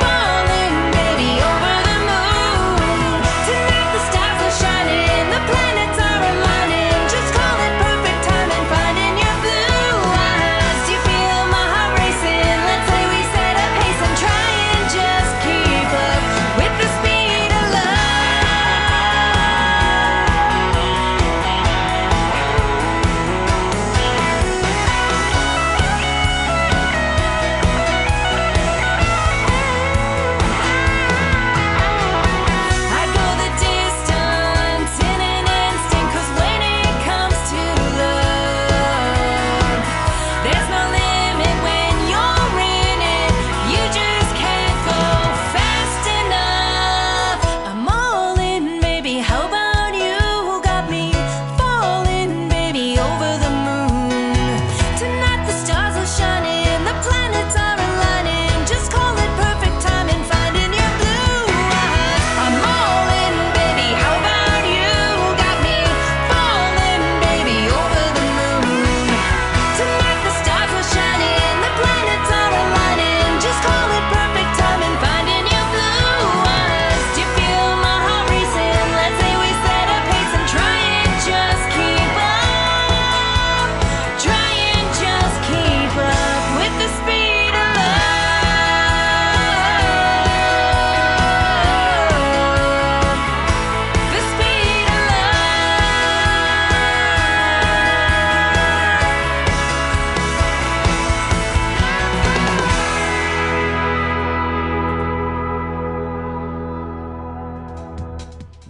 falling, baby, over the moon. Tonight the stars are shining, the planets are aligning. Just call it perfect timing, finding your blue eyes. Do you feel my heart racing? Let's say we set a pace and try and just keep up with the speed of I'd go the distance in an instant, 'cause when it comes to love, there's no limit when you're in it. You just can't go fast enough. I'm all in, baby. How about you? Got me falling, baby, over the moon. Tonight the stars are shining, the planets are aligning. Just call it perfect timing, finding your blue eyes. I'm all in, baby. How about you? Got me falling, baby, over the moon. Tonight the stars are shining, the planets are aligning. Just call it perfect timing, finding your blue eyes. Do you feel my heart racing? Let's say we set a pace and try and just keep up. Try and just keep up with the speed of love. The speed of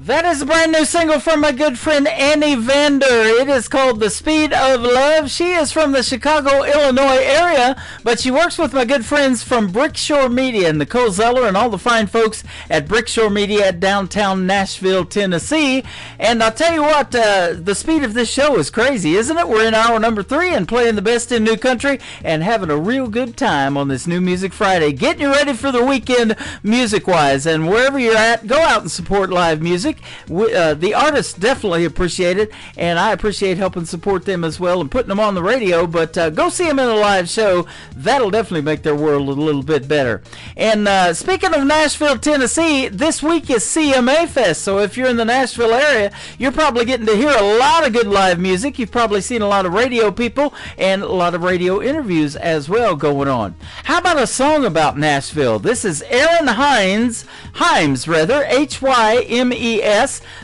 That is a brand new single from my good friend Annie Vander. It is called The Speed of Love. She is from the Chicago, Illinois area, but she works with my good friends from Brickshore Media, Nicole Zeller and all the fine folks at Brickshore Media at downtown Nashville, Tennessee. And I'll tell you what, the speed of this show is crazy, isn't it? We're in hour number 3 and playing the best in new country and having a real good time on this New Music Friday. Getting you ready for the weekend music-wise. And wherever you're at, go out and support live music. The artists definitely appreciate it, and I appreciate helping support them as well and putting them on the radio. But go see them in a live show. That'll definitely make their world a little bit better. And speaking of Nashville, Tennessee, this week is CMA Fest. So if you're in the Nashville area, you're probably getting to hear a lot of good live music. You've probably seen a lot of radio people and a lot of radio interviews as well going on. How about a song about Nashville? This is Aaron Himes, Hymes, Hymes.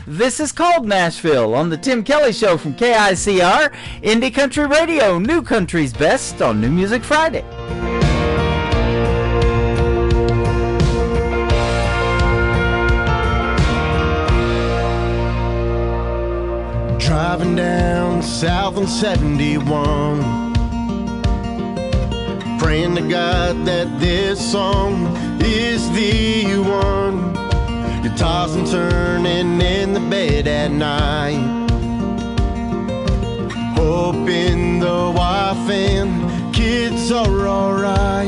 This is called Nashville on the Tim Kelly Show from KICR, Indie Country Radio, New Country's Best on New Music Friday. Driving down the south on 71, praying to God that this song is the one. You're tossing, turning in the bed at night, hoping the wife and kids are alright.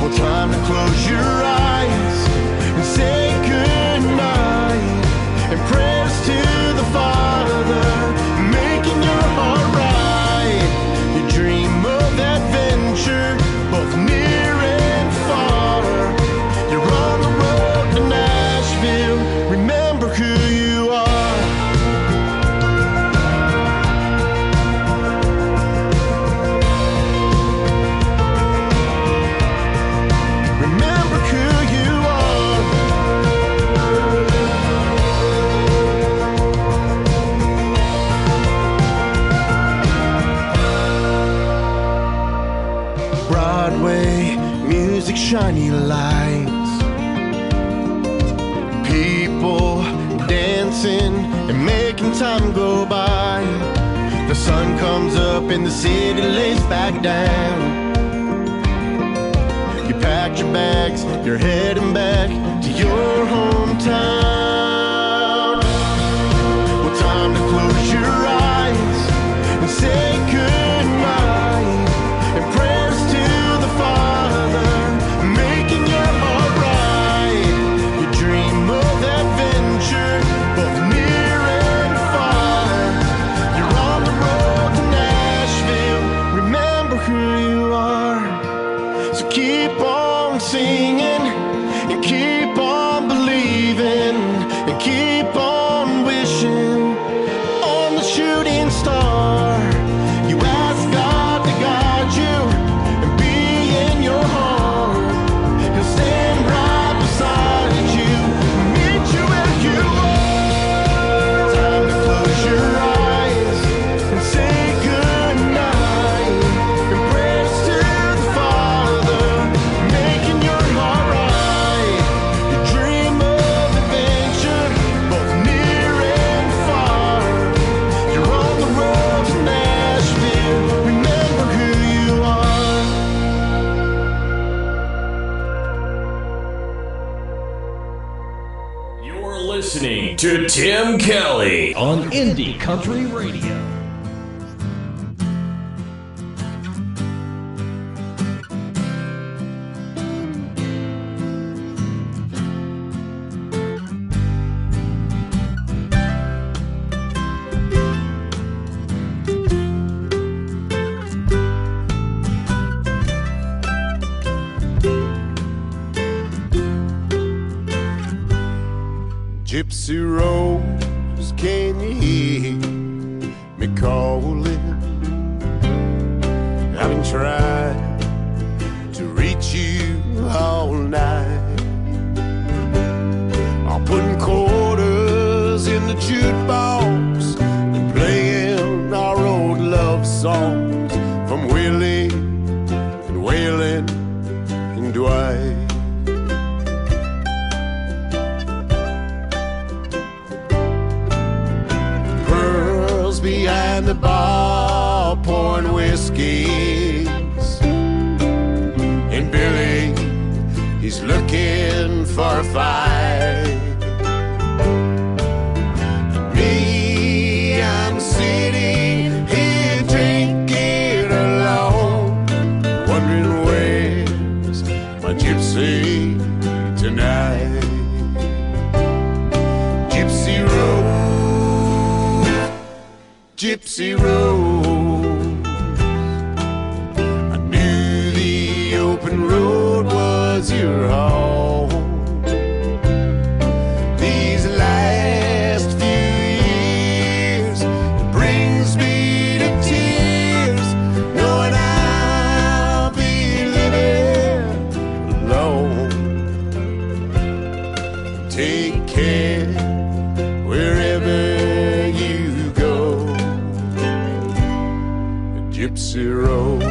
Well, time to close your eyes and say goodnight, and prayers to the Father, making your heart right. You dream of adventure, both near and far. You're on the road to Nashville, remember who you are. Remember who you are. Broadway, music, shiny lights, people dancing and making time go by. The sun comes up and the city lays back down. You packed your bags, you're heading back to your hometown. Well, time to close your eyes and say goodnight, and prayers to the Father, making your heart right. You dream of adventure, both near and far. You're on the road to Nashville, remember who you are. So keep on singing and keep on believing and keep on wishing on the shooting star. You ask God to guide you and be in your heart. He'll stand right beside you, meet you where you are. Time to close your eyes and say goodnight, and prayers to the Father, making your heart right. You dream of adventure, both near and far. You're on the road to Nashville, remember who you are. You're listening to Tim Kelly on Indie Country Radio. Gypsy Rose, can you hear me calling? I've been trying to reach you all night. I'm putting quarters in the jukebox and playing our old love songs from Willie and Waylon and Dwight. Behind the bar pouring whiskeys, and Billy, he's looking for a fight. Me, I'm sitting here drinking alone, wondering where's my gypsy tonight. Gypsy Rose, Gypsy Rose, I knew the open road was your home. These last few years, it brings me to tears, knowing I'll be living alone. Take care wherever you go, Gypsy Rose.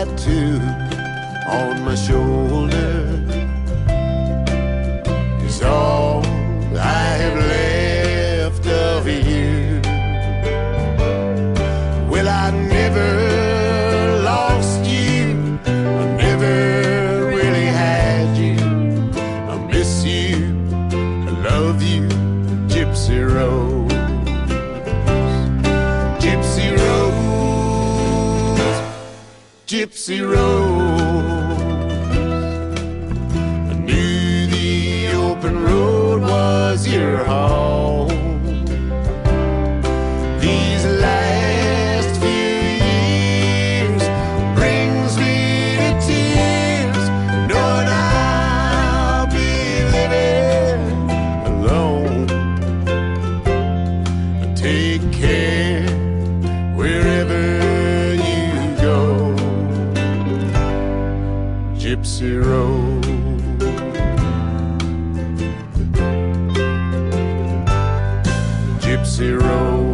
tattoo on my shoulder is all I have left of you. Well, I never lost you, I never really had you. I miss you, I love you, Gypsy Rose. Gypsy Rose, Gypsy Rose. I knew the open road was your home. These last few years brings me to tears, knowing I'll be living alone. Take care wherever you go, Gypsy Rose. Gypsy Rose.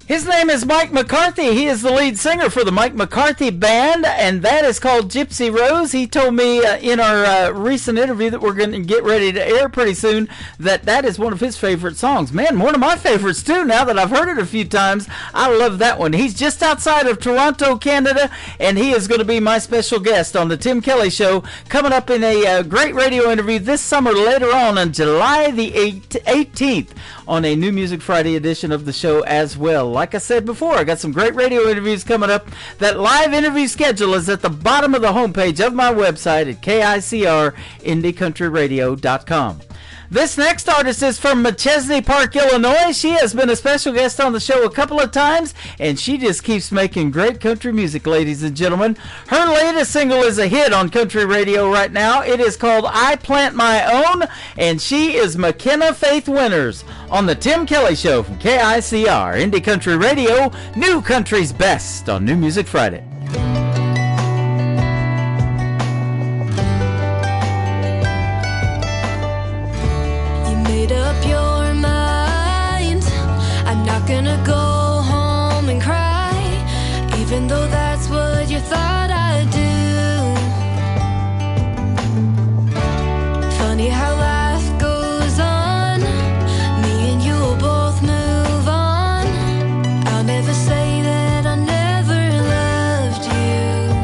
His name is Mike McCarthy. He is the lead singer for the Mike McCarthy Band, and that is called Gypsy Rose. He told me in our recent interview that we're going to get ready to air pretty soon that that is one of his favorite songs. Man, one of my favorites too, now that I've heard it a few times. I love that one. He's just outside of Toronto, Canada, and he is going to be my special guest on the Tim Kelly Show, coming up in a great radio interview this summer later on July the 18th on a New Music Friday edition of the show as well. Like I said before, I got some great radio interviews coming up. That live interview schedule is at the bottom of the homepage of my website at KICRIndieCountryRadio.com. This next artist is from Machesney Park, Illinois. She has been a special guest on the show a couple of times, and she just keeps making great country music, ladies and gentlemen. Her latest single is a hit on country radio right now. It is called I Plant My Own, and she is McKenna Faith Winters on the Tim Kelly Show from KICR, Indie Country Radio, New Country's Best on New Music Friday. Up your mind, I'm not gonna go home and cry, even though that's what you thought I'd do. Funny how life goes on, me and you will both move on. I'll never say that I never loved you,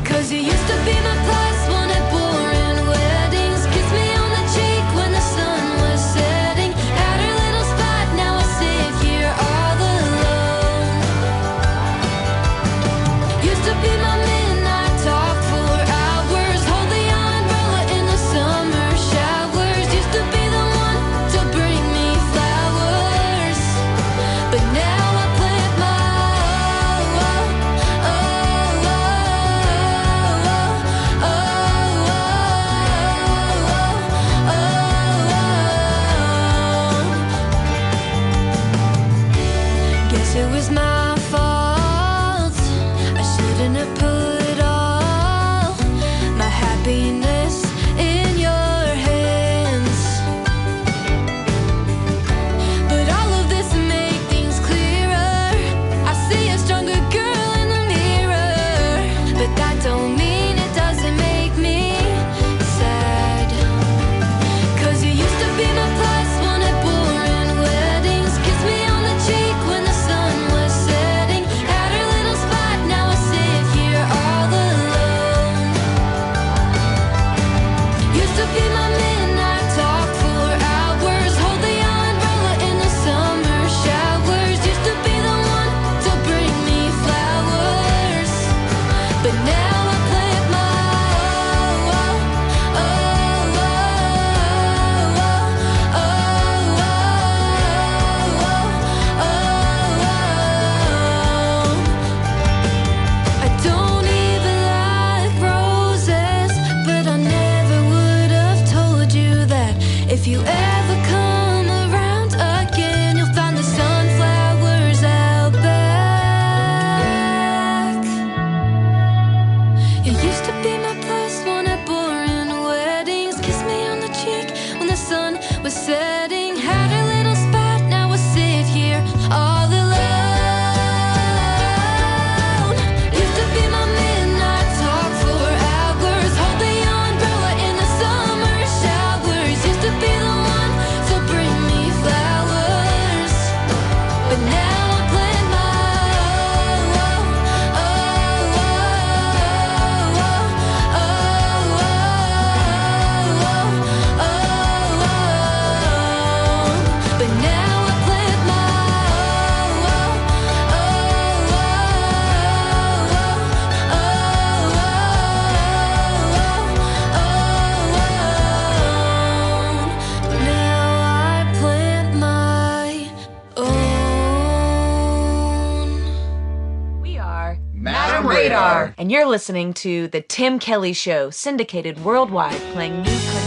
'cause you used to be my plus one at boring weddings, kiss me on the cheek when the sun setting at her little spot. Now I sit here all alone. Used to be my midnight talk for hours, hold the umbrella in the summer showers. Used to be the one to bring me flowers, but now I plant my own. Guess it was my fault. I shouldn't have put all my happiness in your hands. But all of this will make things clearer. I see a stronger girl in the mirror, but that don't mean it doesn't make me sad. 'Cause you used to be my plus one at boring weddings, kiss me on the cheek when the sun was setting. radar. And you're listening to The Tim Kelly Show, syndicated worldwide, playing new country.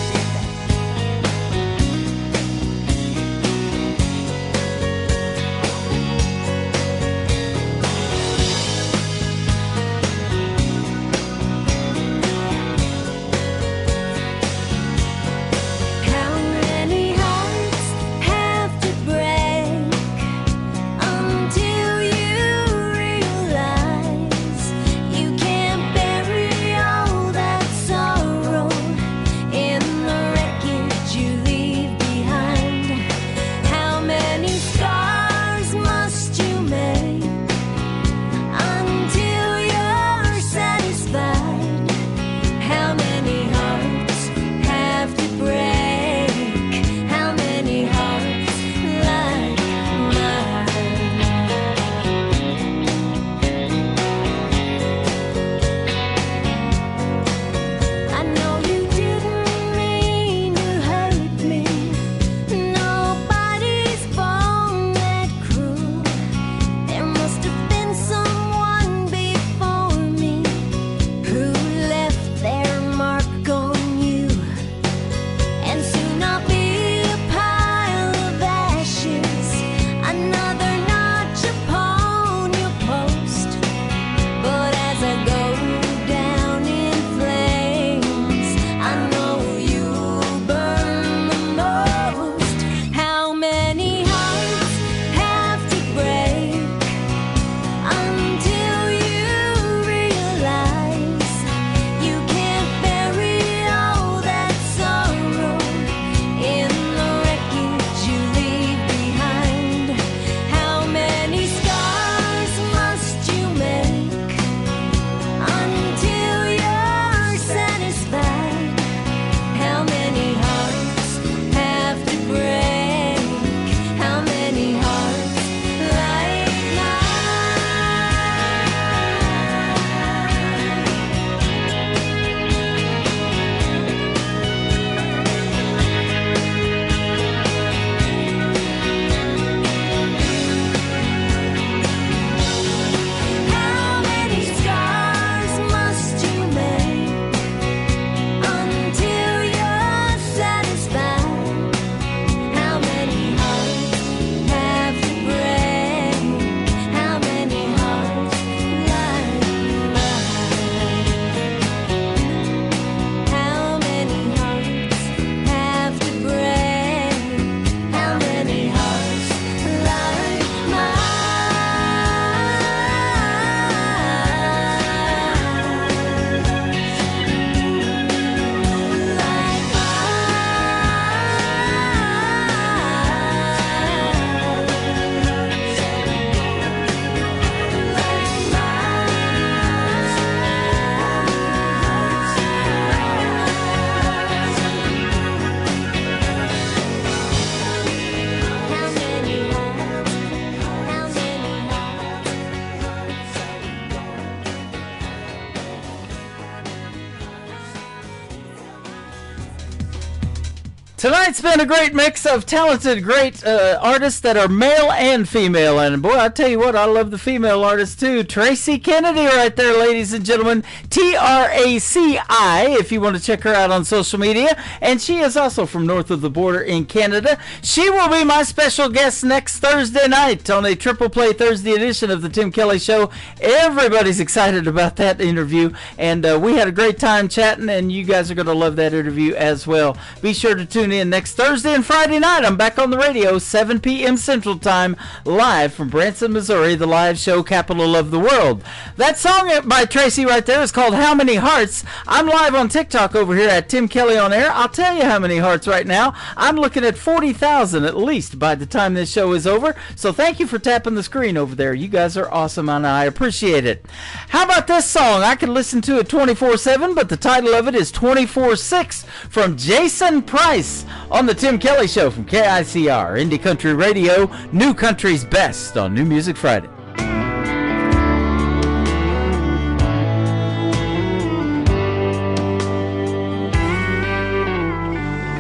Tonight's been a great mix of talented, great artists that are male and female. And boy, I tell you what, I love the female artists too. Tracy Kennedy right there, ladies and gentlemen. TRACI, if you want to check her out on social media. And she is also from north of the border in Canada. She will be my special guest next Thursday night on a Triple Play Thursday edition of the Tim Kelly Show. Everybody's excited about that interview. And we had a great time chatting, and you guys are going to love that interview as well. Be sure to tune in next Thursday and Friday night. I'm back on the radio, 7 p.m. Central Time, live from Branson, Missouri, the live show capital of the world. That song by Tracy right there is called How Many Hearts. I'm live on TikTok over here at Tim Kelly on Air. I'll tell you how many hearts right now. I'm looking at 40,000 at least by the time this show is over. So thank you for tapping the screen over there. You guys are awesome, and I appreciate it. How about this song? I could listen to it 24/7, but the title of it is 24/6 from Jason Price on the Tim Kelly Show from KICR, Indie Country Radio, New Country's Best on New Music Friday.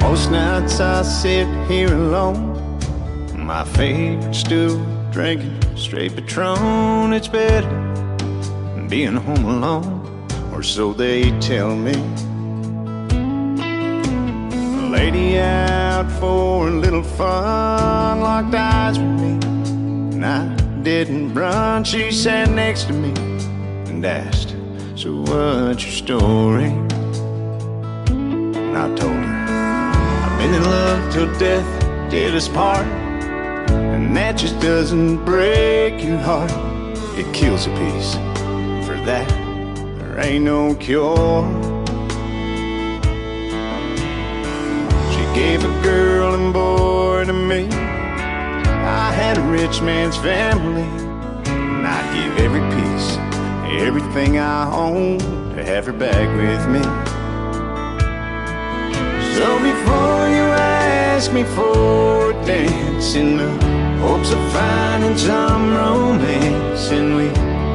Most nights I sit here alone, my favorite stool, drinking straight Patron. It's better than being home alone, or so they tell me. A lady out for a little fun locked eyes with me, and I didn't run. She sat next to me and asked, so what's your story? And I told her, I've been in love till death did us part, and that just doesn't break your heart. It kills a piece. For that, there ain't no cure. She gave a girl and boy to me. I had a rich man's family, and I'd give every piece, everything I own, to have her back with me. So before you ask me for a dance, in the hopes of finding some romance, and we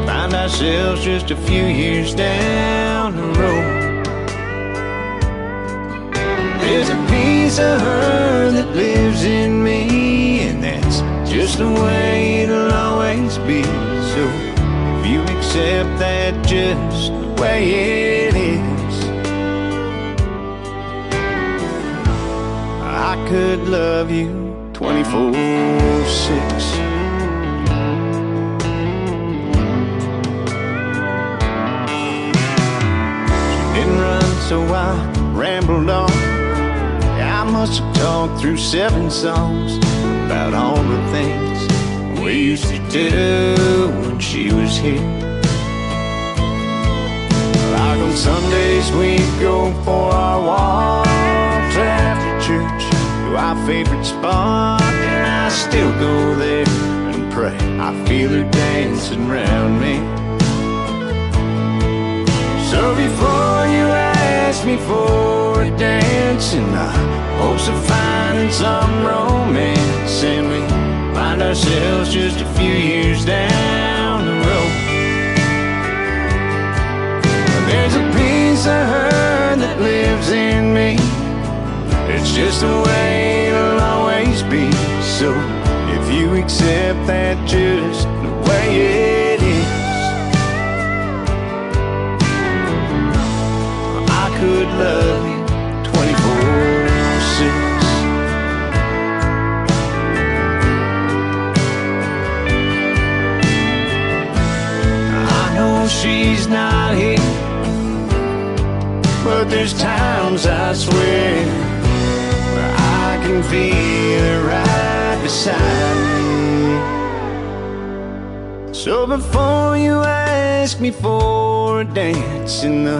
find ourselves just a few years down the road, there's a piece of her that lives in me, and that's just the way it'll always be. So if you accept that just the way it is, I could love you 24/6. She didn't run, so I rambled on. I must have talked through 7 songs about all the things we used to do when she was here. Like on Sundays we'd go for our walks after church to our favorite spot, and I still go there and pray I feel her dancing around me. So before you ask me for a dance, in the hopes of finding some romance, and we find ourselves just a few years down the road, there's a piece of her that lives in me. It's just the way it'll always be. So if you accept that just the way it is, I could love you 24/6. I know she's not here, but there's times I swear I can feel her right beside me. So before you ask me for a dance, in the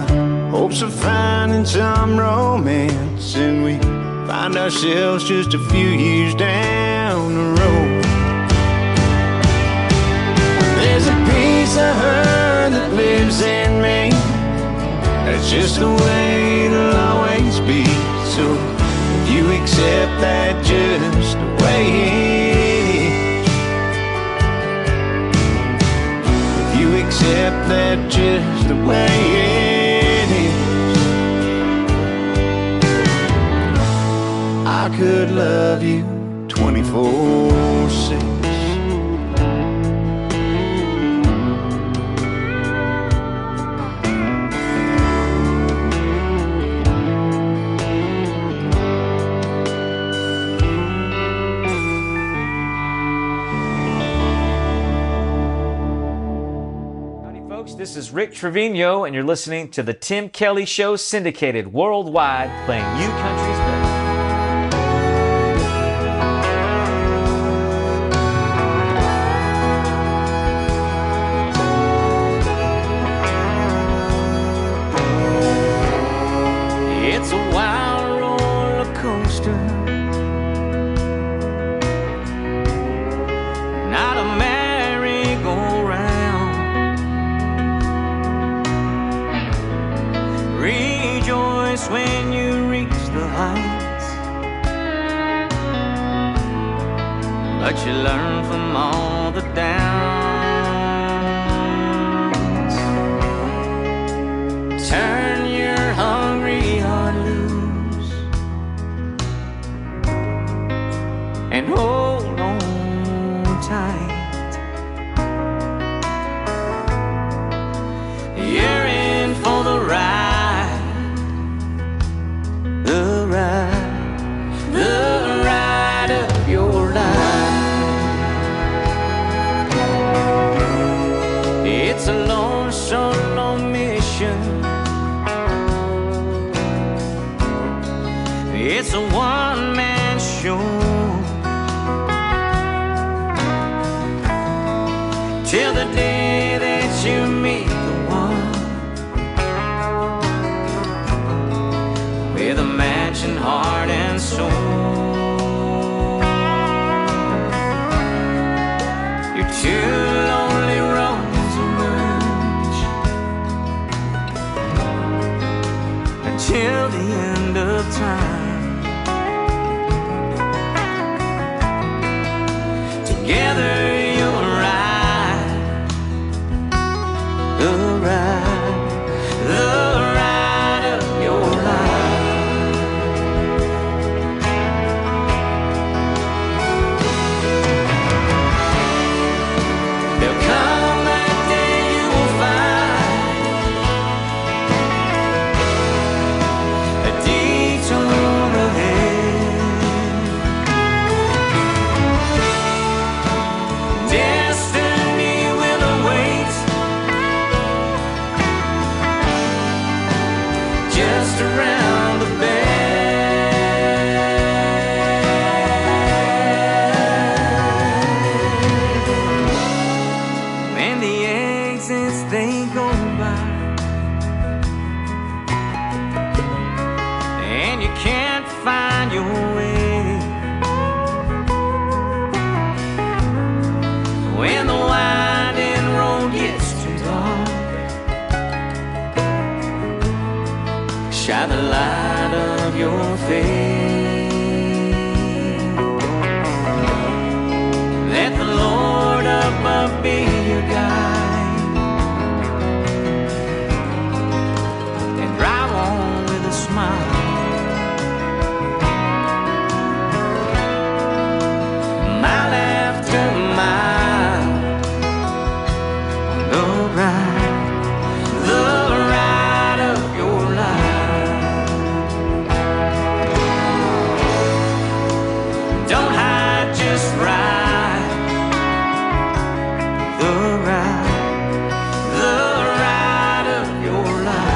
hopes of finding some romance, and we find ourselves just a few years down the road, there's a piece of her that lives in me. That's just the way it'll always be. So you accept that just the way it is, if you accept that just the way it is, I could love you 24/6. This is Rick Trevino, and you're listening to The Tim Kelly Show, syndicated worldwide, playing you country's best. It's a wild roller coaster, not a merry-go-round. Rejoice when you reach the heights, but you learn from all the downs. Turn your hungry heart loose and hold on tight. till the day that you meet the one with a matching heart and soul. You're two lonely roads emerge until the end of time. Together you'll ride the ride of your life. There'll come that day you will find a detour ahead. Destiny will await just around the bend. When the exits they go by and you can't find your way, when the winding road gets too dark, shine the light of your faith. Let the Lord above be your guide, and drive on with a smile. Mile after mile, the ride of your life. Don't hide, just ride the ride of your life.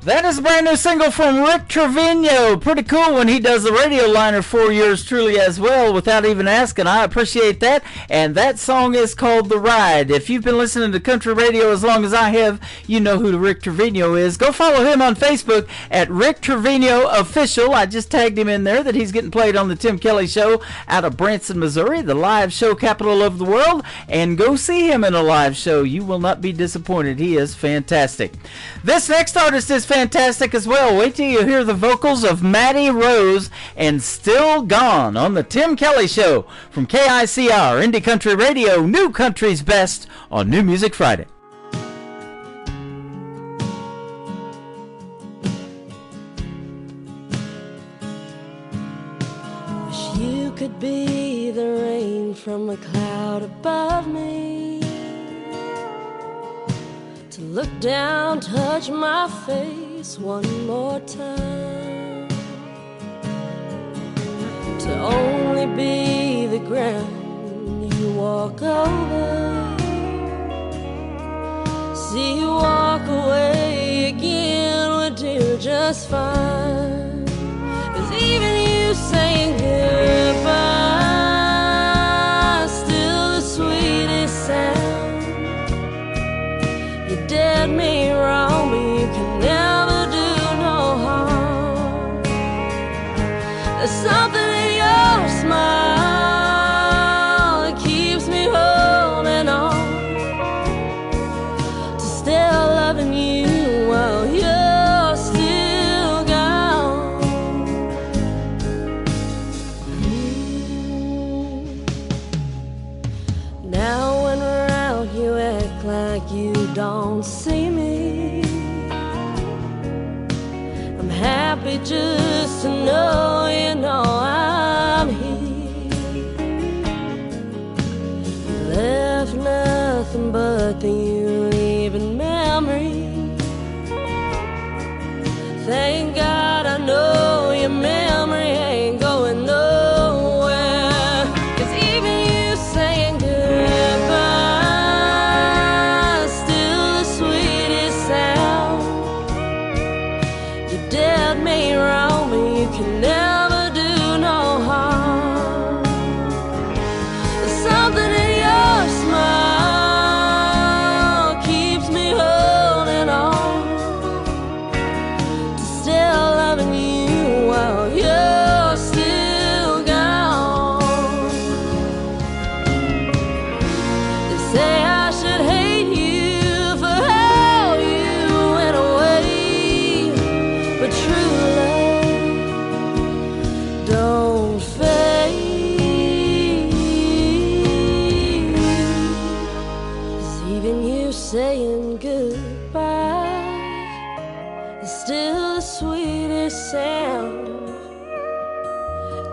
That is a brand new single from Rick Trevino. Pretty cool when he does the radio liner for yours truly as well without even asking. I appreciate that. And that song is called The Ride. If you've been listening to country radio as long as I have, you know who Rick Trevino is. Go follow him on Facebook at Rick Trevino Official. I just tagged him in there that he's getting played on the Tim Kelly Show out of Branson, Missouri, the live show capital of the world. And go see him in a live show. You will not be disappointed. He is fantastic. This next artist is fantastic as well. Wait till you hear the vocals of Maddie Rose and Still Gone on the Tim Kelly Show from KICR, Indie Country Radio, New Country's Best on New Music Friday. Wish you could be the rain from a cloud above me, to look down, touch my face one more time, to only be the ground you walk over, see you walk away again would do just fine. 'Cause even you saying goodbye is still the sweetest sound. You did me wrong, but you can never do no harm. There's something in your smile that keeps me holding on to still loving you while you're still gone. Now when we're out, you act like you don't see me. I'm happy just to know you know I'm here. You left nothing but the you leaving memory. Thank God I know your memory ain't going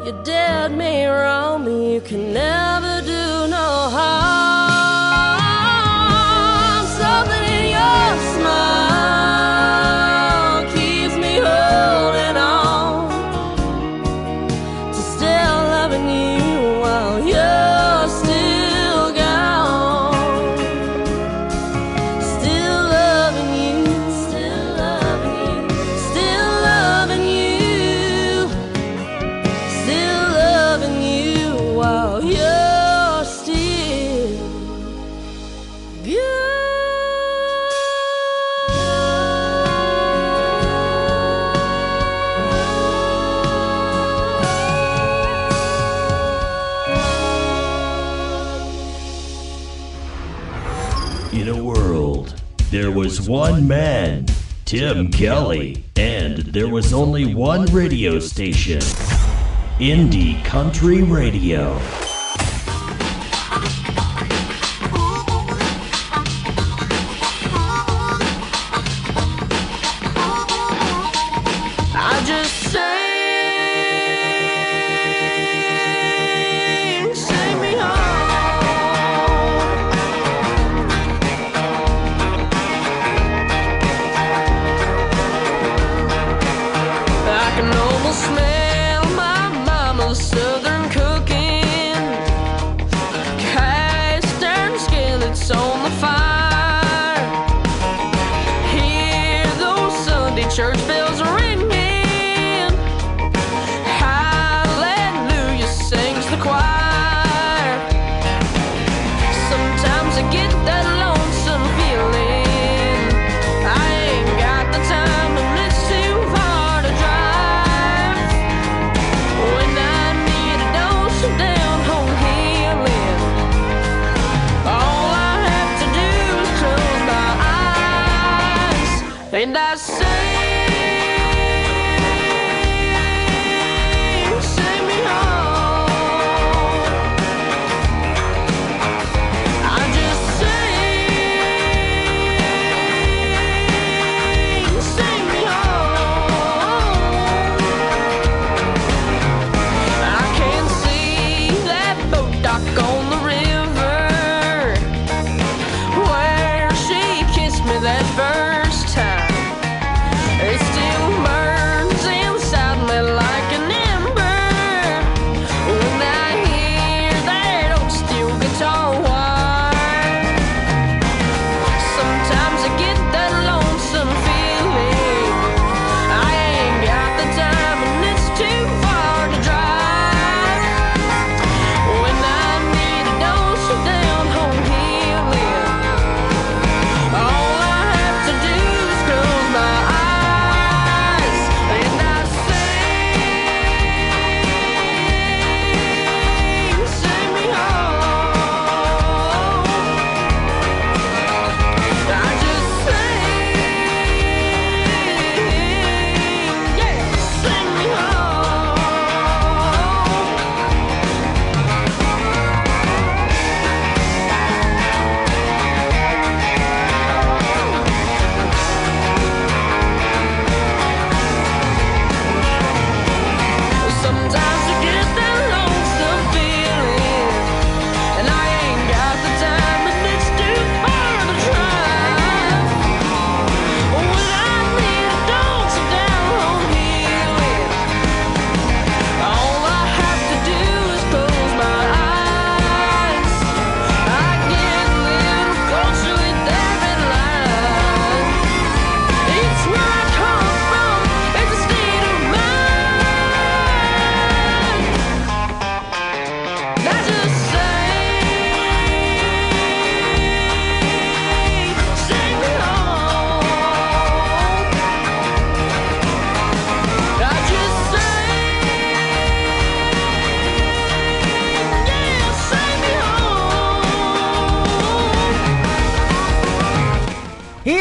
You did me wrong, but you can never do no harm. Something in your smile keeps me holding on to still loving you while you're still gone. Still loving you, still loving you, still loving you, still loving you while you're still gone. In a world, there was one man, Tim Kelly, and there was only one radio station, Indie Country Radio. I just sing me home. I can almost smell my mama's southern cooking, cast iron skillets on the fire. Hear those Sunday church bells ringing. Hallelujah sings the choir. Sometimes I get that lonesome feeling. I ain't got the time, and it's too far to drive.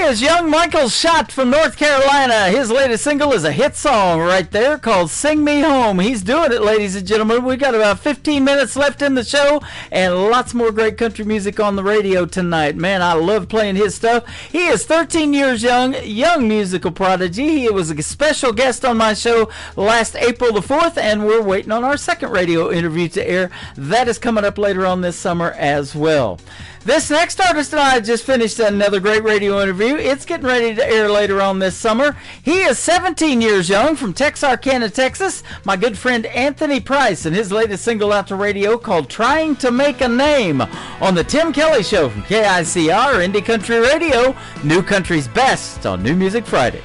is young Michael Schott from North Carolina. His latest single is a hit song right there called Sing Me Home. He's doing it, ladies and gentlemen. We got about 15 minutes left in the show and lots more great country music on the radio tonight. Man, I love playing his stuff. He is 13 years young musical prodigy. He was a special guest on my show last April the 4th, and we're waiting on our second radio interview to air. That is coming up later on this summer as well. This next artist and I just finished another great radio interview. It's getting ready to air later on this summer. He is 17 years young from Texarkana, Texas. My good friend Anthony Price, and his latest single out to radio called Trying to Make a Name on the Tim Kelly Show from KICR Indie Country Radio, New Country's best on New Music Friday.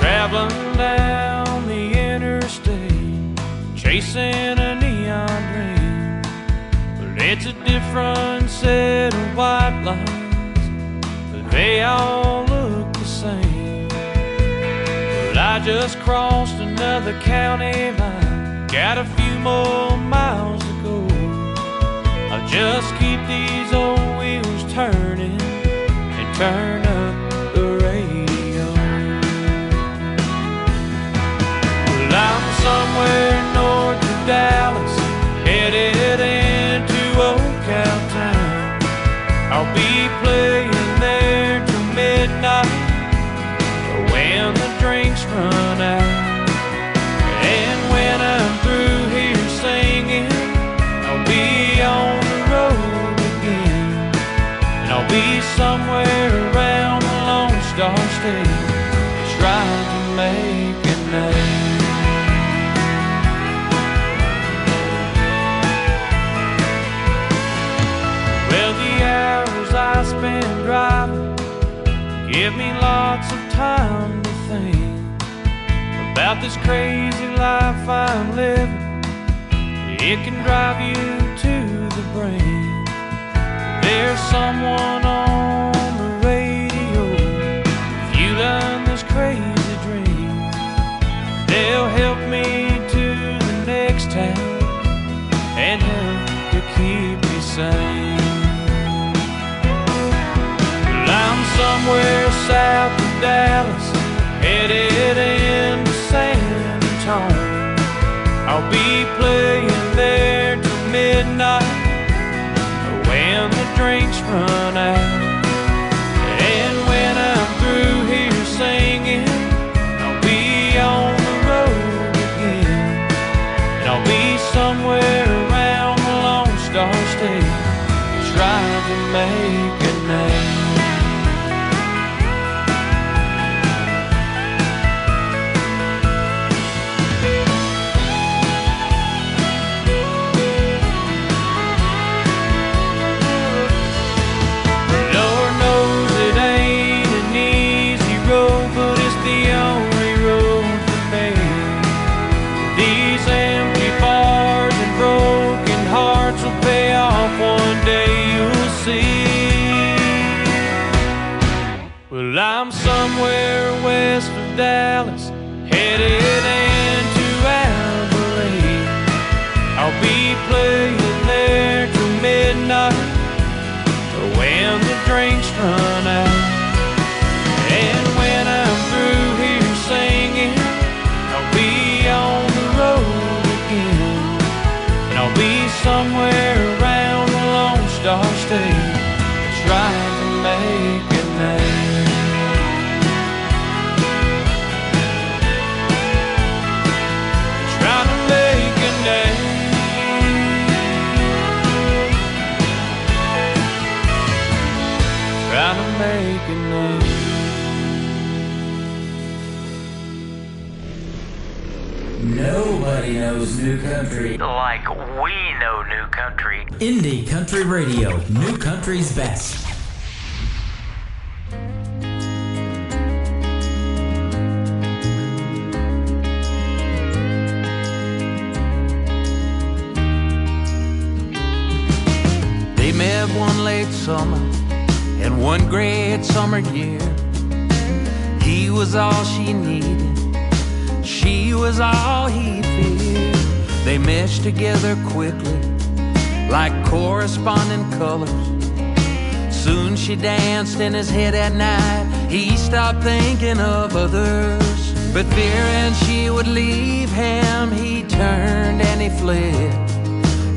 Traveling down the interstate, chasing a neon dream, but it's a different set of white lines, but they all look the same. But I just crossed another county line, got a few more miles to go. I'll just keep these old wheels turning and turn up the radio. I'm somewhere north of Dallas, headed into Old Cow Town. I'll be playing there till midnight, when the drinks run out. And when I'm through here singing, I'll be on the road again. And I'll be somewhere around the Lone Star State, trying to make a name. I spend driving give me lots of time to think about this crazy life I'm living. It can drive you to the brain. There's someone on the radio fueling this crazy dream. They'll help me to the next town and help to keep me sane. I'm somewhere south of Dallas, headed into San Antonio. I'll be playing there till midnight, when the drinks run out. And when I'm through here singing, I'll be on the road again. And I'll be somewhere around the Lone Star State, trying to make a name. Well, I'm somewhere west of Dallas, headed into Abilene. I'll be playing there till midnight, when the drinks run out. And when I'm through here singing, I'll be on the road again. And I'll be somewhere around the Lone Star State, trying to make a name. Make a name. Nobody knows new country like we know new country. Indie Country Radio, New Country's best. They met one late summer and one great summer year. He was all she needed, she was all he feared. They mesh together quickly like corresponding colors. Soon she danced in his head at night. He stopped thinking of others. But fearing she would leave him, he turned and he fled.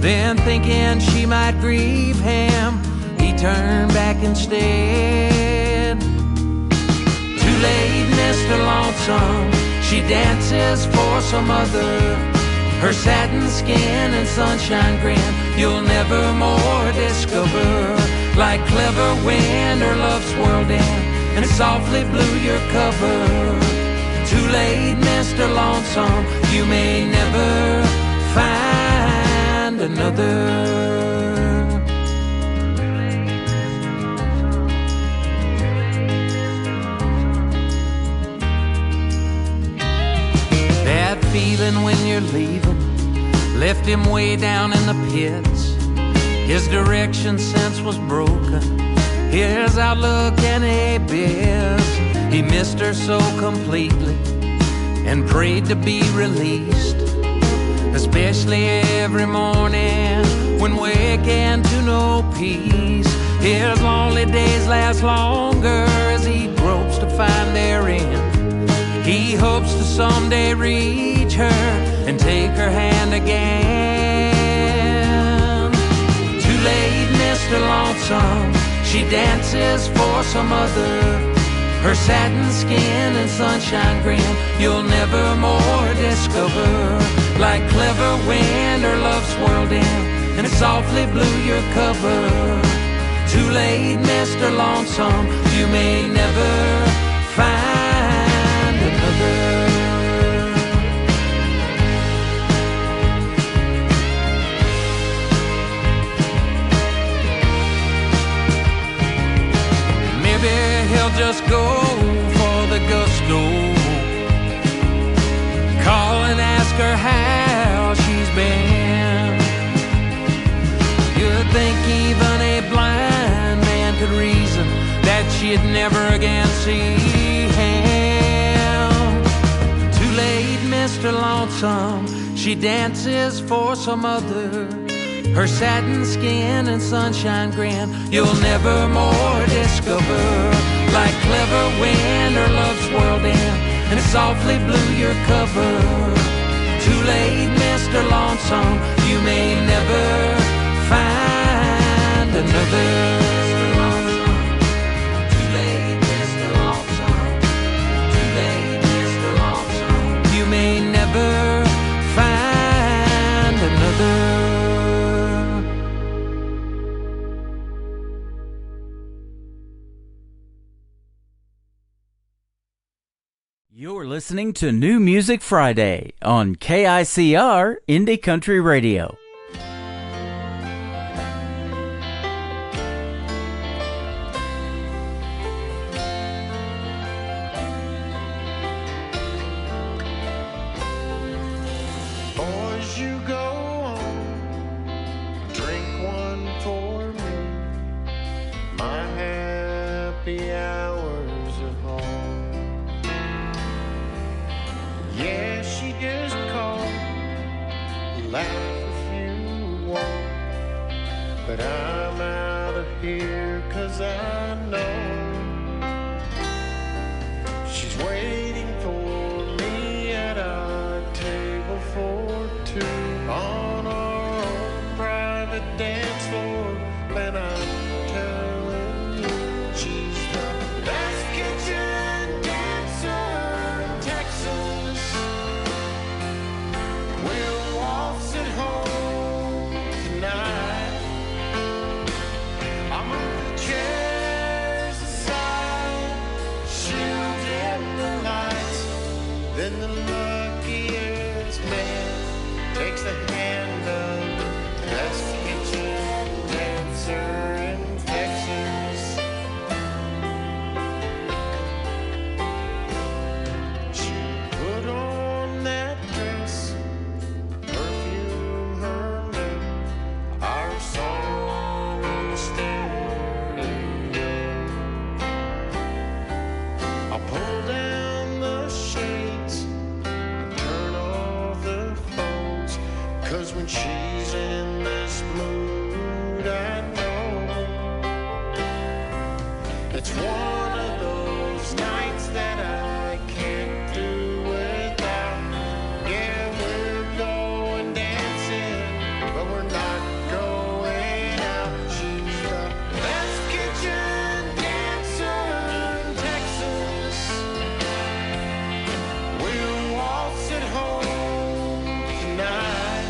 Then thinking she might grieve him, he turned back instead. Too late, Mr. Lonesome, she dances for some other. Her satin skin and sunshine grin you'll never more discover. Like clever wind her love swirled in and softly blew your cover. Too late, Mr. Lonesome, you may never find another. That feeling when you're leaving left him way down in the pits. His direction sense was broken, his outlook an abyss. He missed her so completely and prayed to be released, especially every morning when waking to no peace. His lonely days last longer as he gropes to find their end. He hopes to someday reach her and take her hand again. Too late, Mr. Lonesome, she dances for some other. Her satin skin and sunshine grin you'll never more discover. Like clever wind her love swirled in and softly blew your cover. Too late, Mr. Lonesome, you may never find another. He'll just go for the gusto, call and ask her how she's been. You'd think even a blind man could reason that she'd never again see him. Too late, Mr. Lonesome, she dances for some other. Her satin skin and sunshine grin you'll never more discover. Like clever wind her love swirled in and softly blew your cover. Too late, Mr. Lonesome, you may never find another. Too late, Mr. Lonesome, too late, Mr. Lonesome, you may never find another. You're listening to New Music Friday on KICR Indie Country Radio. Boys, you go on, drink one for me. My happy hours at home. Yeah, she just called, laugh if you want, but I'm out of here 'cause I know she's waiting for me at our table for two on our own private dance floor. And I'm telling you, she's the best kitchen dancer in Texas. We'll waltz at home tonight. I'll move the chairs It's one of those nights that I can't do without. Yeah, we're going dancing, but we're not going out. She's the best kitchen dancer in Texas. We'll waltz at home tonight.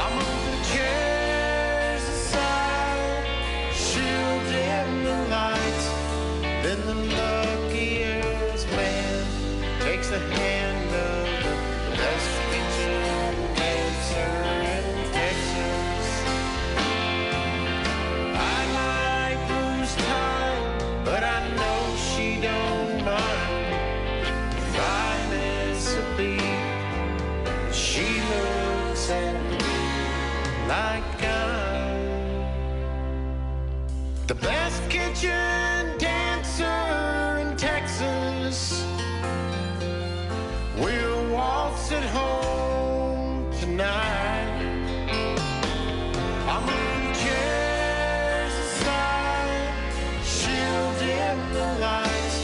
I'll move the chairs aside, she'll dim the lights. Then the luckiest man takes the hand of the best kitchen dancer in Texas. I like lose time, but I know she don't mind. If I miss a beat, she looks at me like I'm the best kitchen dancer in Texas. We'll waltz at home tonight. I'll move the chairs aside, she'll dim the lights.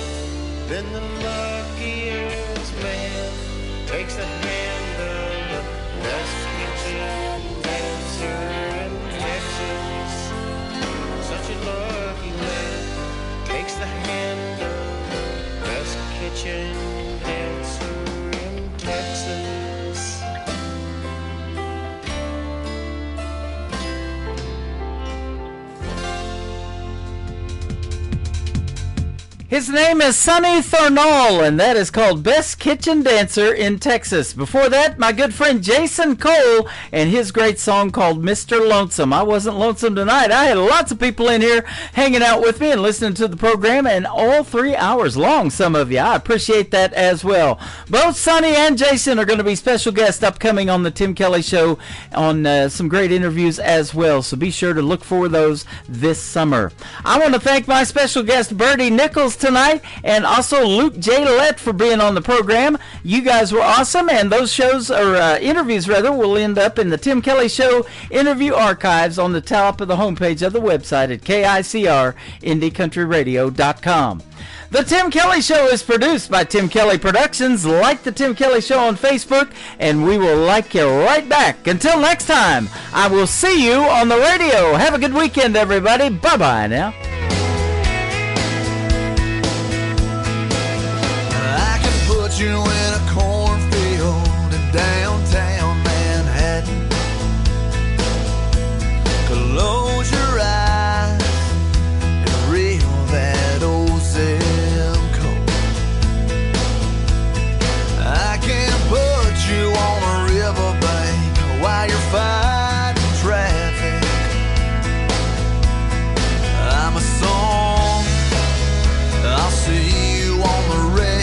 Then the luckiest man takes the hand of the best kitchen dancer in Texas. Such a lucky man takes the hand of the best kitchen dancer in Texas. His name is Sonny Thornall, and that is called Best Kitchen Dancer in Texas. Before that, my good friend Jason Cole and his great song called Mr. Lonesome. I wasn't lonesome tonight. I had lots of people in here hanging out with me and listening to the program, and all 3 hours long, some of you. I appreciate that as well. Both Sonny and Jason are going to be special guests upcoming on the Tim Kelly Show on some great interviews as well, so be sure to look for those this summer. I want to thank my special guest, Bertie Nichols, tonight, and also Luke J. Lett for being on the program. You guys were awesome, and those shows, or interviews rather, will end up in the Tim Kelly Show interview archives on the top of the homepage of the website at KICRIndieCountryRadio.com. The Tim Kelly Show is produced by Tim Kelly Productions. Like the Tim Kelly Show on Facebook, and we will like you right back. Until next time, I will see you on the radio. Have a good weekend, everybody. Bye-bye now. Put you in a cornfield in downtown Manhattan. Close your eyes and reel that old zip code. I can put you on a riverbank while you're fighting traffic. I'm a song, I'll see you on the radio.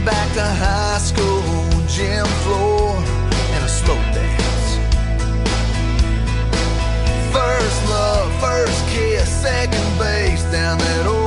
Back to high school, gym floor, and a slow dance. First love, first kiss, second base down that old